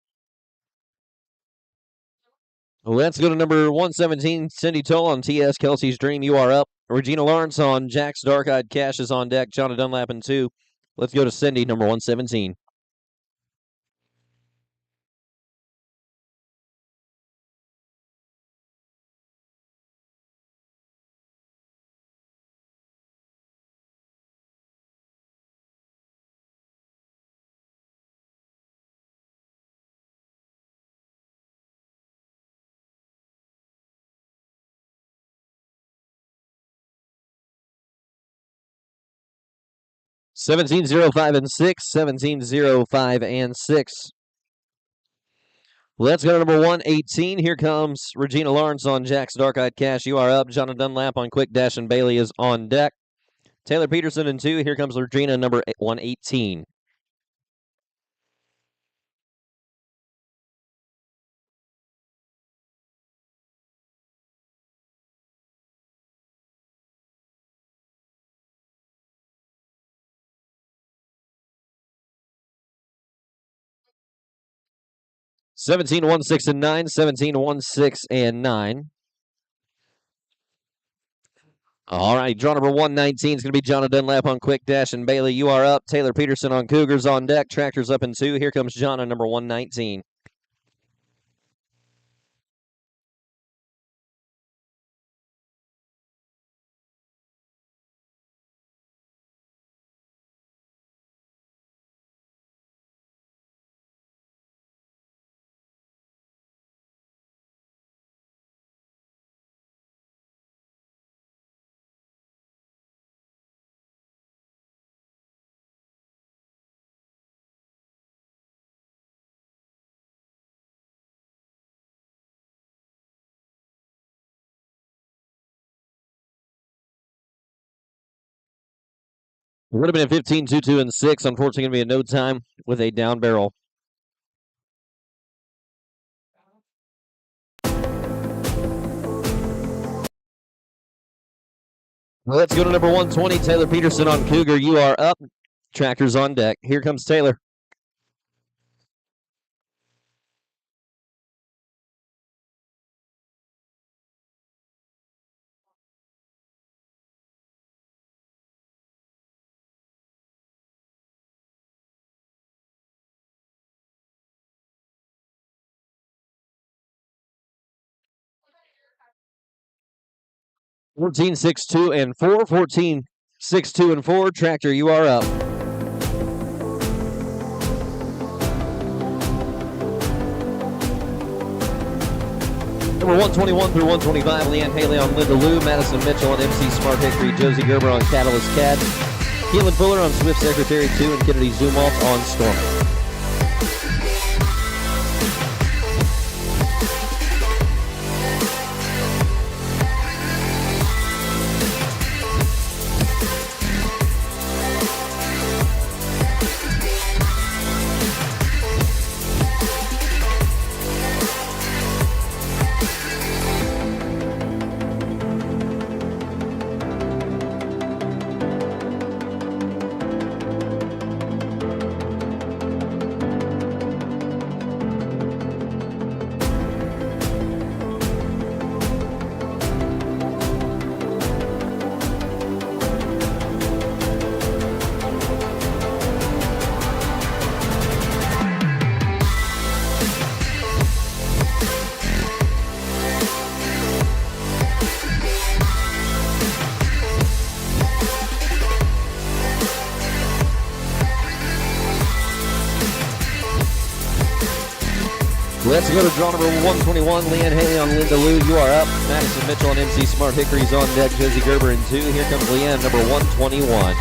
Let's go to number 117, Cindy Toll on TS. Kelsey's Dream. You are up. Regina Lawrence on Jack's Dark Eyed Cash is on deck. John Dunlap in 2. Let's go to Cindy, number 117. $17.05 and 6. $17.05 and 6. Let's go to number 118. Here comes Regina Lawrence on Jack's Dark Eyed Cash. You are up. John Dunlap on Quick Dash and Bailey is on deck. Taylor Peterson in 2. Here comes Regina, number 118. $17, 16, and 9. $17, 16, and 9. All right, draw number 119 is going to be John Dunlap on Quick Dash and Bailey. You are up. Taylor Peterson on Cougars on deck. Tractors up in 2. Here comes John on number 119. It would have been a 15, 2, 2, and 6. Unfortunately, going to be a no time with a down barrel. Let's go to number 120, Taylor Peterson on Cougar. You are up. Tractors on deck. Here comes Taylor. $14, 6, 2, and 4. $14, 6, 2, and 4. Tractor, you are up. Number 121 through 125, Leanne Haley on Linda Lou, Madison Mitchell on MC Smart Hickory, Josie Gerber on Catalyst Cat, Keelan Fuller on Swift Secretary 2, and Kennedy Zumwalt on Storm. Let's go to draw number 121. Leanne Haley on Linda Lou. You are up. Madison Mitchell and MC Smart Hickory's on deck. Josie Gerber in 2. Here comes Leanne, number 121.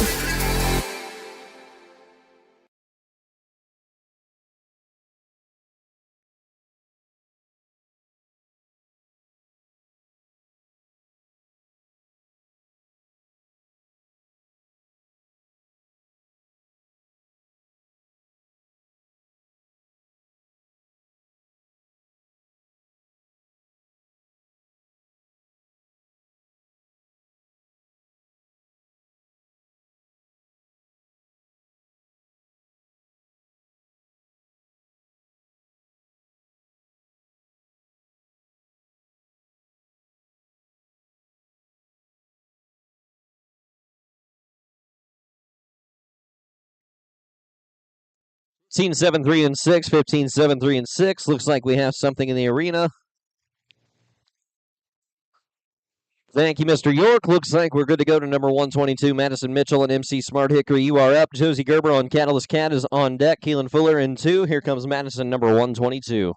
Team 7, 3, and 6. 15, 7, 3, and 6. Looks like we have something in the arena. Thank you, Mr. York. Looks like we're good to go to number 122, Madison Mitchell and MC Smart Hickory. You are up. Josie Gerber on Catalyst Cat is on deck. Keelan Fuller in 2. Here comes Madison, number 122.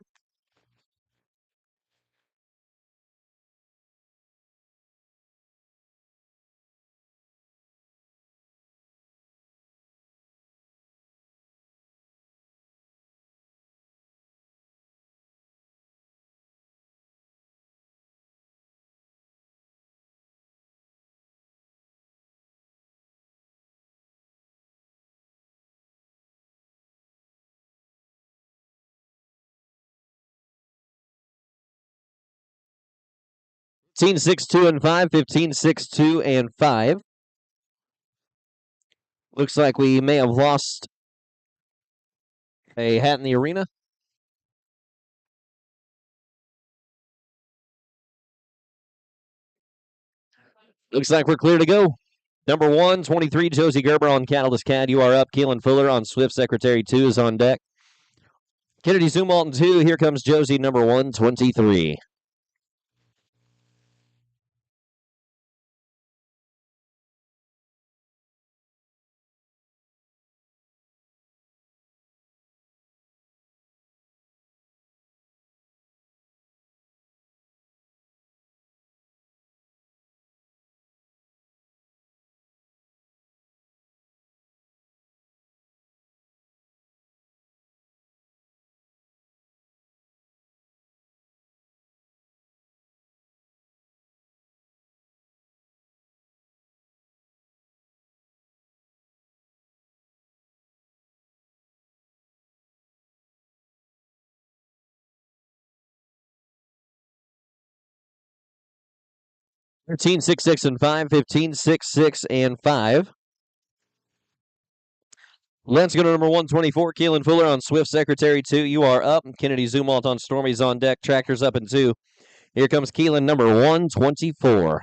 Team 6, 2, and 5. 15, 6, 2, and 5. Looks like we may have lost a hat in the arena. Looks like we're clear to go. Number 123, Josie Gerber on Catalyst Cat. You are up. Keelan Fuller on Swift Secretary 2 is on deck. Kennedy Zumwalt in 2. Here comes Josie, number 123. Thirteen, 6, 6, and 5. 15, 6, 6, and 5. Let's go to number 124, Keelan Fuller on Swift Secretary 2. You are up. Kennedy Zumwalt on Stormy's on deck. Tractor's up in 2. Here comes Keelan, number 124.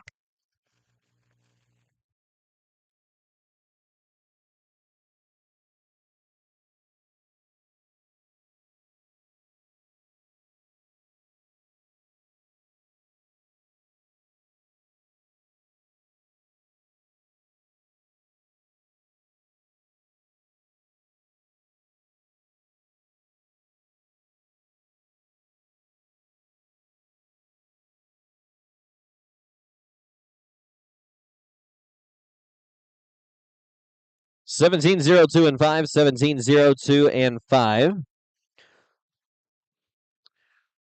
Seventeen, 0, 2, and 5. 17, 0, 2, and 5.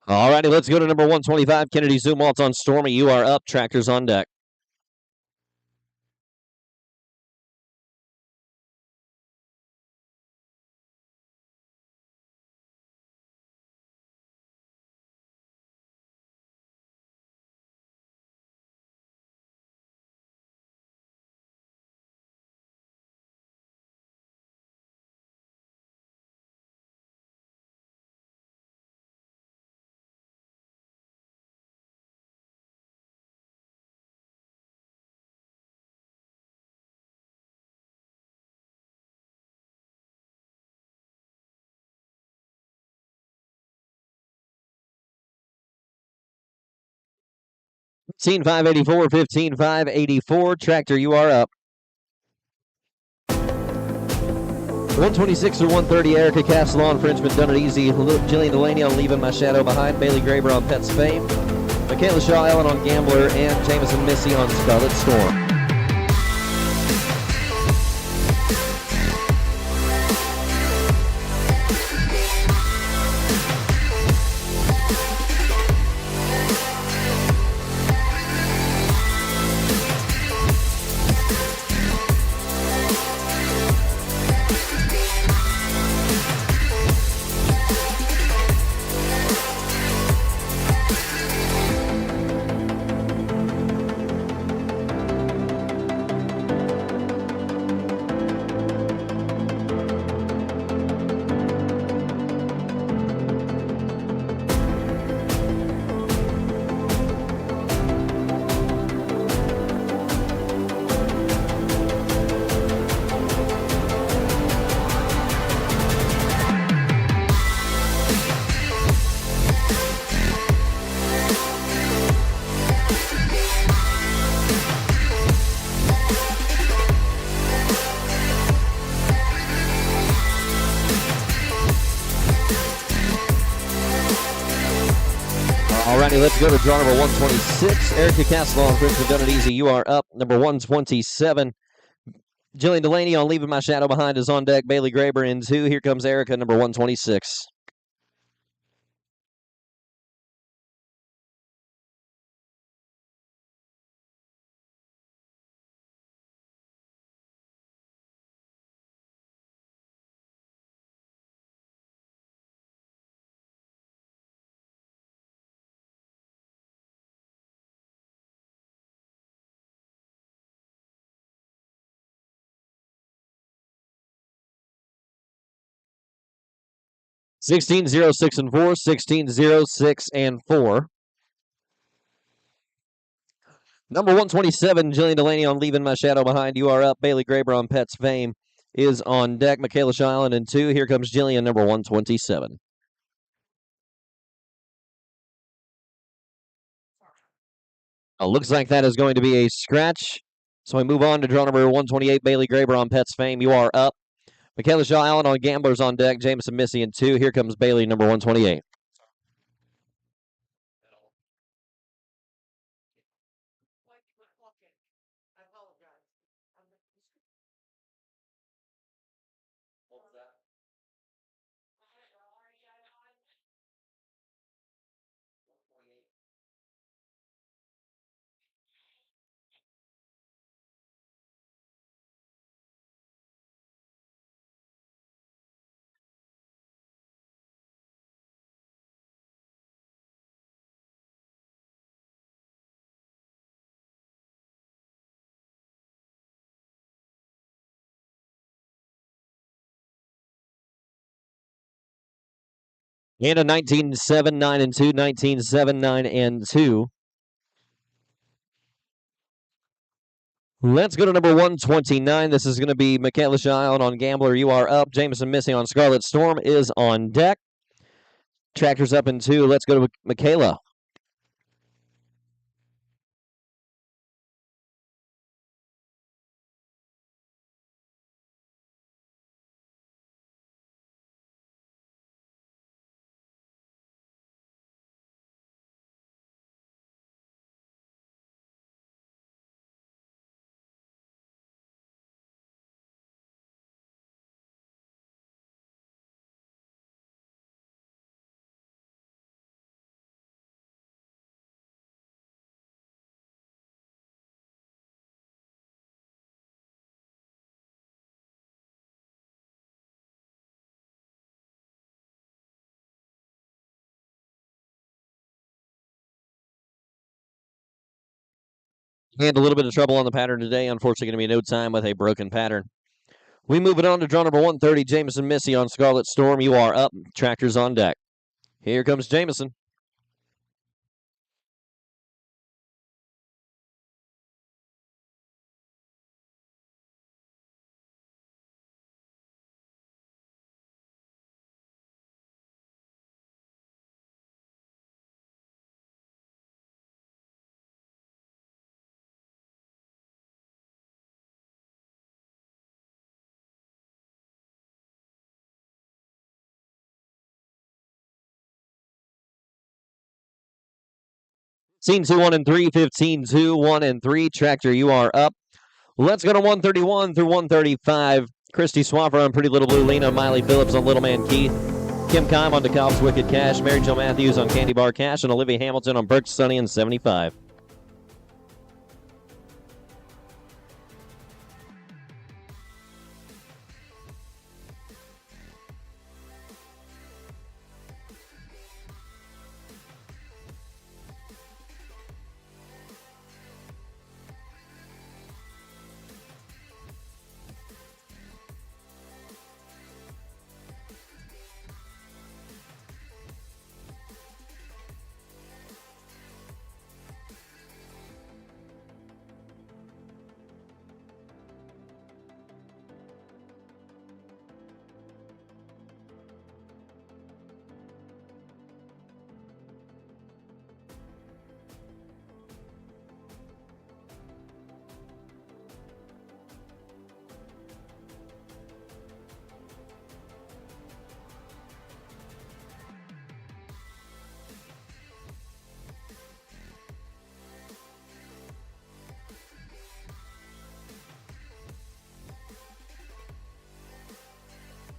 All righty, let's go to number 125, Kennedy Zumwalt on Stormy. You are up. Tractor's on deck. Scene 584, 15, 584. Tractor, you are up. 126 or 130, Erica Castle on Frenchman, done it easy. Jillian Delaney on Leaving My Shadow Behind. Bailey Graber on Pets Fame. Michaela Shaw Allen on Gambler. And Jameson Missy on Scarlet Storm. Alrighty, let's go to draw number 126. Erica Castle on Frenchman, done it easy. You are up. Number 127. Jillian Delaney on Leaving My Shadow Behind is on deck. Bailey Graber in 2. Here comes Erica, number 126. Sixteen, 0, 6, and 4. 16, 0, 6, and 4. Number 127, Jillian Delaney on Leaving My Shadow Behind. You are up. Bailey Graber on Pets Fame is on deck. Michaela Shaw Allen in 2. Here comes Jillian, number 127. Looks like that is going to be a scratch. So we move on to draw number 128, Bailey Graber on Pets Fame. You are up. Michaela Shaw Allen on Gamblers on deck. Jameson Missy in 2. Here comes Bailey, number 128. And a 19-7, 9, and 2. 19-7, 9, and 2. Let's go to number 129. This is going to be Michaela Shaw Allen on Gambler. You are up. Jameson Missy on Scarlet Storm is on deck. Tractor's up in 2. Let's go to Michaela. And a little bit of trouble on the pattern today. Unfortunately, going to be no time with a broken pattern. We move it on to draw number 130, Jameson Missy on Scarlet Storm. You are up. Tractor's on deck. Here comes Jameson. 15-2, 1 and 3, 15-2, 1 and 3. Tractor, you are up. Let's go to 131 through 135. Christy Swaffer on Pretty Little Blue, Lena Miley Phillips on Little Man Keith, Kim Kime on DeKalb's Wicked Cash, Mary Jo Matthews on Candy Bar Cash, and Olivia Hamilton on Birch Sunny and 75.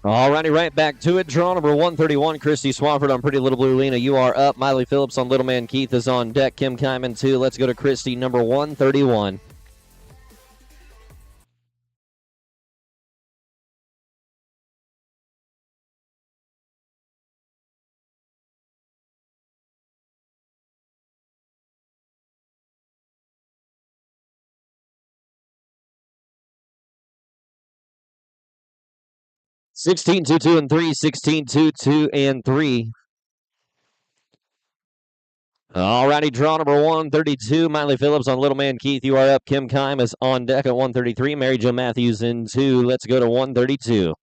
Alrighty, right back to it. Draw number 131, Christy Swafford on Pretty Little Blue, Lena. You are up. Miley Phillips on Little Man Keith is on deck. Kim Kyman 2. Let's go to Christy, number 131. Sixteen, 2, 2, and 3. 16, 2, 2, and 3. Alrighty, draw number 132, Miley Phillips on Little Man Keith. You are up. Kim Kime is on deck at 133. Mary Jo Matthews in 2. Let's go to 132.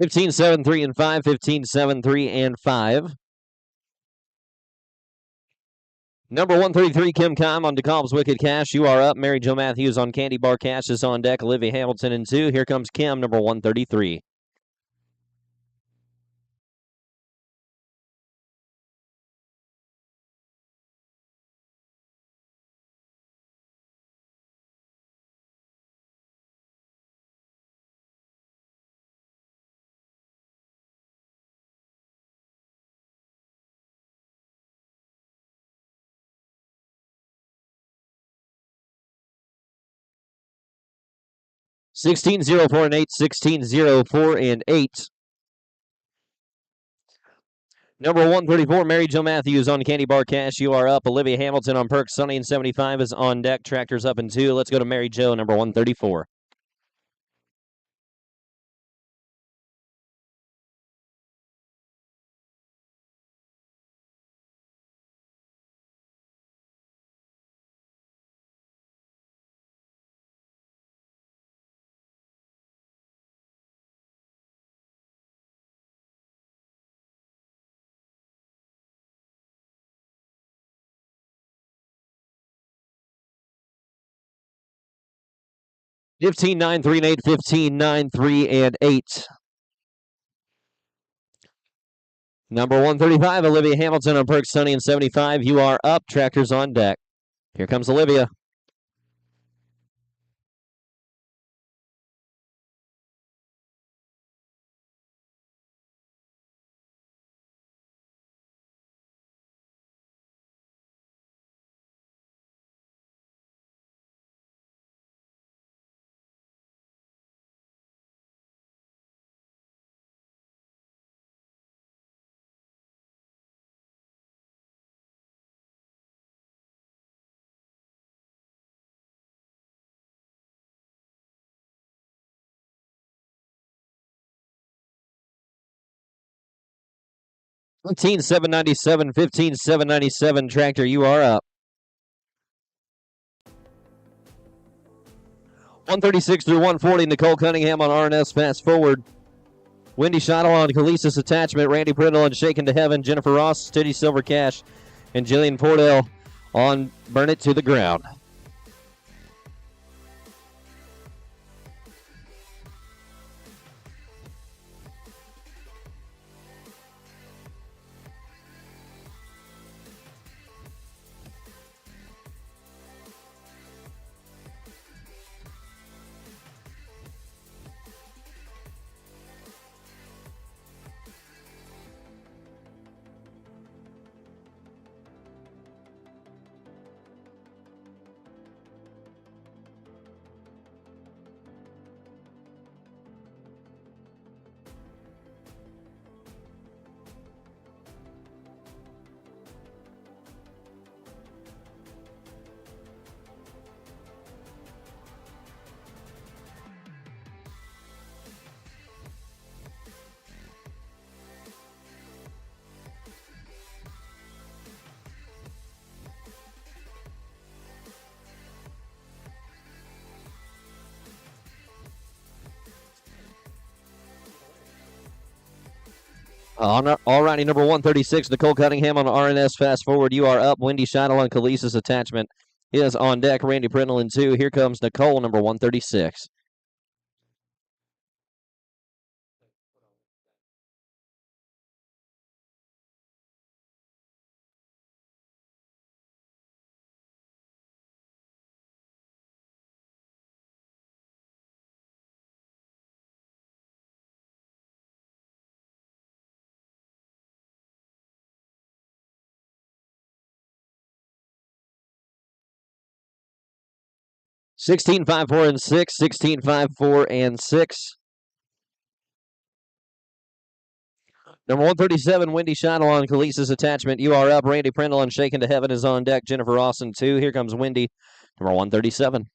Fifteen, 7, 3, and 5. 15, 7, 3, and 5. Number 133, Kim Kime on DeKalb's Wicked Cash. You are up. Mary Jo Matthews on Candy Bar Cash is on deck. Olivia Hamilton in 2. Here comes Kim, number 133. Sixteen, 0, 4, and 8. 16, 0, 4, and 8. Number 134, Mary Jo Matthews on Candy Bar Cash. You are up. Olivia Hamilton on Perks Sunny and 75 is on deck. Tractor's up in 2. Let's go to Mary Jo, number 134. Fifteen, 9, 3, and 8. 15, 9, 3, and 8. Number 135, Olivia Hamilton on Perks Sunny and 75. You are up. Tractor's on deck. Here comes Olivia. 15,797, 15,797. Tractor, you are up. 136 through 140, Nicole Cunningham on RNS Fast Forward. Wendy Schottel on Khaleesi's Attachment. Randy Prindle on Shaken to Heaven. Jennifer Ross, Titty Silver Cash. And Jillian Pordell on Burn It to the Ground. Alrighty, number 136, Nicole Cunningham on RNS Fast Forward. You are up. Wendy Schottel on Khaleesi's Attachment is on deck. Randy Prindle in 2. Here comes Nicole, number 136. Sixteen, 5, 4, and 6. 16, 5, 4, and 6. Number 137, Wendy Schottel on Khaleesi's Attachment. You are up. Randy Prindle on Shaken to Heaven is on deck. Jennifer Ross in 2. Here comes Wendy, number 137.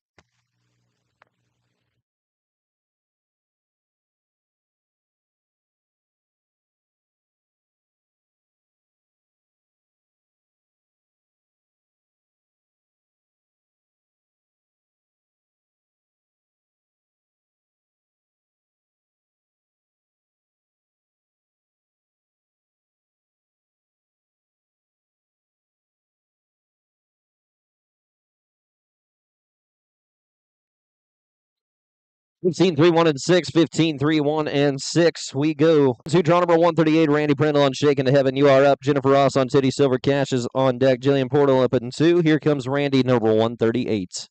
Fifteen, 3, 1, and 6. 15, 3, 1, and 6. We go to draw number 138, Randy Prindle on Shaken to Heaven. You are up. Jennifer Ross on Titty Silver Cash is on deck. Jillian Portal up in 2. Here comes Randy, number 138.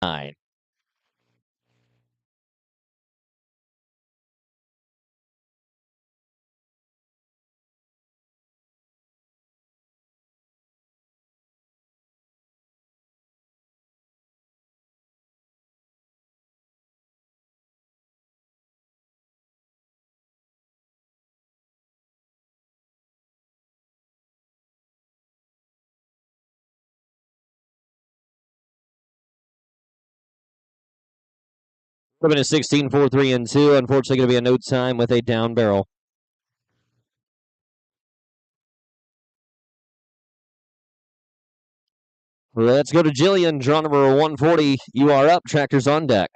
Nine. Ribbon is 16, 4, 3, and 2. Unfortunately, going to be a no time with a down barrel. Let's go to Jillian, draw number 140. You are up. Tractor's on deck.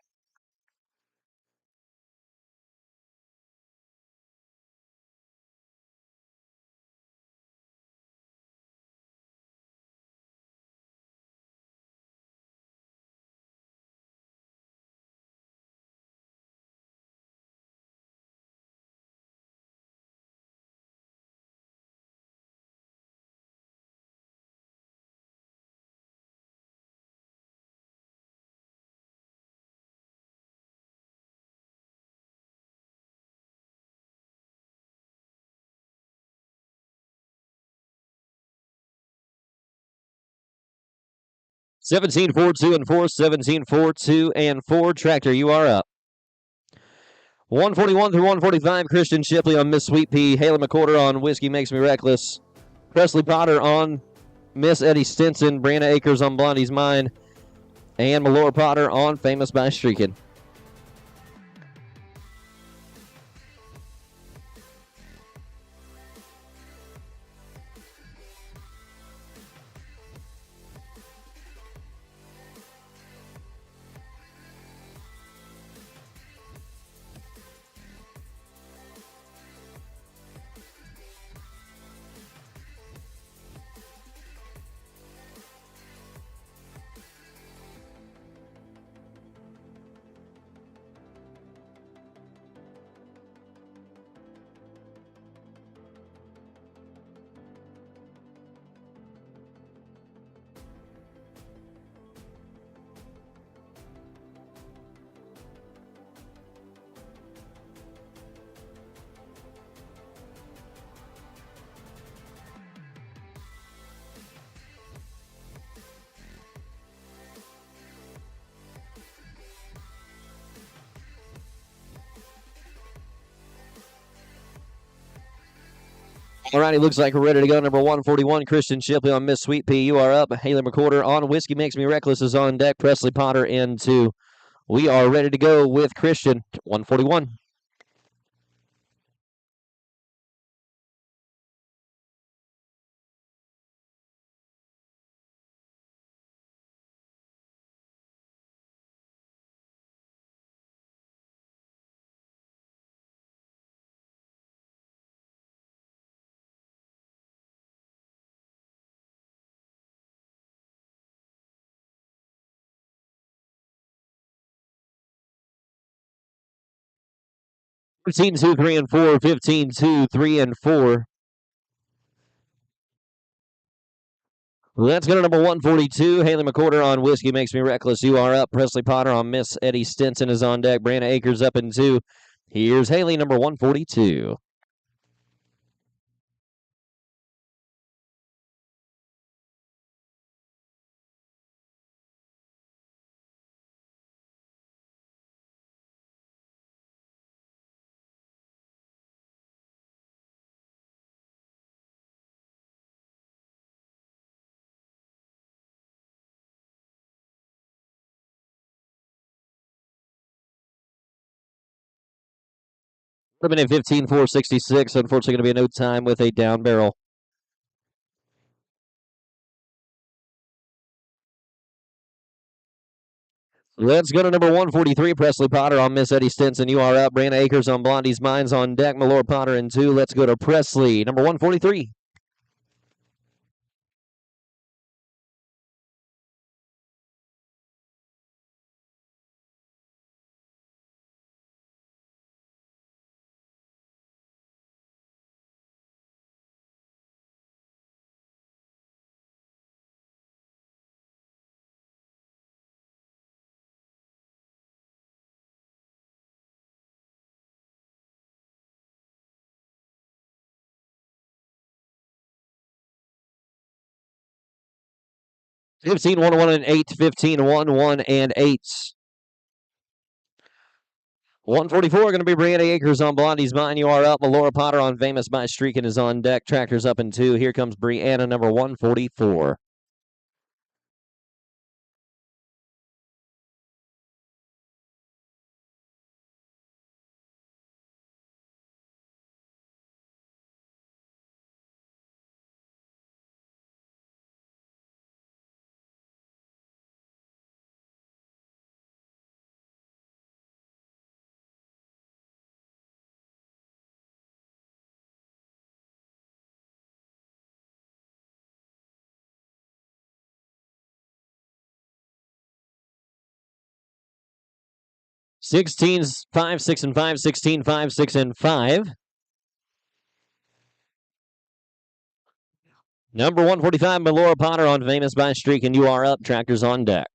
Seventeen, 4, 2, and 4. 17, 4, 2, and 4. Tractor, you are up. 141 through 145, Christian Shipley on Miss Sweet Pea. Haley McCorder on Whiskey Makes Me Reckless. Presley Potter on Miss Eddie Stinson. Brianna Akers on Blondie's Mind. And Malora Potter on Famous by Streaking. All righty, looks like we're ready to go. Number 141, Christian Shipley on Miss Sweet Pea. You are up. Haley McCorder on Whiskey Makes Me Reckless is on deck. Presley Potter in 2. We are ready to go with Christian, 141. Fifteen, 2, 3, and 4. 15, 2, 3, and 4. Let's go to number 142. Haley McCorder on Whiskey Makes Me Reckless. You are up. Presley Potter on Miss Eddie Stinson is on deck. Brianna Akers up in 2. Here's Haley, number 142. Would have been a 15, 466. Unfortunately, going to be a no time with a down barrel. Let's go to number 143, Presley Potter on Miss Eddie Stinson. You are up. Brianna Akers on Blondie's Mines on deck. Malora Potter in 2. Let's go to Presley, number 143. Fifteen, 1, 1, and 8. 15, 1, 1, and 8. 144 going to be Brianna Akers on Blondie's Mine. You are up. Malora Potter on Famous by Streaking is on deck. Tractor's up in 2. Here comes Brianna, number 144. Sixteens 5, 6, and 5. 16, 5, 6, and 5. Number 145, Malora Potter on Famous by Streaking. You are up. Tractor's on deck.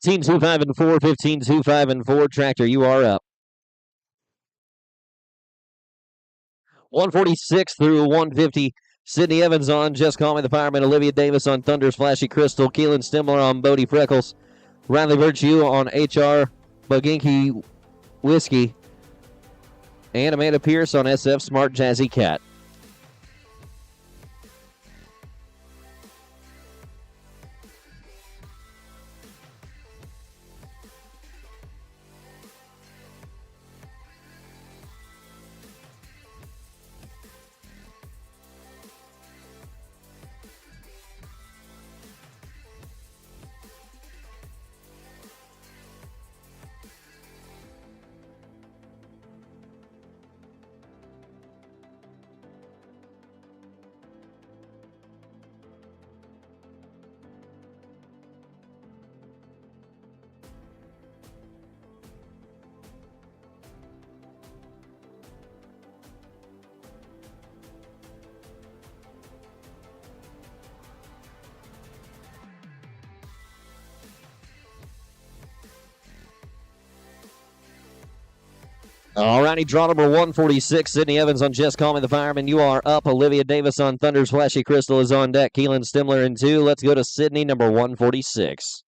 Team 2, 5, and 4. 15, 2, 5, and 4. Tractor, you are up. 146 through 150. Sydney Evans on Just Call Me the Fireman. Olivia Davis on Thunder's Flashy Crystal. Keelan Stimler on Bodie Freckles. Riley Virtue on HR Buginky Whiskey. And Amanda Pierce on SF Smart Jazzy Cat. All righty, draw number 146, Sydney Evans on Just Call Me the Fireman. You are up. Olivia Davis on Thunder's Flashy Crystal is on deck. Keelan Stimler in 2. Let's go to Sydney, number 146.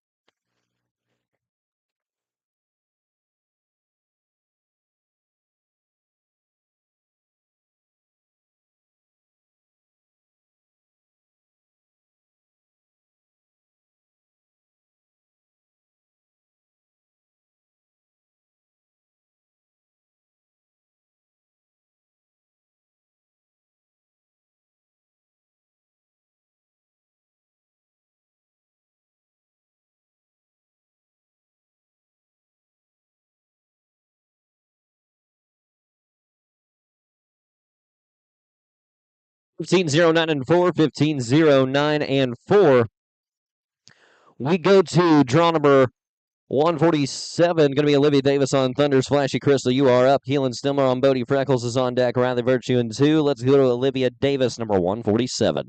(1509 and 4, 1509 and 4. We go to draw number 147, going to be Olivia Davis on Thunder's Flashy Crystal. You are up. Keelan Stimler on Bodie Freckles is on deck. Riley Virtue in 2. Let's go to Olivia Davis, number 147.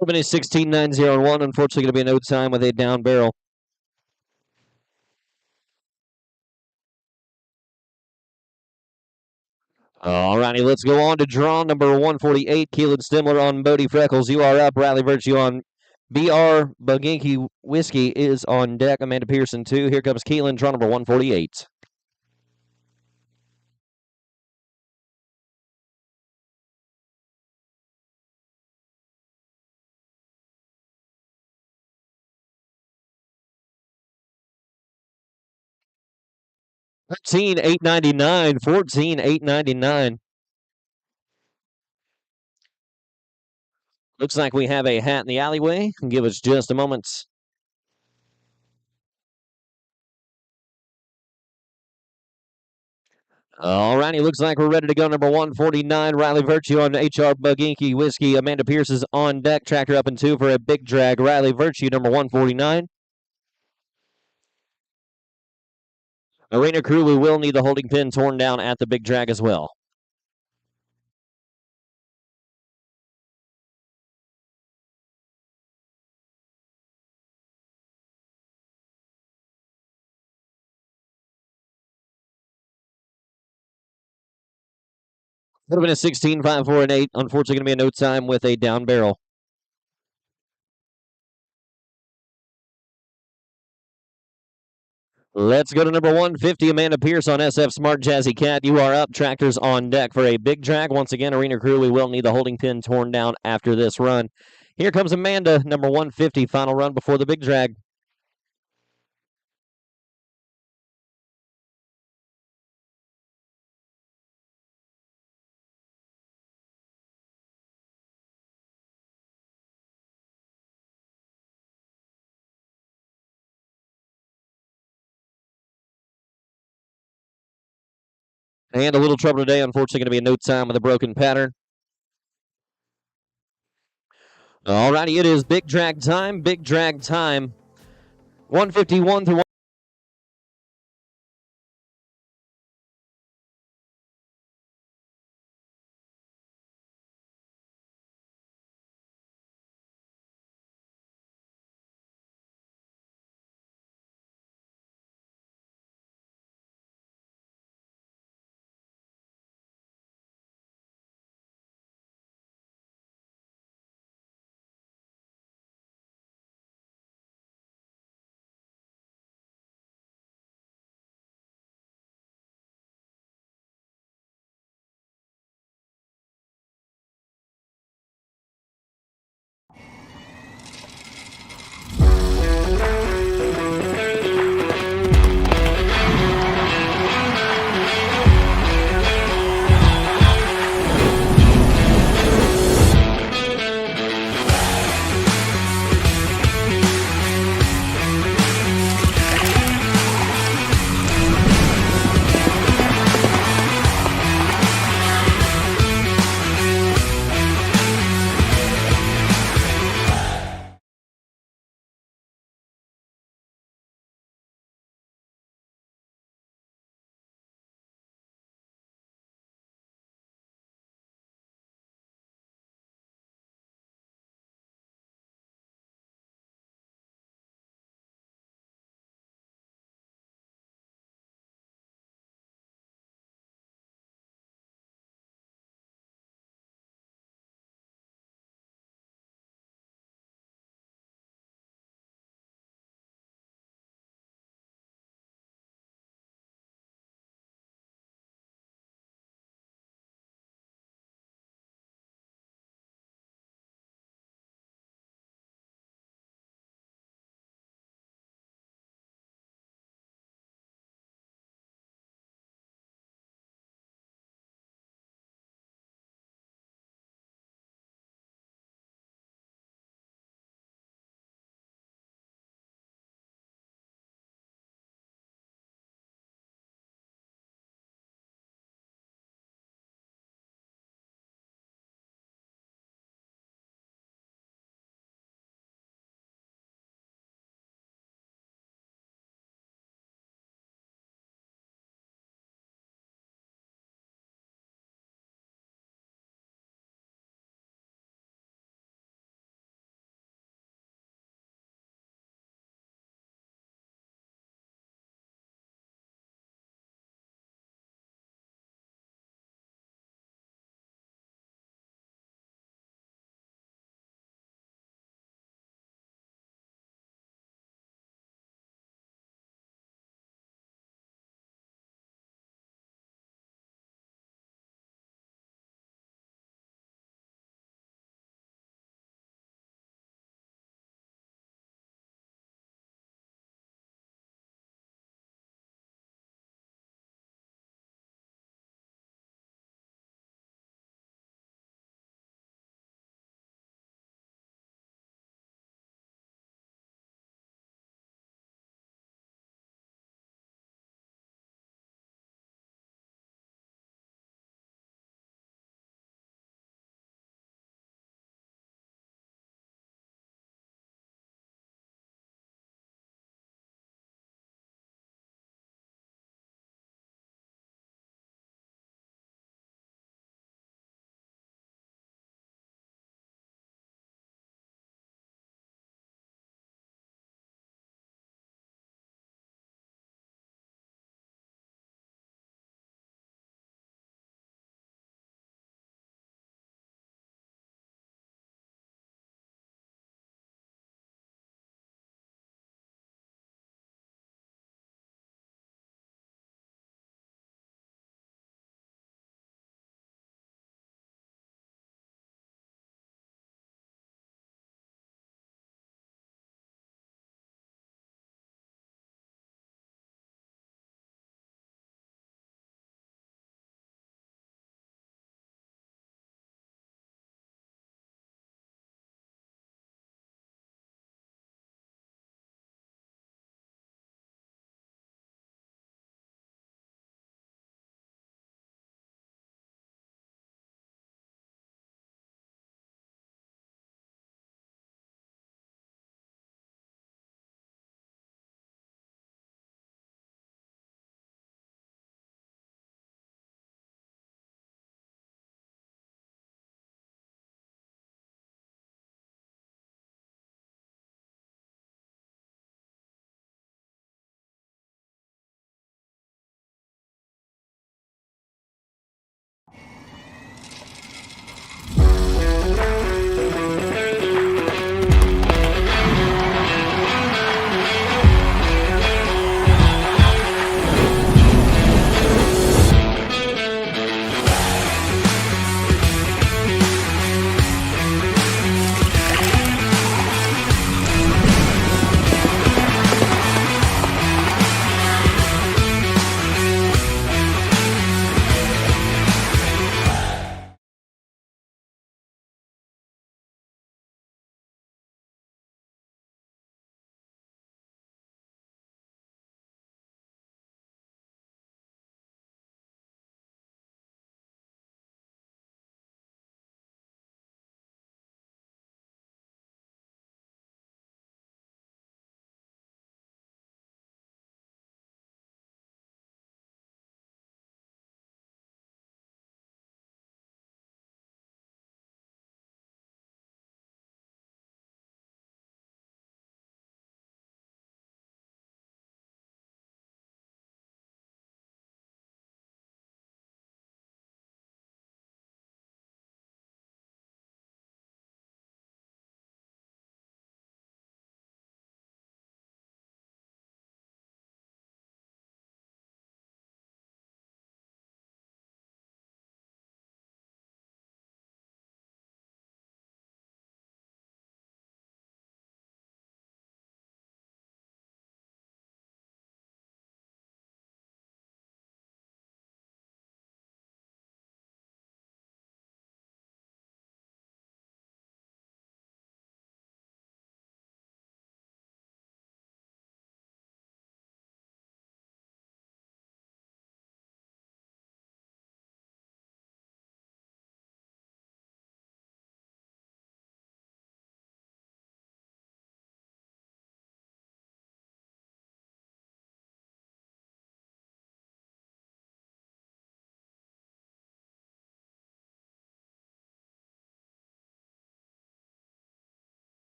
Open is 16.90 and 1. Unfortunately, going to be a no time with a down barrel. All righty, let's go on to draw number 148. Keelan Stimler on Bodie Freckles. You are up. Riley Virtue on BR Buginky Whiskey is on deck. Amanda Pearson, 2. Here comes Keelan, draw number 148. $13,899. $14,899. Looks like we have a hat in the alleyway. Give us just a moment. All righty, looks like we're ready to go. Number 149, Riley Virtue on HR Buginky Whiskey. Amanda Pierce is on deck. Tractor up in 2 for a big drag. Riley Virtue, number 149. Arena crew, we will need the holding pin torn down at the big drag as well. Would have been a 16, 5, 4, and 8. Unfortunately, going to be a no time with a down barrel. Let's go to number 150, Amanda Pierce on SF Smart Jazzy Cat. You are up. Tractors on deck for a big drag. Once again, Arena crew, we will need the holding pin torn down after this run. Here comes Amanda, number 150, final run before the big drag. And a little trouble today. Unfortunately, going to be a no time with a broken pattern. All righty, it is big drag time. Big drag time. 151 through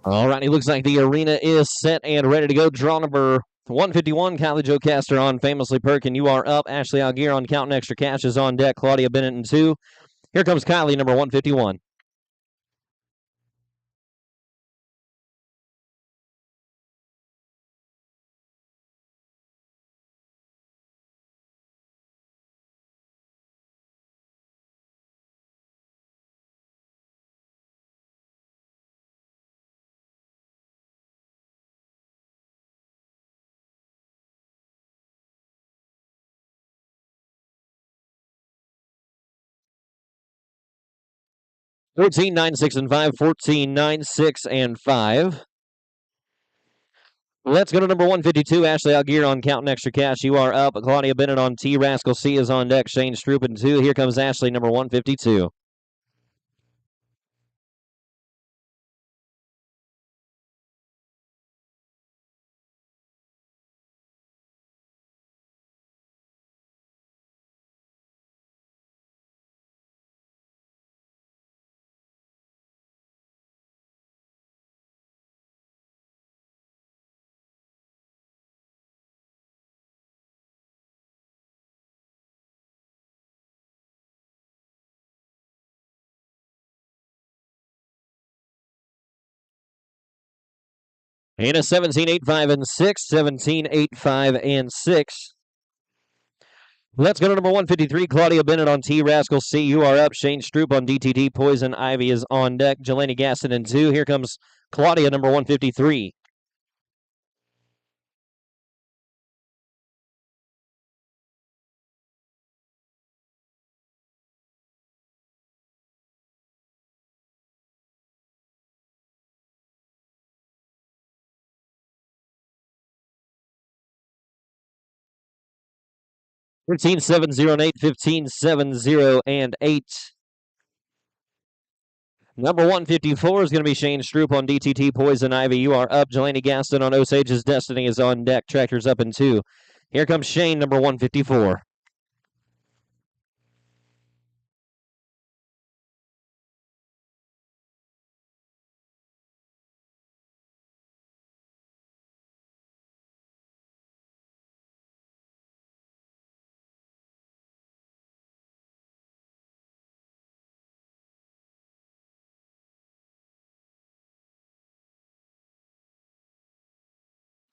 All right, it looks like the arena is set and ready to go. Draw number 151, Kylie Joe Caster on Famously Perkin. You are up. Ashley Algier on Counting Extra Cash is on deck. Claudia Bennett in 2. Here comes Kylie, number 151. $14, 9, 6, and 5. 14, 9, 6, and 5. Let's go to number 152, Ashley Algier on Counting Extra Cash. You are up. Claudia Bennett on T. Rascal C is on deck. Shane Stroop in 2. Here comes Ashley, number 152. And a 17, 8, 5, and 6. 17, 8, 5, and 6. Let's go to number 153, Claudia Bennett on T. Rascal C. You are up. Shane Stroop on DTT. Poison Ivy is on deck. Jelani Gaston in 2. Here comes Claudia, number 153. $13, 7, 0, and 8. 15, 7, 0, and 8. Number 154 is going to be Shane Stroop on DTT. Poison Ivy. You are up. Jelani Gaston on Osage's Destiny is on deck. Tractor's up in 2. Here comes Shane, number 154.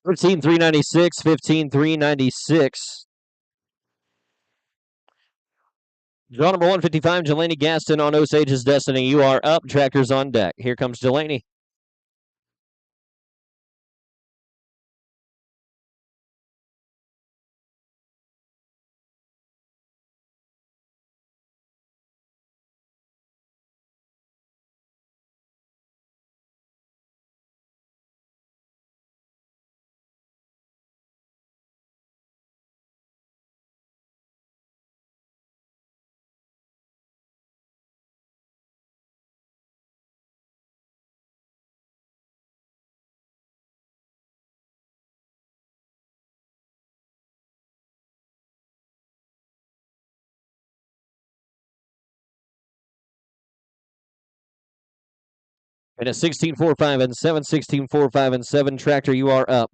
$13, 396. 15, 396. Draw number 155, Jelani Gaston on Osage's Destiny. You are up. Tractor's on deck. Here comes Jelani. And a 16, 4, 5, and 7. 16, 4, 5, and 7. Tractor, you are up.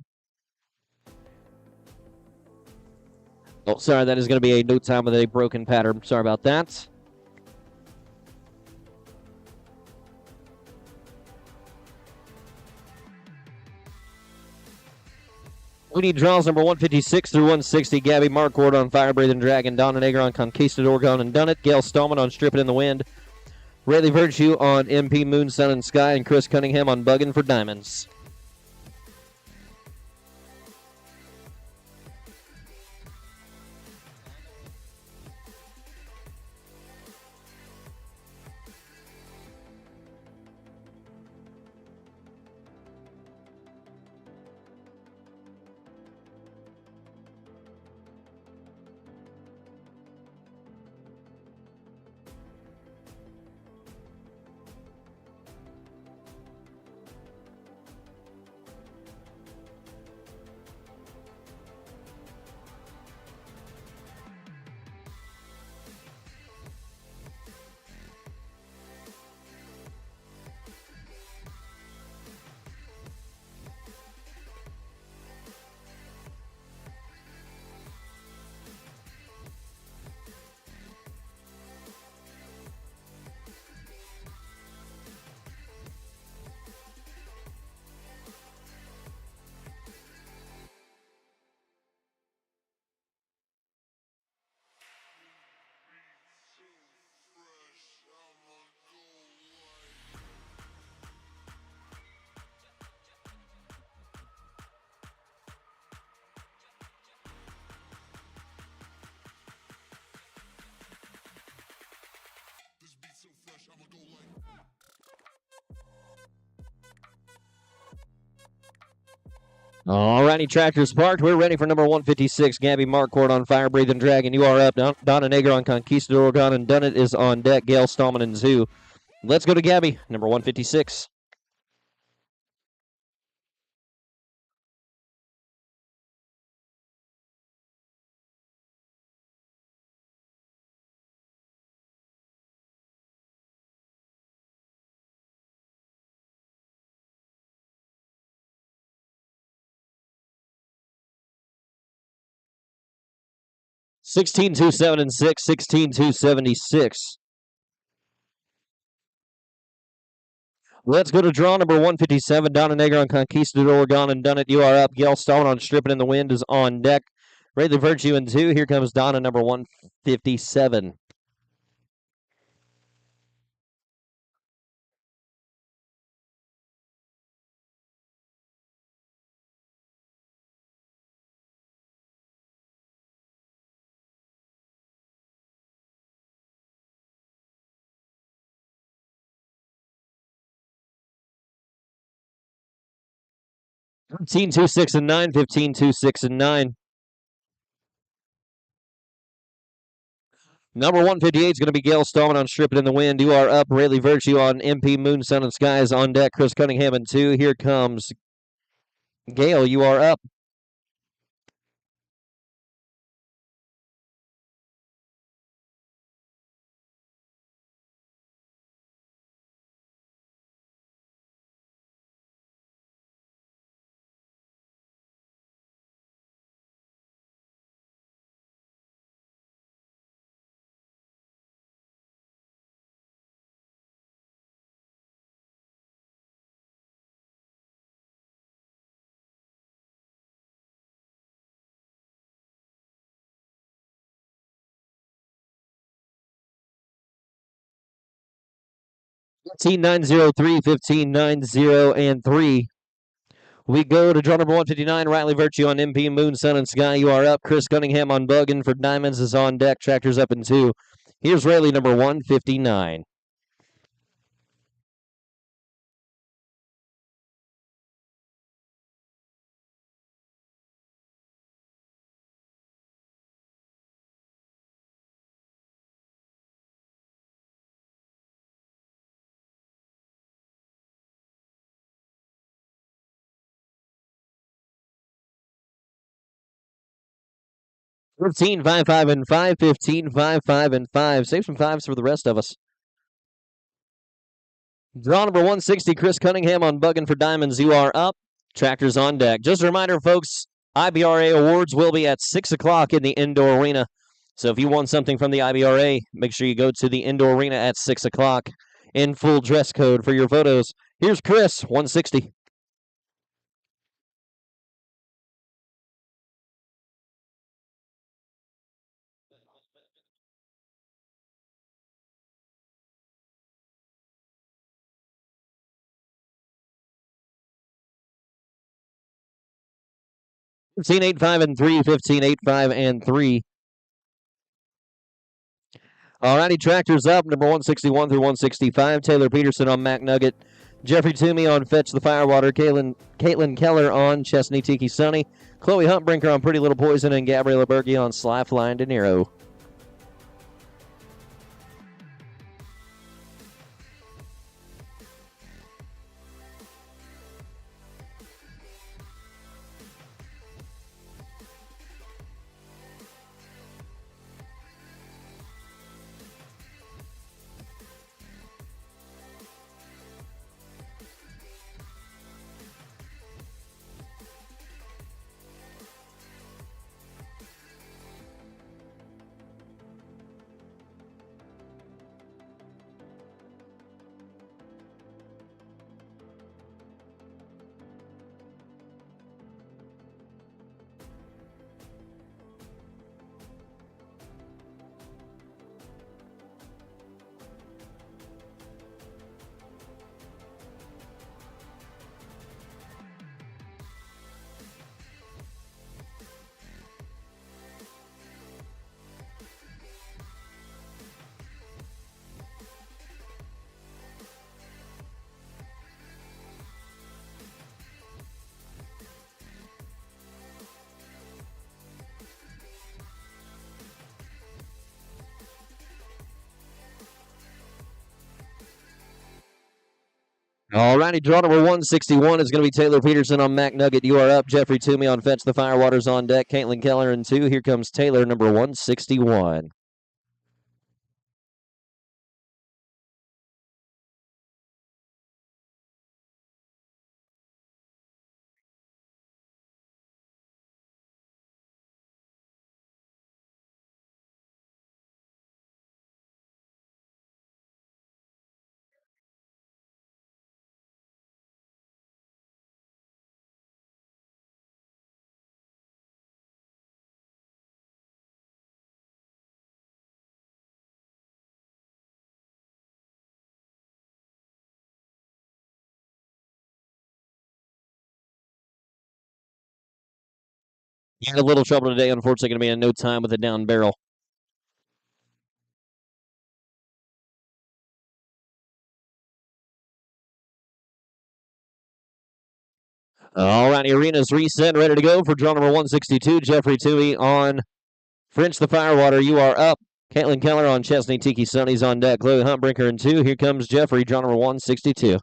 Oh, sorry, that is going to be a no time with a broken pattern. Sorry about that. We need draws number 156 through 160. Gabby Marquardt on Fire Breathing Dragon. Donna Nager on Conquistador Gone and Done It. Gail Stallman on Stripping in the Wind. Rayleigh Virtue on MP Moon, Sun, and Sky. And Chris Cunningham on Buggin' for Diamonds. Alrighty, tractors parked. We're ready for number 156. Gabby Marquardt on Fire Breathing Dragon. You are up. Donna Nager on Conquistador. Gone and Done It is on deck. Gail Stallman and Zoo. Let's go to Gabby, number 156. $16,207 and 6, $16,276. Let's go to draw number 157. Donna Nager on Conquistador. Gone and Done It. You are up. Gail Stallman on Stripping in the Wind is on deck. Rayleigh Virtue in 2. Here comes Donna, number 157. $13,206 and 9, $15,206 and 9. Number 158 is going to be Gail Stallman on Stripping in the Wind. You are up. Rayleigh Virtue on MP Moon, Sun, and Skies on deck. Chris Cunningham in 2. Here comes Gail. You are up. $15,903, $15,903, and 3. We go to draw number 159. Riley Virtue on MP Moon, Sun, and Sky. You are up. Chris Cunningham on Buggin' for Diamonds is on deck. Tractors up in 2. Here's Rayleigh number 159. $15,555 and 5, $15,555 and 5. Save some 5s for the rest of us. Draw number 160, Chris Cunningham on Buggin' for Diamonds. You are up. Tractors on deck. Just a reminder, folks, IBRA awards will be at 6 o'clock in the indoor arena. So if you want something from the IBRA, make sure you go to the indoor arena at 6 o'clock in full dress code for your photos. Here's Chris, 160. $15,855 and 3, $15,855 and 3. Alrighty, tractors up. Number 161 through 165. Taylor Peterson on Mac Nugget. Jeffrey Toomey on Fetch the Firewater. Caitlin Keller on Chesney Tiki Sunny. Chloe Huntbrinker on Pretty Little Poison. And Gabriella Berge on Sly Flying De Niro. All righty, draw number 161 is going to be Taylor Peterson on Mac Nugget. You are up. Jeffrey Toomey on Fetch the Firewaters on deck. Caitlin Keller in 2. Here comes Taylor, number 161. You had a little trouble today, unfortunately, going to be in no time with a down barrel. All righty, arena's reset, ready to go for draw number 162. Jeffrey Toomey on French the Firewater. You are up. Caitlin Keller on Chesney Tiki Sonny's on deck. Chloe Huntbrinker in 2. Here comes Jeffrey, draw number 162.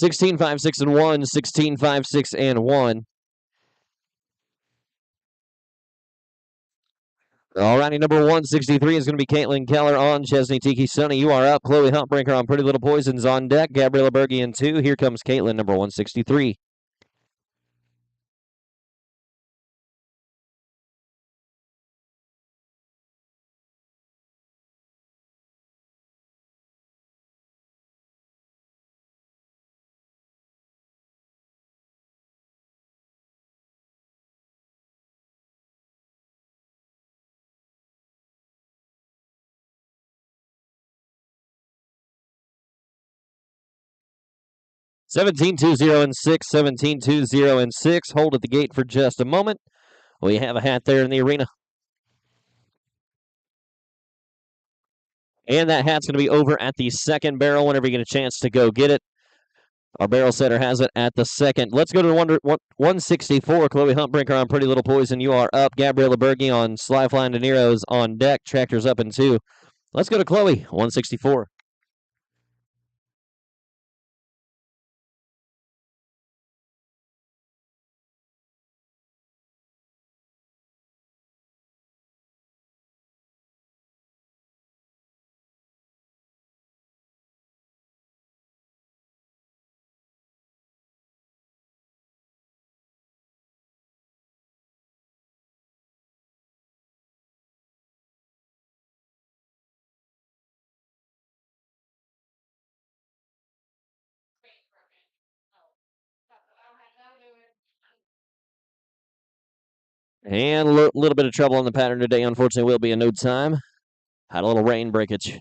$16, 5, 6, and 1. $16, 5, 6, and 1. All righty, number 163 is going to be Caitlin Keller on Chesney Tiki Sonny. You are up. Chloe Huntbrinker on Pretty Little Poisons on deck. Gabriella Berge in 2. Here comes Caitlin, number 163. $17-2-0 and 6. $17-2-0 and 6. Hold at the gate for just a moment. We have a hat there in the arena. And that hat's going to be over at the second barrel whenever you get a chance to go get it. Our barrel setter has it at the second. Let's go to 164. Chloe Huntbrinker on Pretty Little Poison. You are up. Gabriella Berge on Sly Flying De Niro's on deck. Tractor's up in 2. Let's go to Chloe, 164. And a little bit of trouble on the pattern today. Unfortunately, will be in no time. Had a little rain breakage.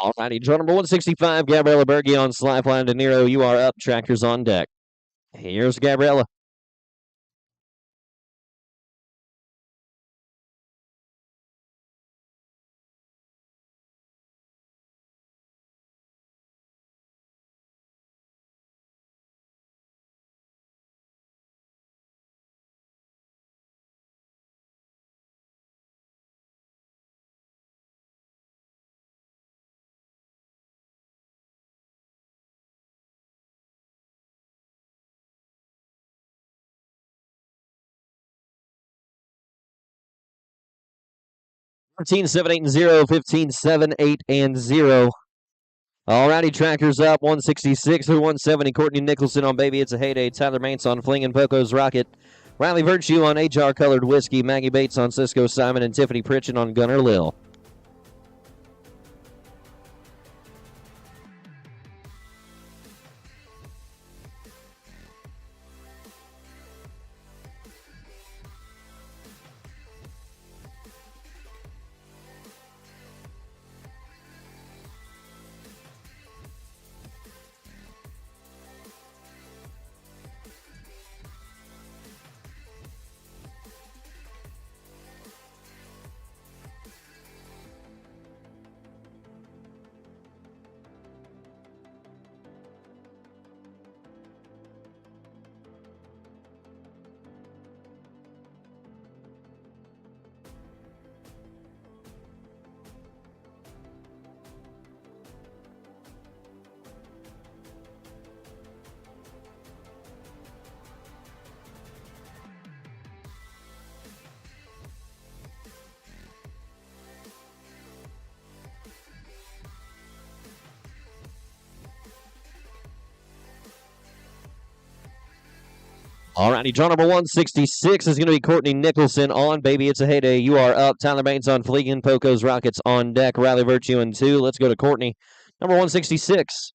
All righty, draw number 165, Gabriella Berge on Sly Flying De Niro. You are up. Tractor's on deck. Here's Gabriella. $14, 7, 8, and 0. $15, 7, 8, and 0. Alrighty, Tractor's up. 166 through 170. Courtney Nicholson on Baby It's a Heyday. Tyler Mance on Fling and Poco's Rocket. Riley Virtue on HR Colored Whiskey, Maggie Bates on Cisco Simon, and Tiffany Pritchett on Gunner Lil. All righty, draw number 166 is going to be Courtney Nicholson on Baby It's a Heyday. You are up. Tyler Baines on Fleegan, Poco's Rockets on deck. Riley Virtue in 2. Let's go to Courtney. Number 166.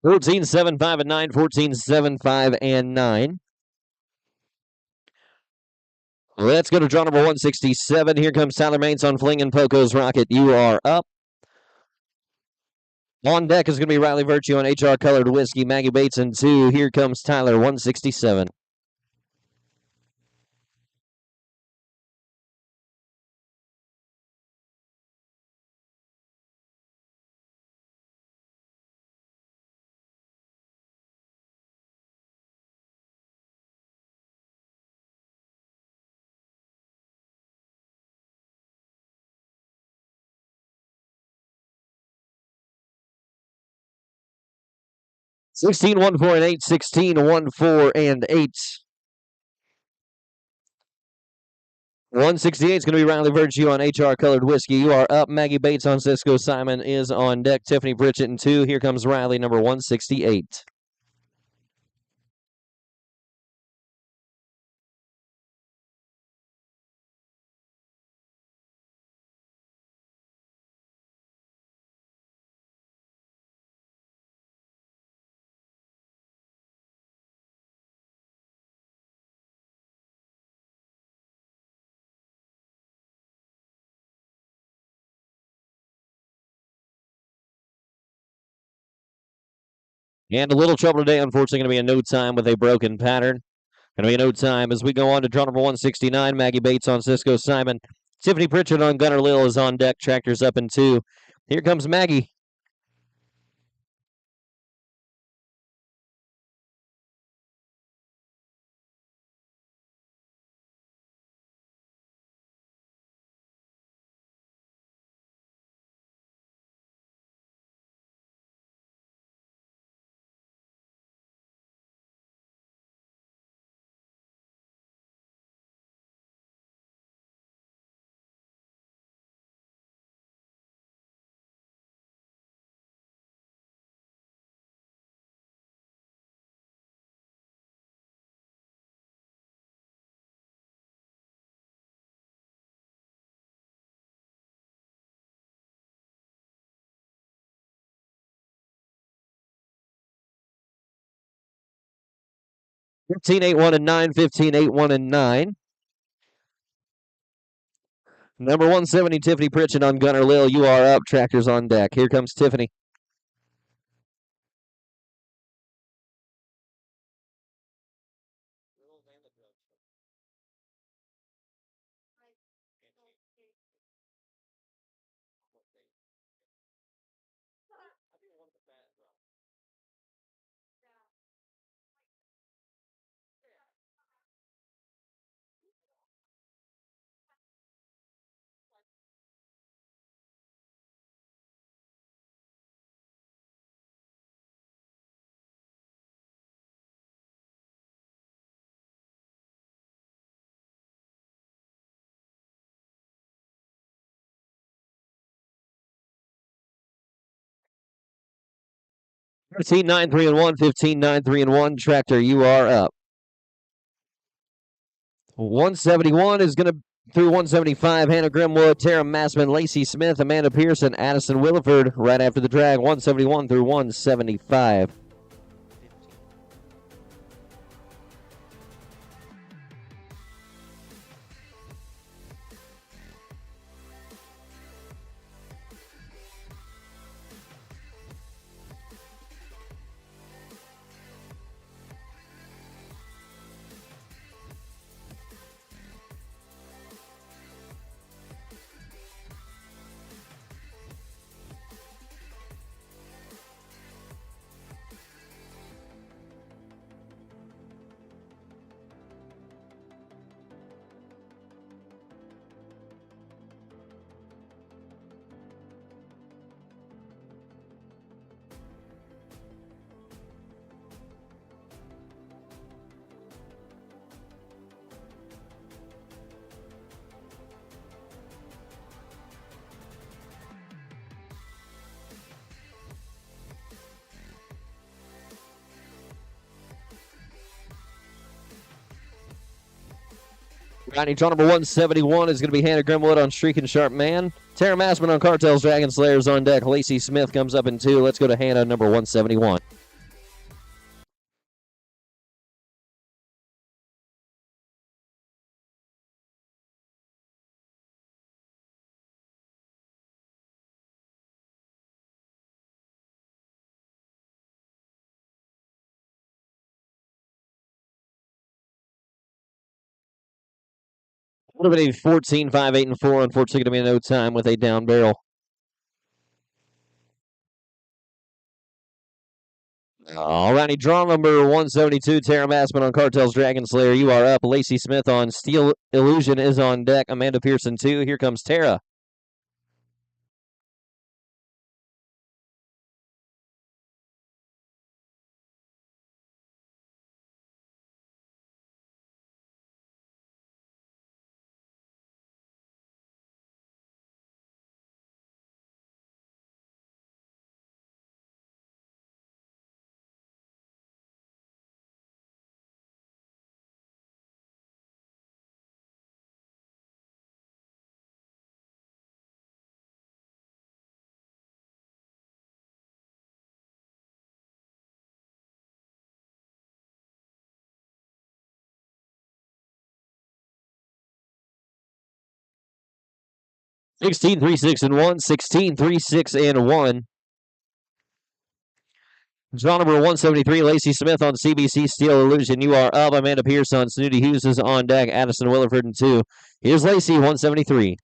Fourteen, 7, 5, and 9. 14, 7, 5, and 9. Let's go to draw number 167. Here comes Tyler Baines on Fling and Poco's Rocket. You are up. On deck is going to be Riley Virtue on HR Colored Whiskey, Maggie Bates in 2. Here comes Tyler, 167. Sixteen, 1, 4, and 8. 16, 1, 4, and 8. 168 is going to be Riley Virtue on HR Colored Whiskey. You are up. Maggie Bates on Cisco Simon is on deck. Tiffany Pritchett in 2. Here comes Riley, number 168. And a little trouble today, unfortunately, going to be a no time with a broken pattern. Going to be a no time as we go on to draw number 169. Maggie Bates on Cisco Simon. Tiffany Pritchard on Gunner Lil is on deck. Tractors up in 2. Here comes Maggie. Fifteen, 8, 1, and 9. 15, 8, 1, and 9. Number 170, Tiffany Pritchett on Gunner Lil. You are up. Tractors on deck. Here comes Tiffany. 13-9-3-1, 15-9-3-1. Tractor, you are up. 171 is going to through 175. Hannah Grimwood, Tara Massman, Lacey Smith, Amanda Pearson, Addison Williford right after the drag. 171 through 175. Ronnie, draw number 171 is going to be Hannah Grimwood on Shrieking Sharp Man. Tara Massman on Cartels, Dragon Slayers on deck. Lacey Smith comes up in 2. Let's go to Hannah, number 171. Would have been a 14, 5, 8, and 4. Unfortunately, going to be a no time with a down barrel. Alrighty, draw number 172, Tara Massman on Cartels Dragon Slayer. You are up. Lacey Smith on Steel Illusion is on deck. Amanda Pearson, 2. Here comes Tara. Sixteen, 3, 6, and 1. 16, 3, 6, and 1. Draw number 173, Lacey Smith on CBC Steel Illusion. You are up. Amanda Pierce on Snooty Hughes is on deck. Addison Williford in 2. Here's Lacey, 173.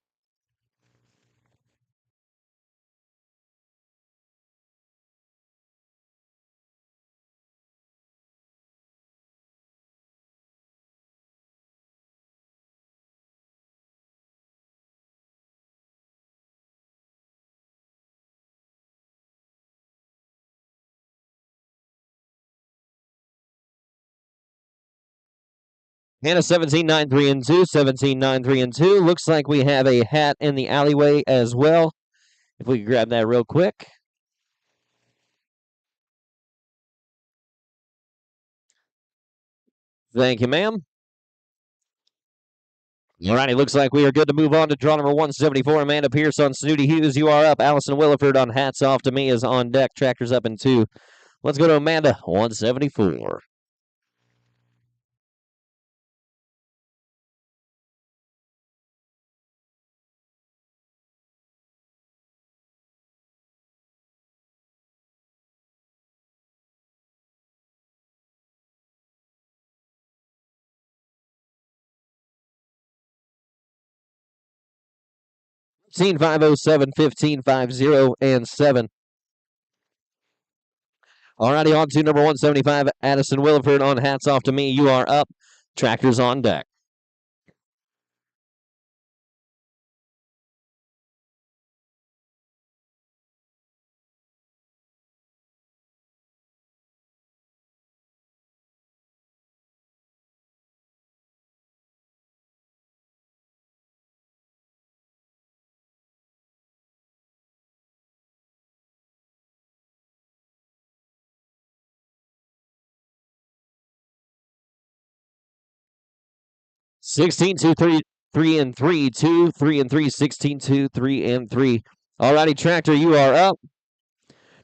Hannah 17, 9, 3, and 2. 17, 9, 3, and 2. Looks like we have a hat in the alleyway as well. If we could grab that real quick. Thank you, ma'am. All righty, looks like we are good to move on to draw number 174. Amanda Pierce on Snooty Hughes. You are up. Allison Williford on Hats Off to Me is on deck. Tractor's up in 2. Let's go to Amanda, 174. Scene 507, 15, 50, and 7. Alrighty, on to number 175, Addison Williford on Hats Off to Me. You are up. Tractor's on deck. 16, 2, 3, 3 and 3, 2, 3 and 3, 16, 2, 3 and 3. Alrighty, Tractor, you are up.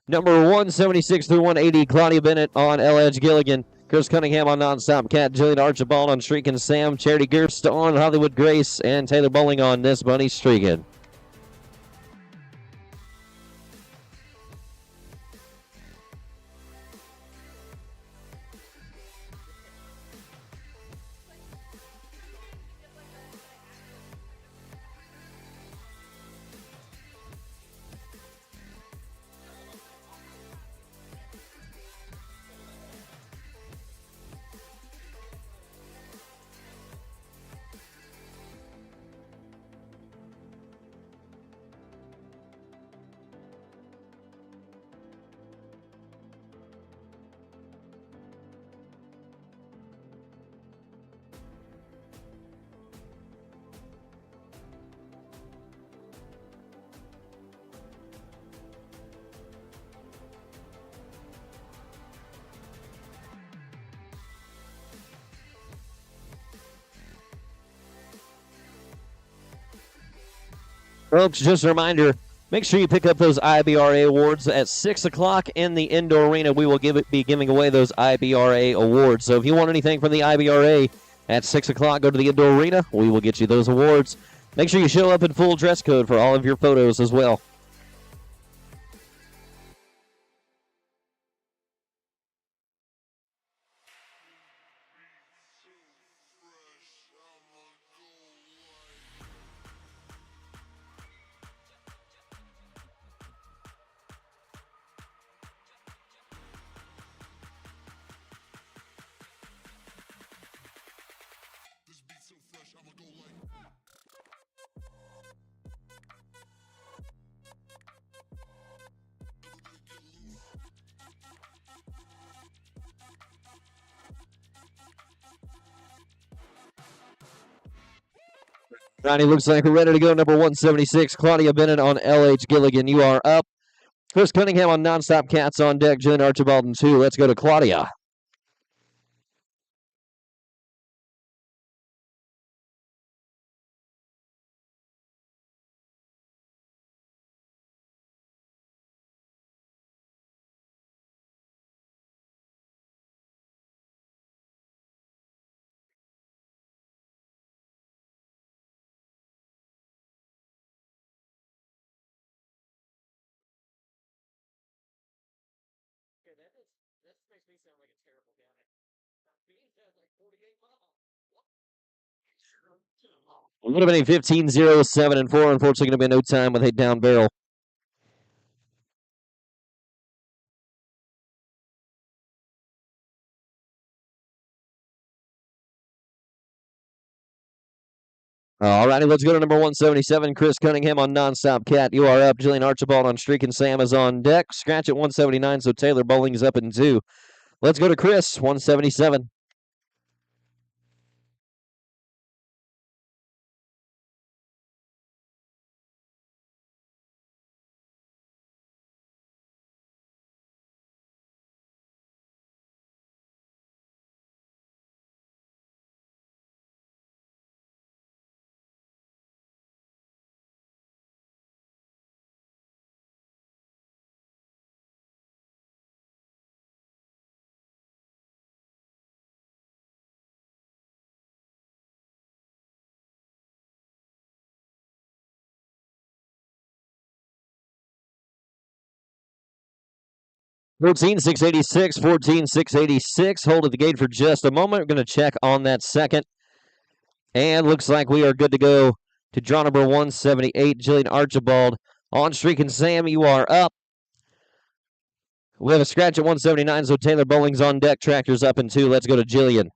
Number 176 through 180, Claudia Bennett on L Edge Gilligan. Chris Cunningham on Nonstop Cat, Jillian Archibald on Streakin' Sam, Charity Gerst on Hollywood Grace, and Taylor Bowling on This Bunny Streakin'. Folks, just a reminder, make sure you pick up those IBRA awards at 6 o'clock in the indoor arena. We will be giving away those IBRA awards. So if you want anything from the IBRA at 6 o'clock, go to the indoor arena. We will get you those awards. Make sure you show up in full dress code for all of your photos as well. This beat so fresh, I'ma go like. Ronnie, looks like we're ready to go. Number 176, Claudia Bennett on LH Gilligan. You are up. Chris Cunningham on Nonstop Cats on deck. Jillian Archibald in 2. Let's go to Claudia. That makes me sound like a terrible guy. Like 48 miles. Would have been a 15, 0, 7, and 4. Unfortunately, going to be no time with a down barrel. All righty, let's go to number 177, Chris Cunningham on Nonstop Cat. You are up. Jillian Archibald on Streakin' Sam is on deck. Scratch at 179, so Taylor Bowling is up in 2. Let's go to Chris, 177. Fourteen 686, 14 686. Hold at the gate for just a moment. We're going to check on that second. And looks like we are good to go to draw number 178, Jillian Archibald on Streakin' Sam. You are up. We have a scratch at 179, so Taylor Bowling's on deck. Tractor's up in 2. Let's go to Jillian.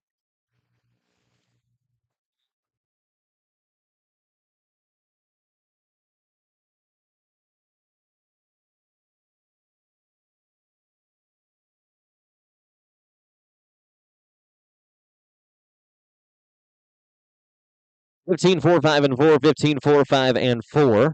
Fifteen 4 5 and 4, 15 4 5 and 4.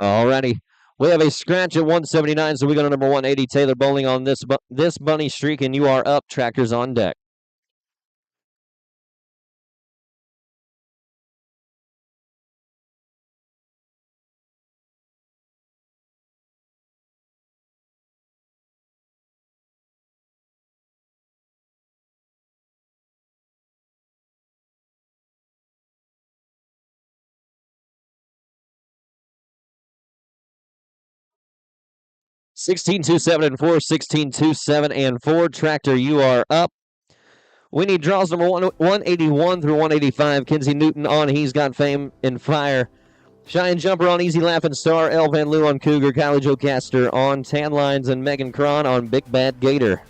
Alrighty. We have a scratch at 179, so we go to number 180, Taylor Bowling on this bunny streak, and you are up. Tractors on deck. Sixteen two seven and 4, 16-2-7 and 4. Tractor, you are up. We need draws number 181 through 185. Kinsey Newton on He's Got Fame and Fire. Cheyenne Jumper on Easy Laughing Star. El Van Loo on Cougar. Kylie Joe Caster on Tan Lines. And Megan Cron on Big Bad Gator.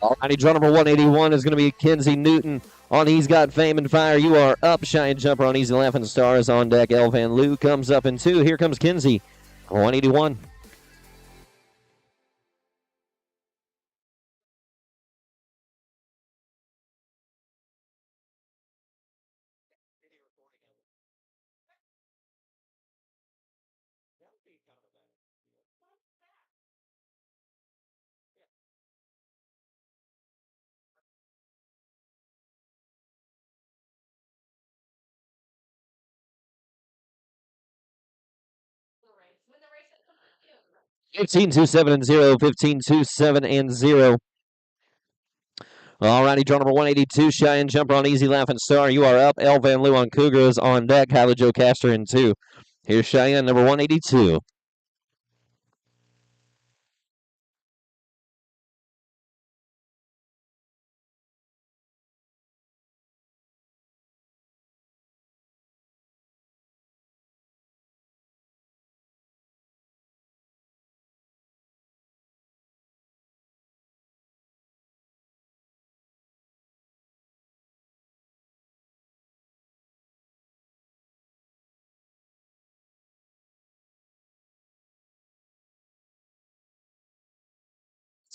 Alrighty, draw number 181 is going to be Kinsey Newton on He's Got Fame and Fire. You are up. Cheyenne Jumper on Easy Laughing Stars on deck. El Van Loo comes up in 2. Here comes Kinsey, 181. Video recording of it. That would be kind of a bad deal. What's that? Yeah. 15-2-7 and 0. 15-2-7 and 0. Alrighty, draw number 182. Cheyenne Jumper on Easy Laughing Star. You are up. El Van Loo on Cougars on deck. Kylie Joe Caster in 2. Here's Cheyenne, number 182.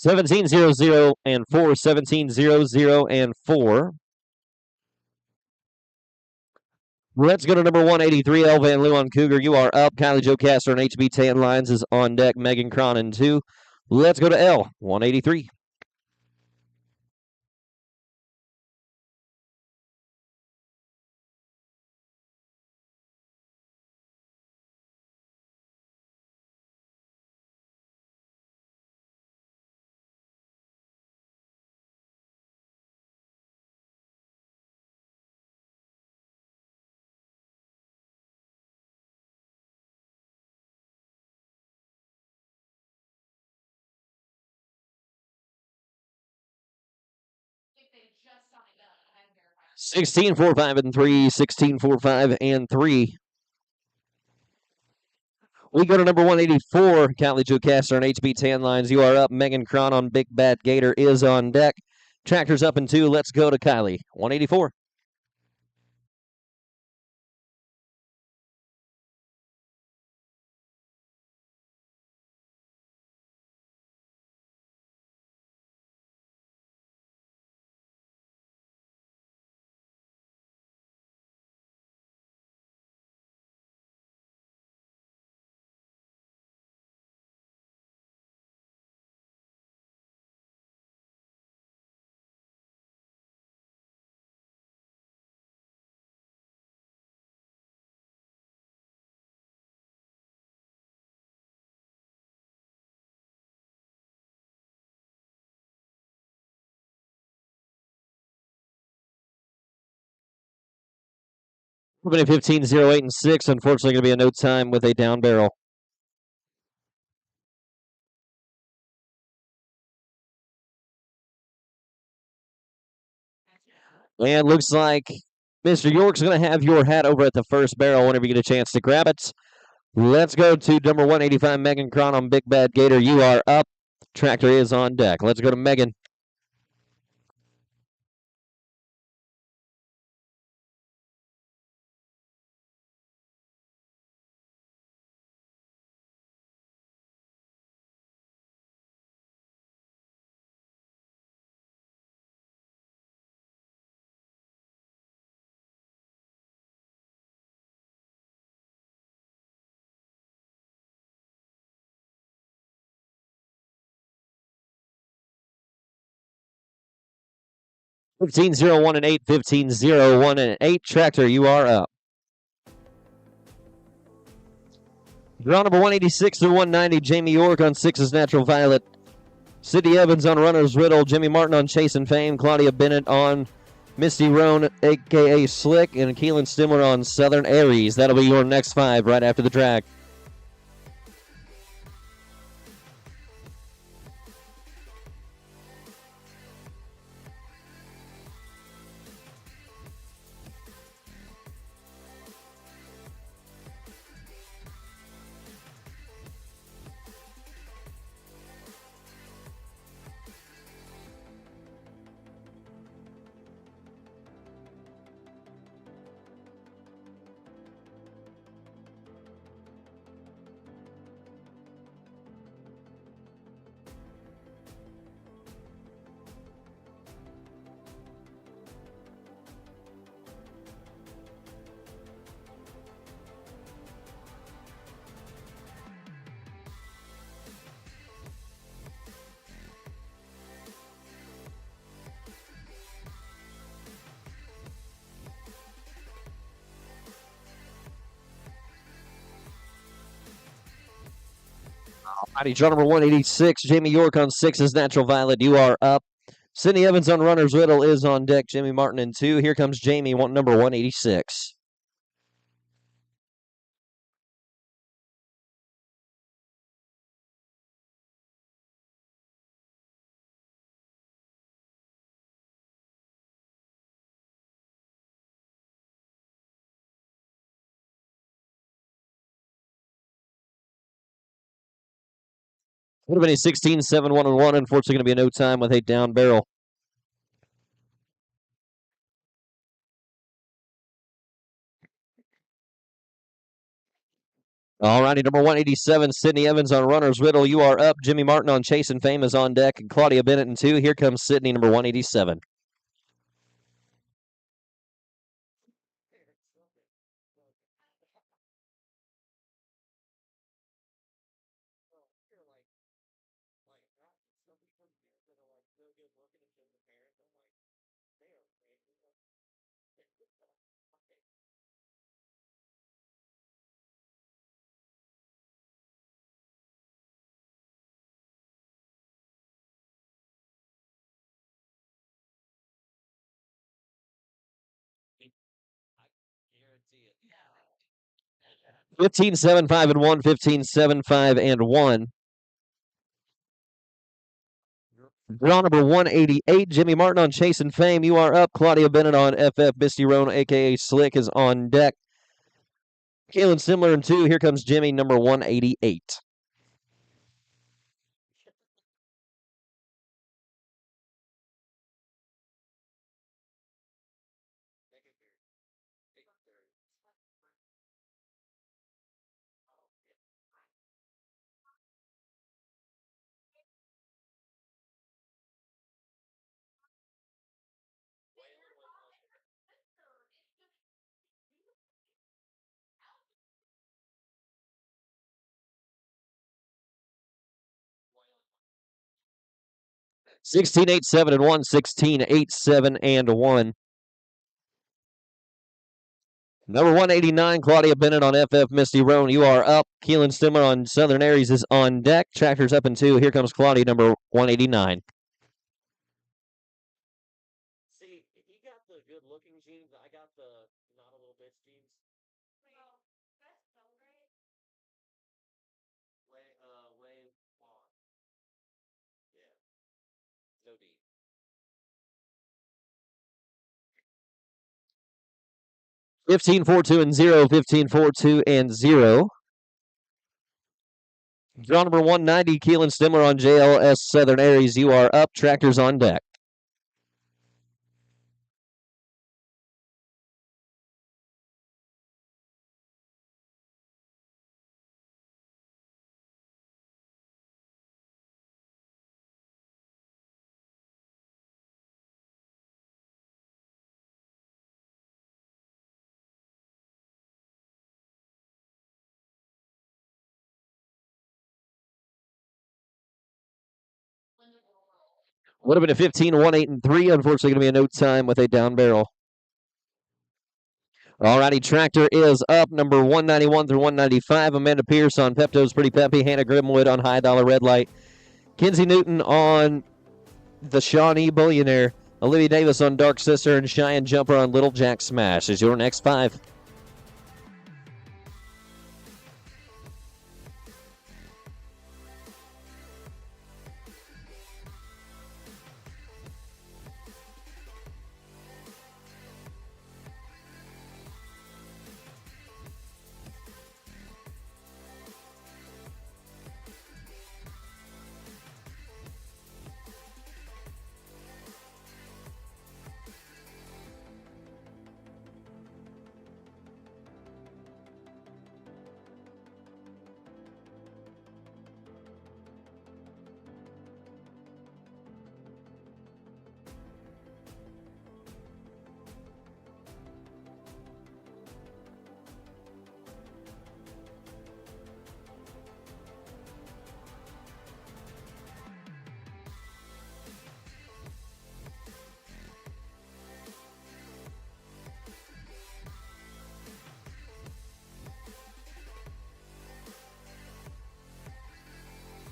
Seventeen zero zero and 4. 17-0-0 and 4. Let's go to number 183, El Van Loo on Cougar. You are up. Kylie Joe Caster and HB Tan Lines is on deck. Megan Cron in 2. Let's go to L, 183. They just signed up. I'm verified. 16-4-5 and 3. 16-4-5 and 3. We go to number 184, Kylie Joe Caster and HB Tan Lines. You are up. Megan Cron on Big Bad Gator is on deck. Tractor's up in 2. Let's go to Kylie, 184. Company 15, 0, 8, and 6. Unfortunately, going to be a no time with a down barrel. And looks like Mr. York's going to have your hat over at the first barrel whenever you get a chance to grab it. Let's go to number 185, Megan Cron on Big Bad Gator. You are up. Tractor is on deck. Let's go to Megan. Fifteen, 0, 1, and 8. 15, 0, 1, and 8. Tractor, you are up. Draw number 186 through 190. Jamie York on 6's Natural Violet. Sydney Evans on Runner's Riddle. Jimmy Martin on Chase and Fame. Claudia Bennett on Misty Roan, a.k.a. Slick. And Keelan Stimler on Southern Aries. That'll be your next 5 right after the track. Alrighty, draw number 186. Jamie York on 6's Natural Violet. You are up. Sydney Evans on Runner's Riddle is on deck. Jimmy Martin in 2. Here comes Jamie, number 186. Would have been a 16, 7, 1, and 1. Unfortunately, going to be a no time with a down barrel. Alrighty, number 187, Sydney Evans on Runner's Riddle. You are up. Jimmy Martin on Chase and Fame is on deck. And Claudia Bennett in 2. Here comes Sydney, number 187. I 15, 7, 5, and 1. 15, 7, 5, and 1. Draw number 188, Jimmy Martin on Chase and Fame. You are up. Claudia Bennett on FF. Misty Roan, a.k.a. Slick, is on deck. Kaylin Simler in 2. Here comes Jimmy, number 188. Sixteen, 8, 7, and 1. 16, 8, 7, and 1. Number 189, Claudia Bennett on FF. Misty Roan, you are up. Keelan Stimler on Southern Aries is on deck. Tractor's up in 2. Here comes Claudia, number 189. See, he got the good looking genes. I got the not a little bitch genes. 15, 4, 2, and 0. 15, 4, 2, and 0. Draw number 190, Keelan Stimler on JLS Southern Aries. You are up. Tractors on deck. Would have been a 15, 1, 8, and 3. Unfortunately, going to be a no time with a down barrel. Alrighty, tractor is up. Number 191 through 195. Amanda Pierce on Pepto's Pretty Peppy. Hannah Grimwood on High Dollar Red Light. Kinsey Newton on the Shawnee Billionaire. Olivia Davis on Dark Sister. And Cheyenne Jumper on Little Jack Smash is your next 5.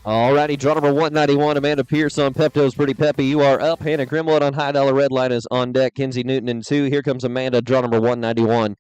Alrighty, draw number 191, Amanda Pierce on Pepto's Pretty Peppy. You are up. Hannah Grimwood on High Dollar Red Light is on deck. Kinsey Newton in 2. Here comes Amanda, draw number 191.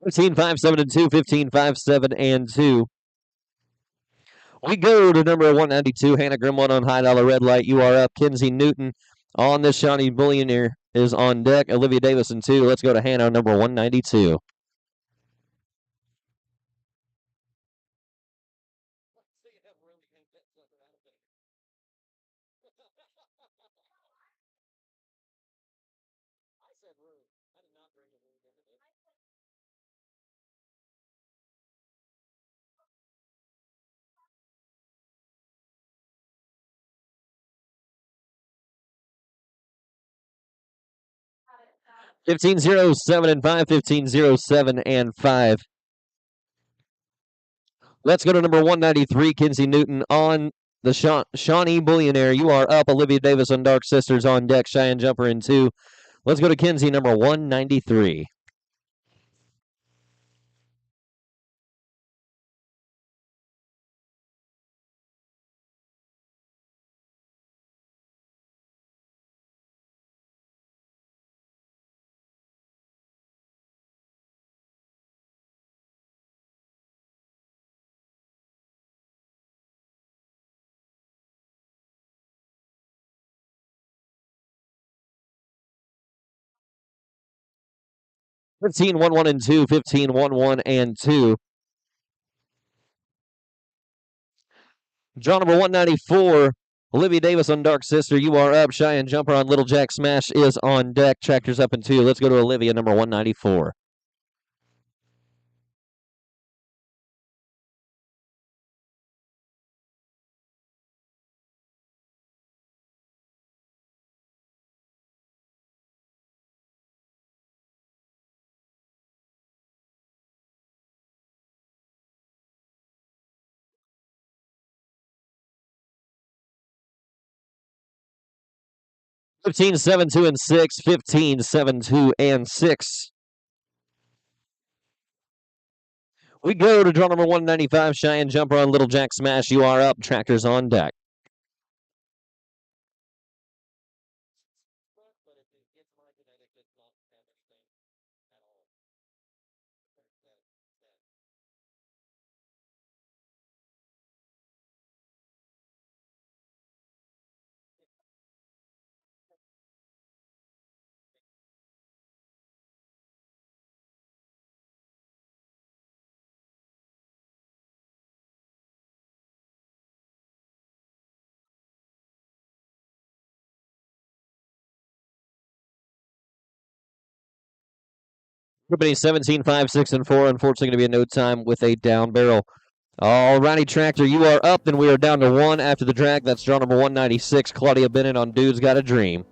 Fifteen, 5, 7, and 2. 15, 5, 7, and 2. We go to number 192, Hannah Grimwood on High Dollar Red Light. You are up. Kinsey Newton on the Shawnee Billionaire is on deck. Olivia Davis in 2. Let's go to Hannah, number 192. So you have room to get that sucker out of there. I said room. I did not bring a room into this. 15, 0, 7, and 5. 15, 0, 7, and 5. Let's go to number 193, Kinsey Newton on the Shawnee Billionaire. You are up. Olivia Davis on Dark Sisters on deck. Cheyenne Jumper in 2. Let's go to Kinsey, number 193. Fifteen, 1, 1, and 2. 15, 1, 1, and 2. Draw number 194, Olivia Davis on Dark Sister. You are up. Cheyenne Jumper on Little Jack Smash is on deck. Tractors up in 2. Let's go to Olivia, number 194. 15, 7, 2, and 6. 15, 7, 2, and 6. We go to draw number 195, Cheyenne Jumper on Little Jack Smash. You are up. Tractors on deck. But if it gets my genetic, it's not have anything at all. That Company 17, 5, 6, and 4. Unfortunately, going to be a no time with a down barrel. All righty, Tractor, you are up. Then we are down to 1 after the drag. That's draw number 196, Claudia Bennett on Dude's Got a Dream.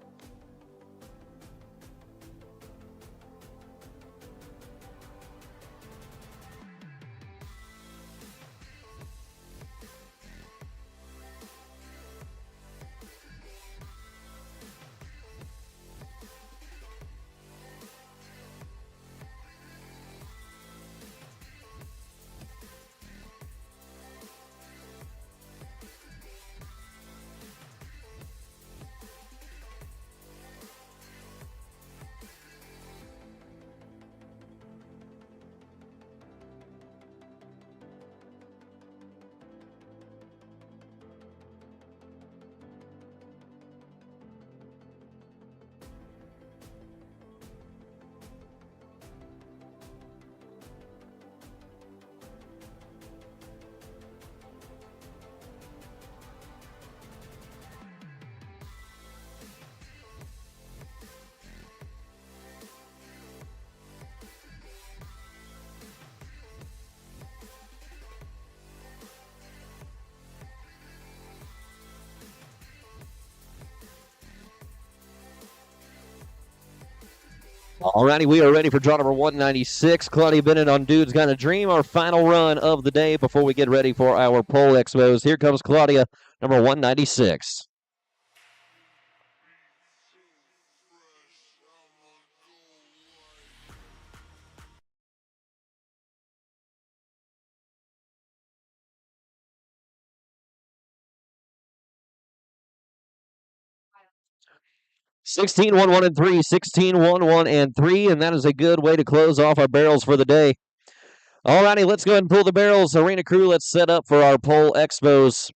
All righty, we are ready for draw number 196. Claudia Bennett on Dude's Got a Dream, our final run of the day before we get ready for our pole expos. Here comes Claudia, number 196. Sixteen, 1, 1, and 3. 16, 1, 1, and 3. And that is a good way to close off our barrels for the day. All righty, let's go ahead and pull the barrels. Arena crew, let's set up for our pole expos.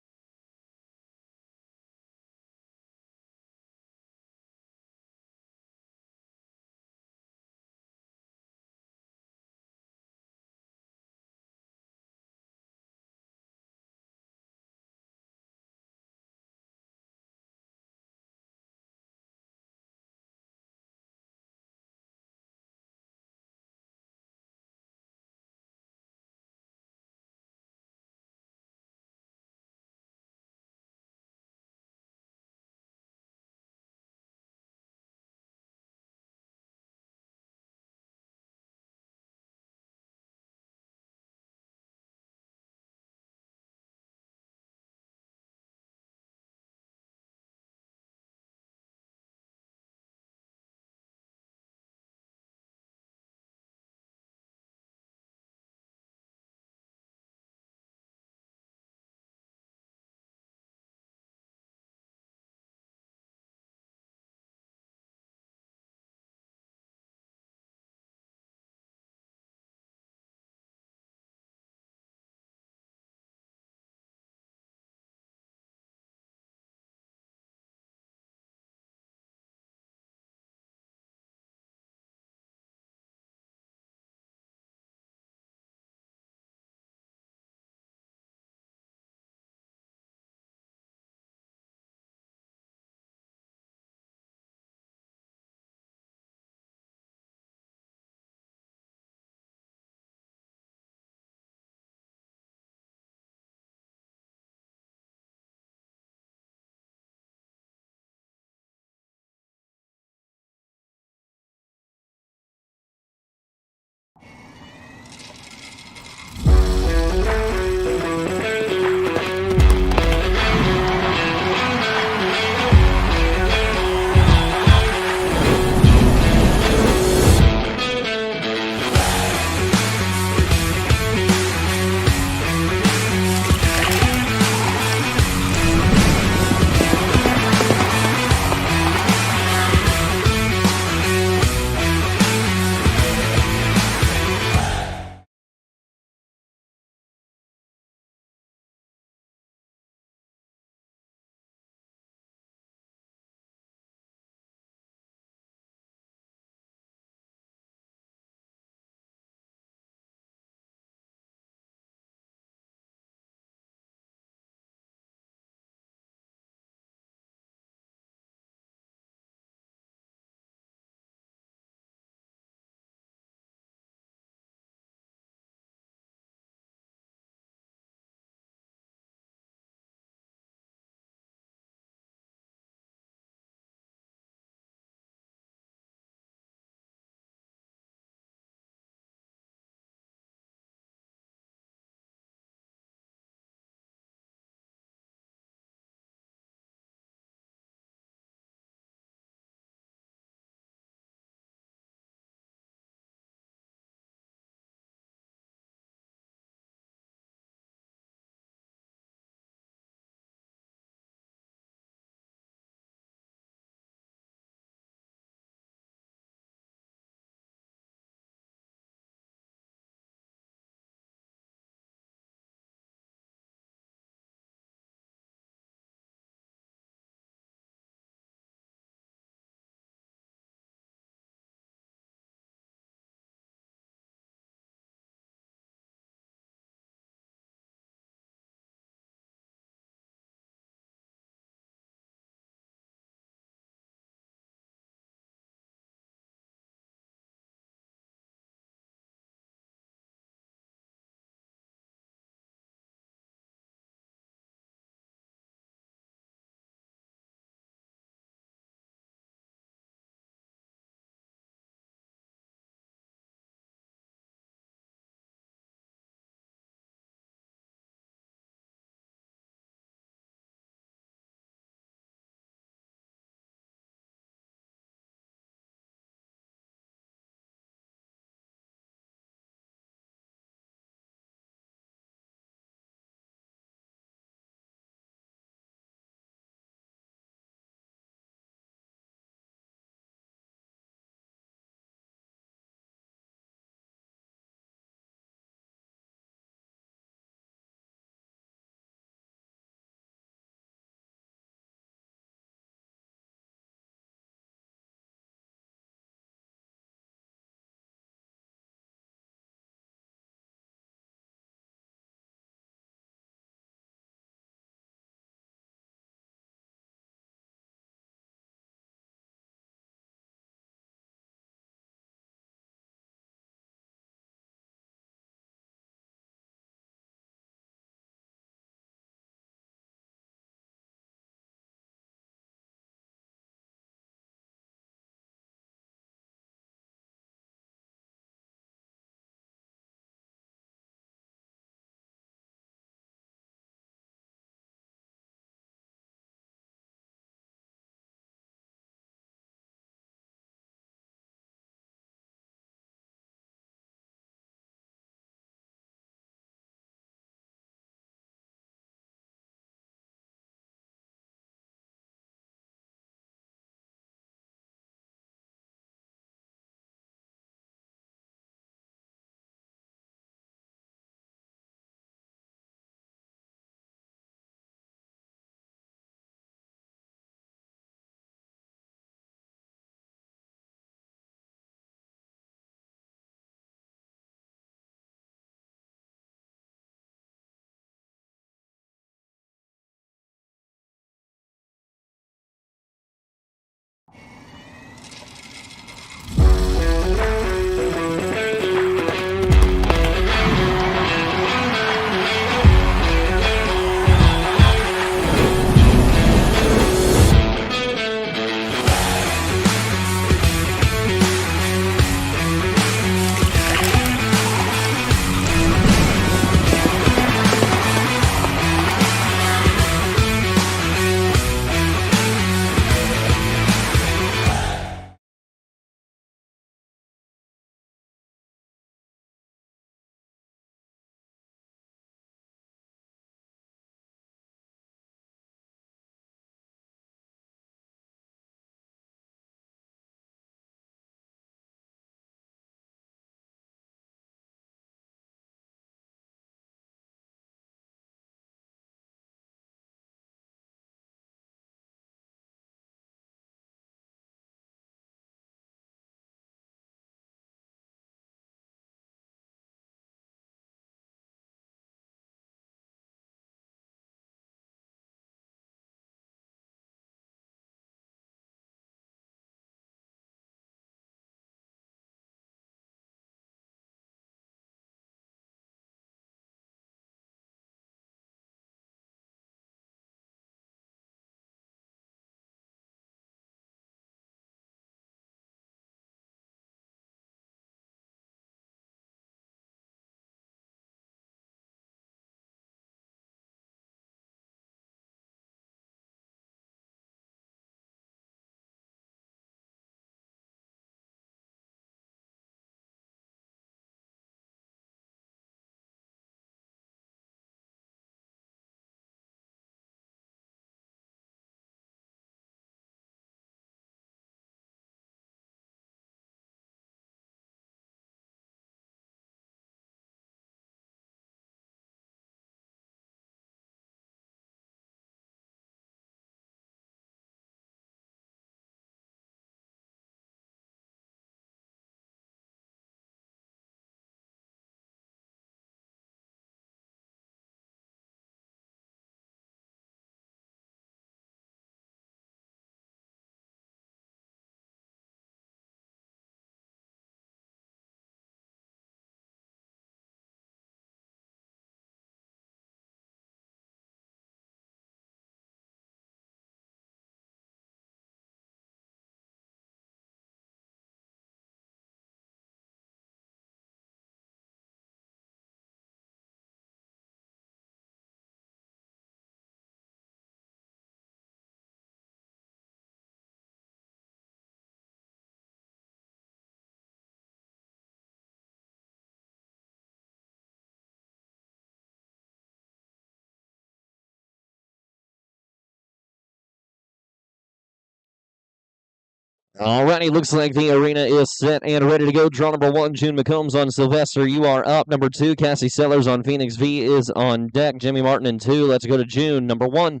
All righty, looks like the arena is set and ready to go. Draw number 1, June McCombs on Sylvester. You are up. Number 2, Cassie Sellers on Phoenix V is on deck. Jimmy Martin in 2. Let's go to June, number 1.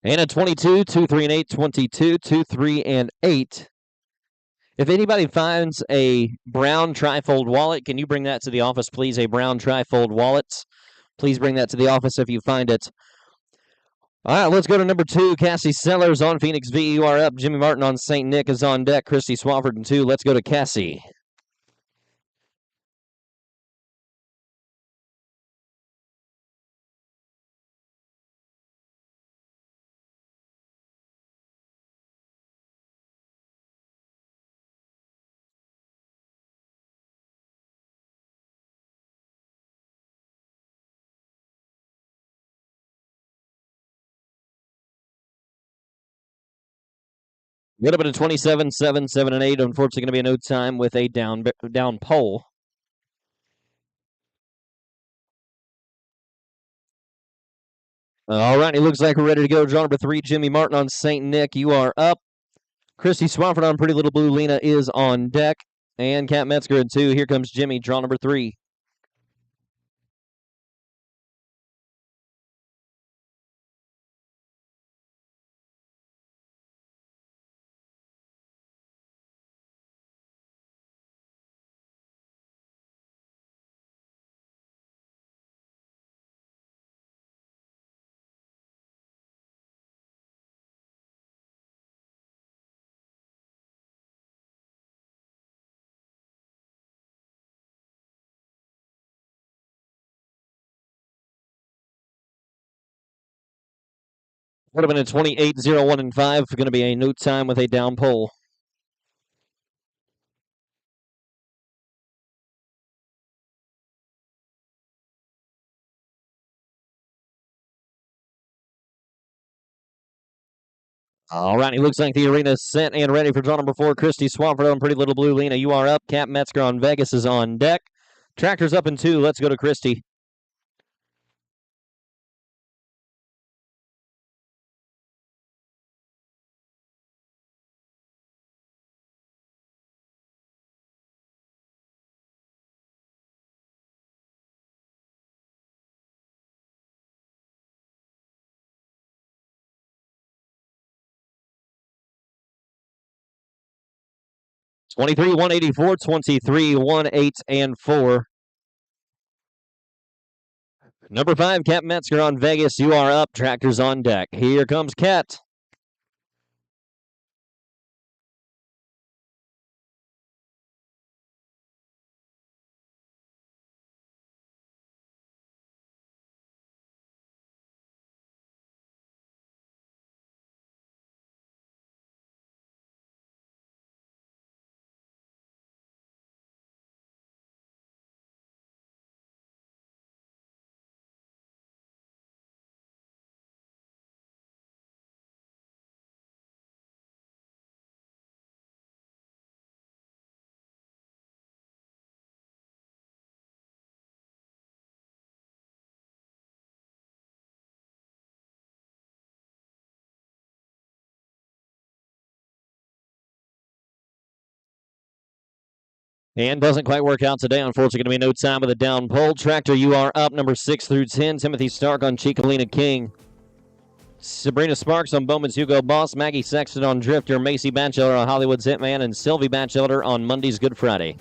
And a 22, 2, 3, and 8, 22, 2, 3, and 8. If anybody finds a brown trifold wallet, can you bring that to the office, please? A brown trifold wallet. Please bring that to the office if you find it. All right, let's go to number 2, Cassie Sellers on Phoenix V. You are up. Jimmy Martin on St. Nick is on deck. Christy Swafford in 2. Let's go to Cassie. Would have been a 27, 7, 7, and 8. Unfortunately, going to be a no time with a down pole. All right, it looks like we're ready to go. Draw number 3, Jimmy Martin on St. Nick. You are up. Christy Swafford on Pretty Little Blue Lena is on deck. And Cat Metzger in 2. Here comes Jimmy, draw number 3. Would have been a 28, 0, 1, and 5. Going to be a no time with a down pole. All right, it looks like the arena is set and ready for draw number 4. Christy Swafford on Pretty Little Blue Lena. You are up. Cap Metzger on Vegas is on deck. Tractor's up in 2. Let's go to Christy. Twenty-three, 184, 23, 1, 8, and 4. Number 5, Cat Metzger on Vegas. You are up. Tractor's on deck. Here comes Cat. And doesn't quite work out today. Unfortunately, going to be no time with a down pole. Tractor, you are up. Number 6 through 10. Timothy Stark on Chicalina King. Sabrina Sparks on Bowman's Hugo Boss. Maggie Sexton on Drifter. Macy Batchelder on Hollywood's Hitman. And Sylvie Batchelder on Monday's Good Friday.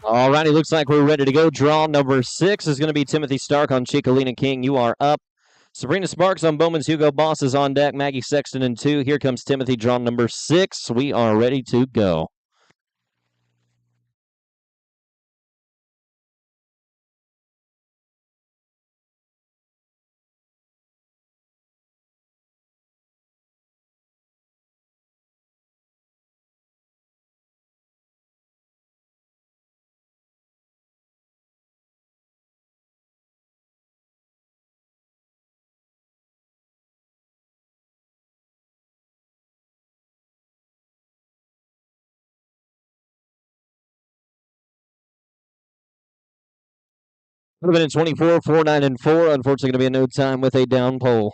All righty, looks like we're ready to go. Draw number 6 is going to be Timothy Stark on Chicalina King. You are up. Sabrina Sparks on Bowman's Hugo Boss is on deck. Maggie Sexton in 2. Here comes Timothy, draw number 6. We are ready to go. Would have been in 24, 4, 9, and 4. Unfortunately, going to be a no time with a down pole.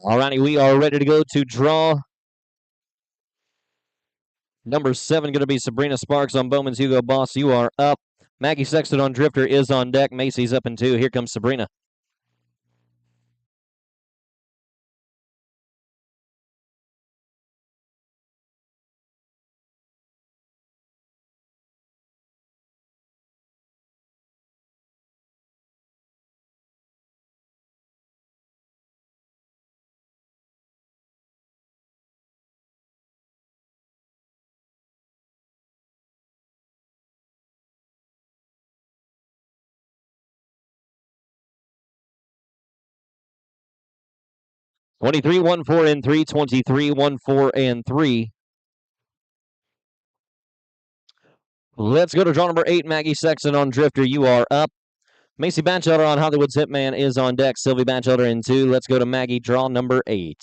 All righty, we are ready to go to draw number 7. Going to be Sabrina Sparks on Bowman's Hugo Boss. You are up. Maggie Sexton on Drifter is on deck. Macy's up in 2. Here comes Sabrina. Twenty-three, 1, 4, and 3. 23, 1, 4, and 3. Let's go to draw number 8. Maggie Sexton on Drifter. You are up. Macy Batchelder on Hollywood's Hitman is on deck. Sylvie Batchelder in 2. Let's go to Maggie, draw number 8.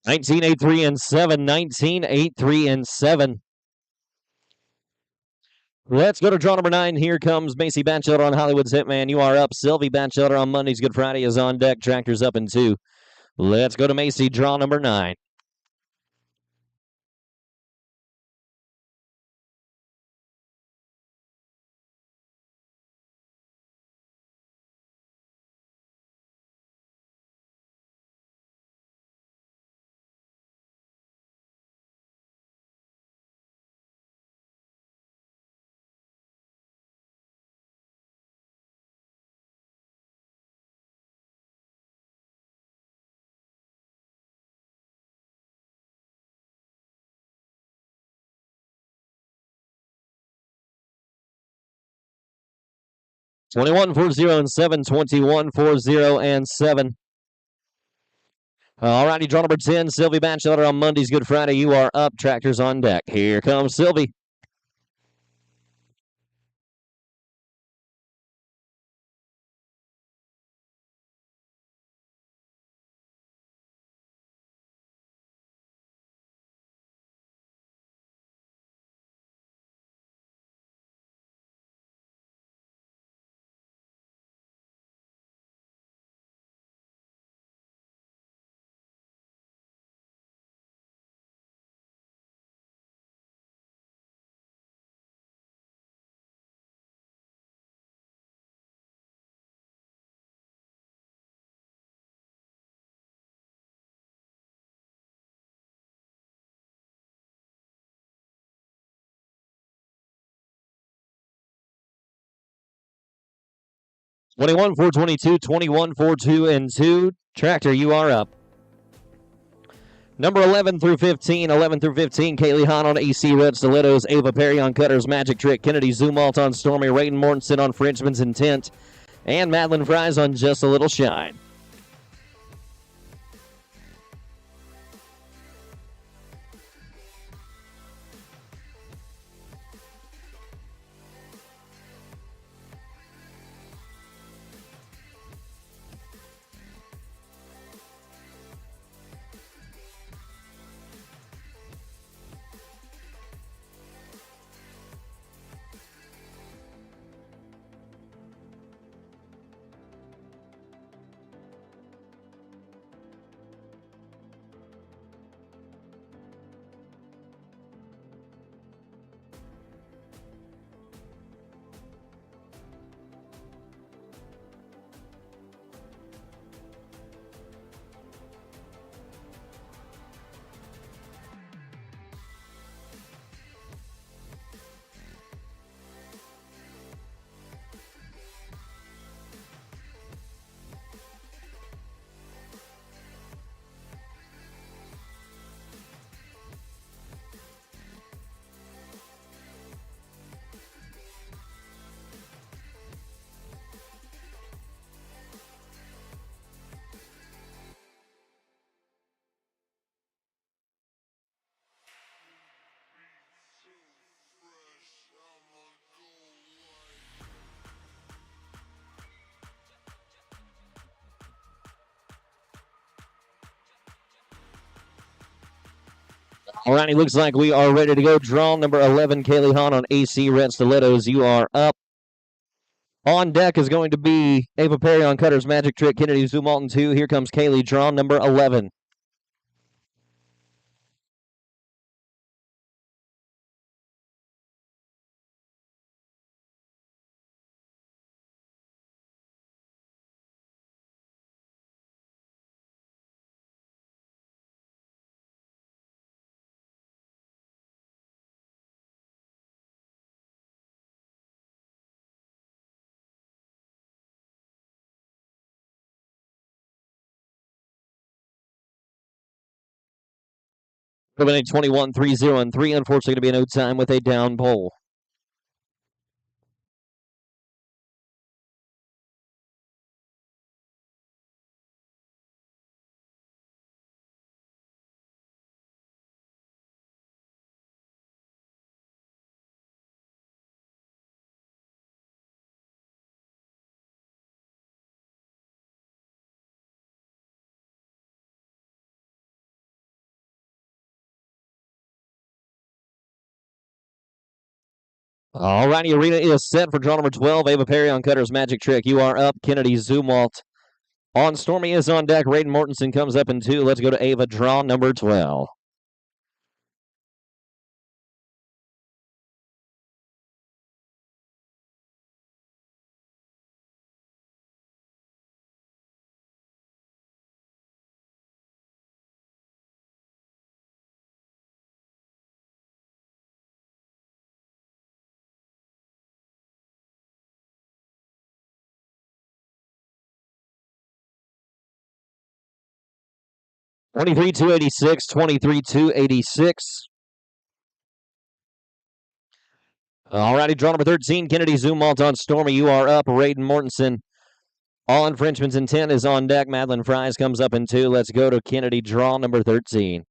Nineteen, 8, 3, and 7. 19, 8, 3, and 7. Let's go to draw number 9. Here comes Macy Batchelder on Hollywood's Hitman. You are up. Sylvie Batchelder on Monday's Good Friday is on deck. Tractor's up in 2. Let's go to Macy, draw number 9. Twenty-one, 4, 0, and 7. 21, 4, 0, and 7. All righty, draw number 10. Sylvie Batchelder on Monday's Good Friday. You are up. Tractor's on deck. Here comes Sylvie. Twenty-one, 4, 22. 21, 4, 2, and 2. Tractor, you are up. Number 11 through 15. 11 through 15. Kaylee Hahn on AC Red Stilettos. Ava Perry on Cutters Magic Trick. Kennedy Zumalt on Stormy. Raiden Mortensen on Frenchman's Intent. And Madeline Fries on Just a Little Shine. All righty, looks like we are ready to go. Draw number 11, Kaylee Hahn on AC Red Stilettos. You are up. On deck is going to be Ava Perry on Cutter's Magic Trick, Kennedy Zoom Alton 2. Here comes Kaylee, draw number 11. Coming in 21, 3, 0, and 3. Unfortunately, going to be a no time with a down pole. All righty, arena is set for draw number 12. Ava Perry on Cutter's Magic Trick. You are up. Kennedy Zumwalt on Stormy is on deck. Raiden Mortensen comes up in 2. Let's go to Ava, draw number 12. Twenty-three, 286, 23, 286. All righty, draw number 13, Kennedy Zumwalt on Stormy. You are up. Raiden Mortensen on Frenchman's Intent is on deck. Madeline Fries comes up in 2. Let's go to Kennedy, draw number 13.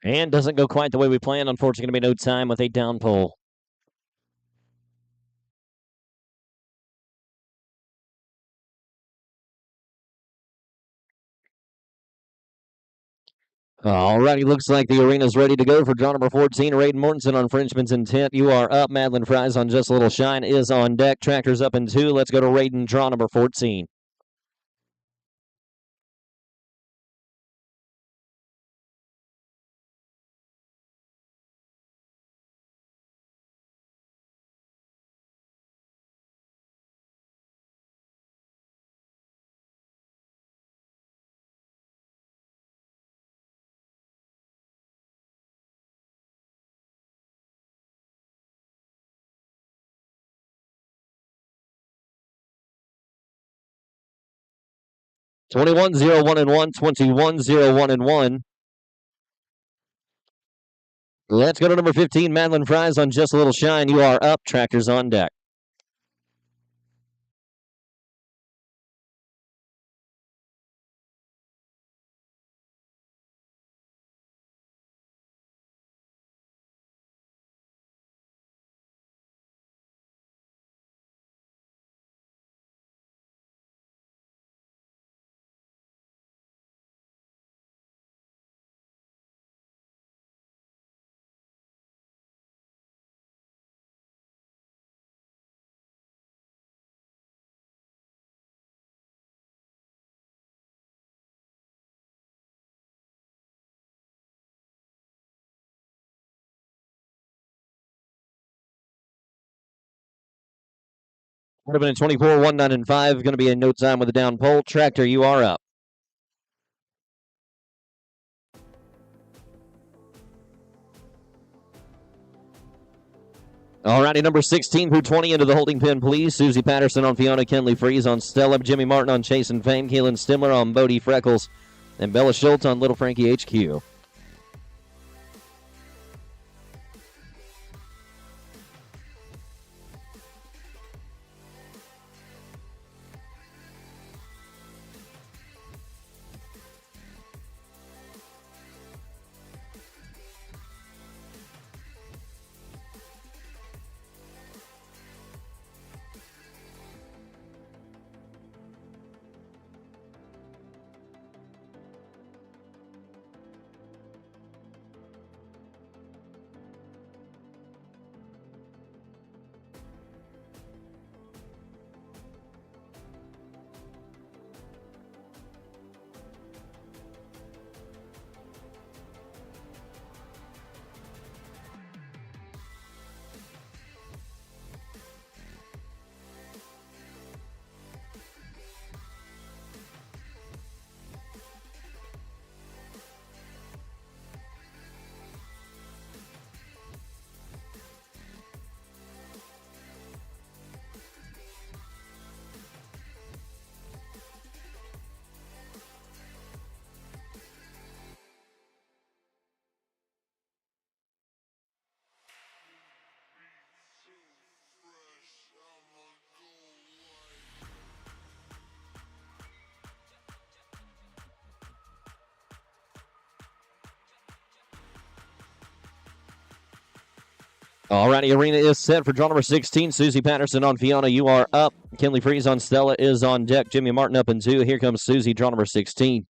And doesn't go quite the way we planned. Unfortunately, going to be no time with a down pole. All righty, looks like the arena's ready to go for draw number 14. Raiden Mortensen on Frenchman's Intent. You are up. Madeline Fries on Just a Little Shine is on deck. Tractor's up in 2. Let's go to Raiden, draw number 14. Twenty-one, 0, 1, and 1. 21, 0, 1, and 1. Let's go to number 15, Madeline Fries on Just a Little Shine. You are up. Tractor's on deck. Would have been a 24, 1, 9, and 5. Going to be in no time with a down pole. Tractor, you are up. Alrighty, number 16 through 20 into the holding pen, please. Susie Patterson on Fiona, Kenley Freeze on Stella, Jimmy Martin on Chase and Fame, Keelan Stimler on Bodie Freckles, and Bella Schultz on Little Frankie HQ. Alrighty, arena is set for draw number 16. Susie Patterson on Fiona, you are up. Kenley Freeze on Stella is on deck. Jimmy Martin up in 2. Here comes Susie, draw number 16.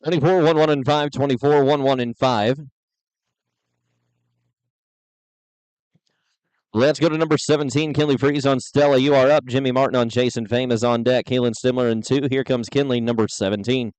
Twenty-four, 1, 1, and 5. 24, 1, 1, and 5. Let's go to number 17. Kenley Freeze on Stella, you are up. Jimmy Martin on Jason Fame is on deck. Keelan Stimler in 2. Here comes Kenley, number 17.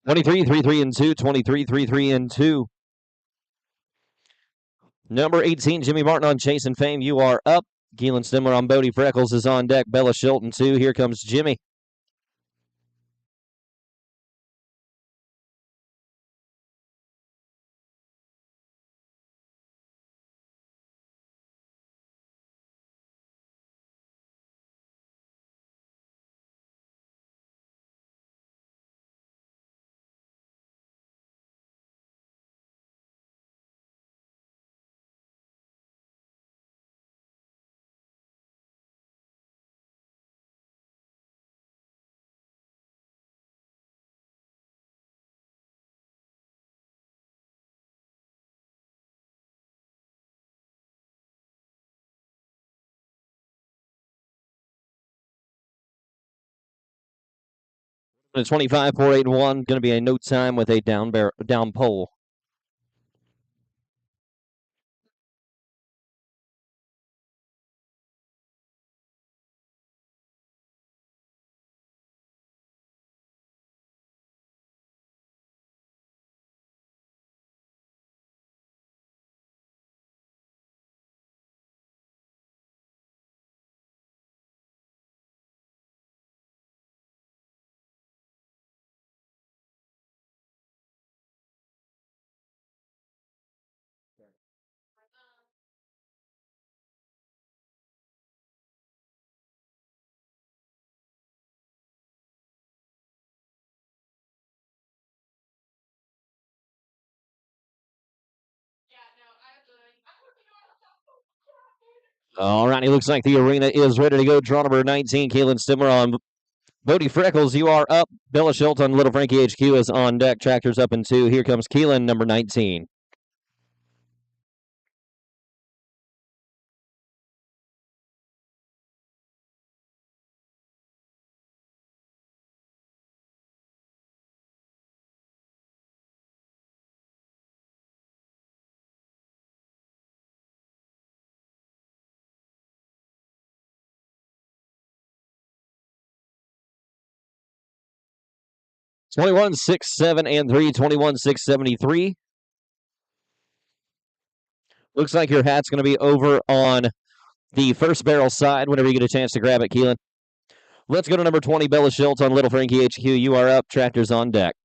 Twenty-three, 3, 3, and 2. 23, 3, 3, and 2. Number 18, Jimmy Martin on Chase and Fame, you are up. Keelan Stimler on Bodie Freckles is on deck. Bella Schultz in 2. Here comes Jimmy. The 25, 4, 8, and 1. Going to be a no time with a down pole. All righty, looks like the arena is ready to go. Draw number 19, Kaylin Stimmer on Bodie Freckles. You are up. Bella Schultz on Little Frankie HQ is on deck. Tractor's up in 2. Here comes Keelan, number 19. Twenty-one, 6, 7, and 3. 21, 6, 73. Looks like your hat's going to be over on the first barrel side whenever you get a chance to grab it, Keelan. Let's go to number 20, Bella Schultz on Little Frankie HQ. You are up. Tractor's on deck.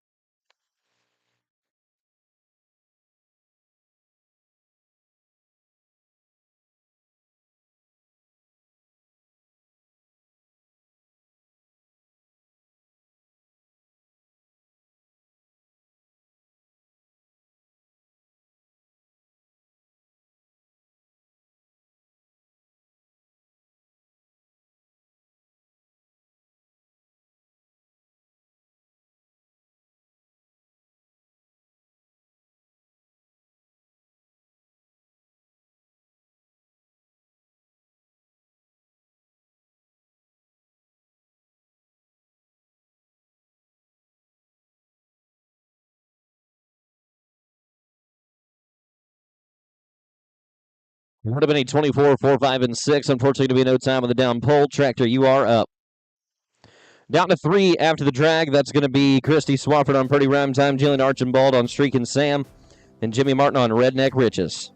Would have been a 24, 4, 5, and 6. Unfortunately, to be no time on the down pole. Tractor, you are up. Down to 3 after the drag. That's going to be Christy Swafford on Pretty Rhyme Time, Jillian Archambault on Streakin' Sam, and Jimmy Martin on Redneck Riches.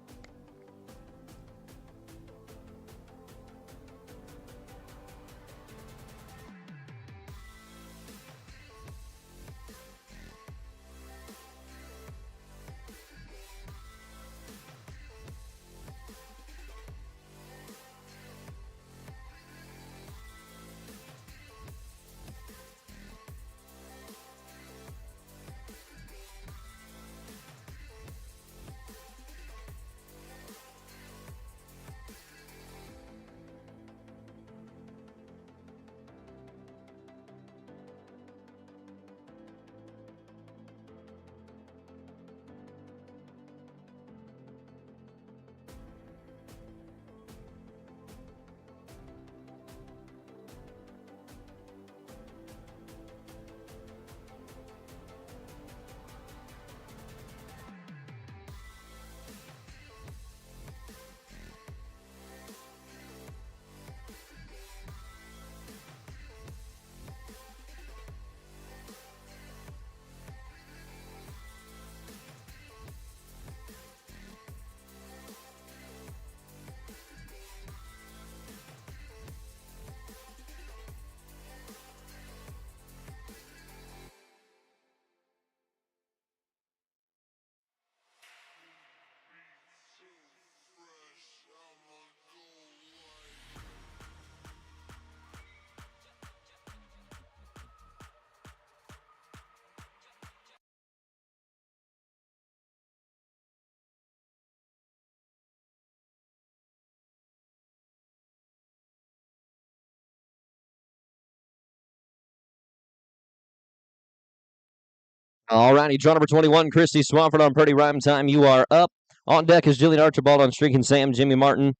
All righty, draw number 21, Christy Swafford on Pretty Rhyme Time. You are up. On deck is Jillian Archibald on Streakin' Sam, Jimmy Martin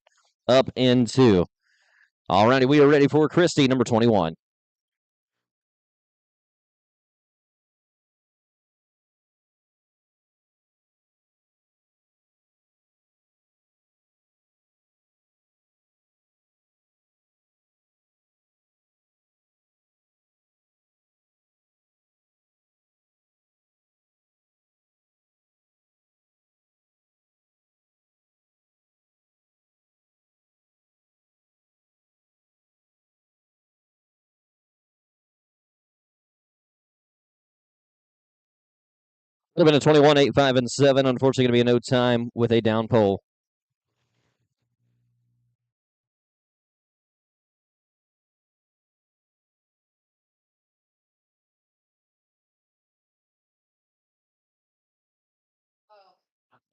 up in 2. All righty, we are ready for Christy, number 21. Would have been a 21, 8, 5, and 7. Unfortunately, going to be a no time with a down pole.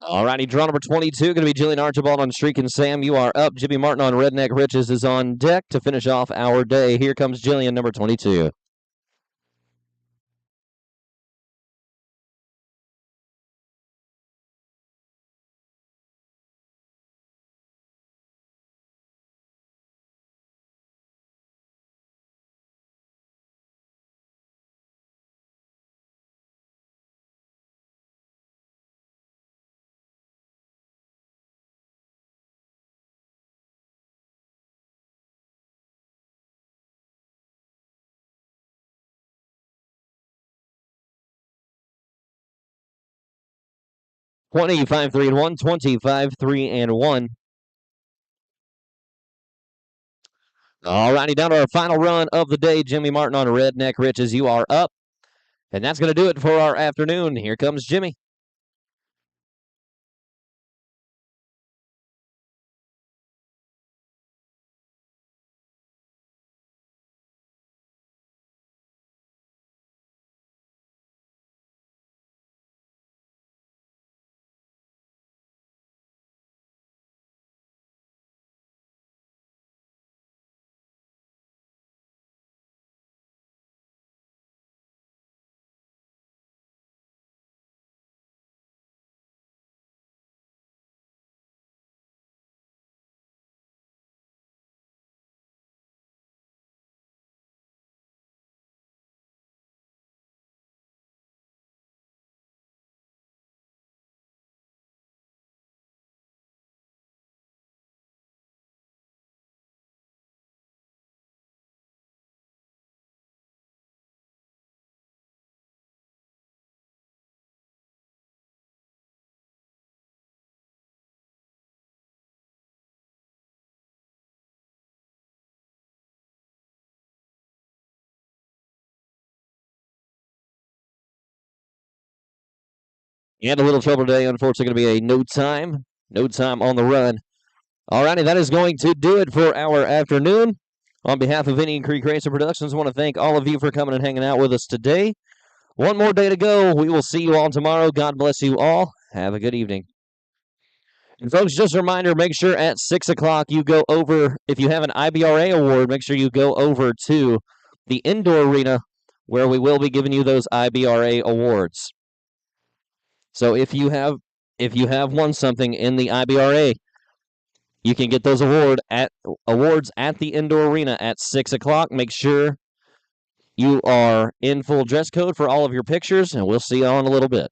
All righty, draw number 22, going to be Jillian Archibald on Streak and Sam. You are up. Jimmy Martin on Redneck Riches is on deck to finish off our day. Here comes Jillian, number 22. $25, 3 and 1, $25, 3 and 1. All righty, down to our final run of the day. Jimmy Martin on Redneck Riches. You are up. And that's going to do it for our afternoon. Here comes Jimmy. You had a little trouble today. Unfortunately, going to be a no time on the run. All righty, that is going to do it for our afternoon. On behalf of Indian Creek Racer Productions, I want to thank all of you for coming and hanging out with us today. One more day to go. We will see you all tomorrow. God bless you all. Have a good evening. And folks, just a reminder, make sure at 6 o'clock you go over, if you have an IBRA award, make sure you go over to the indoor arena where we will be giving you those IBRA awards. So if you have won something in the IBRA, you can get those awards at the indoor arena at 6 o'clock. Make sure you are in full dress code for all of your pictures, and we'll see you all in a little bit.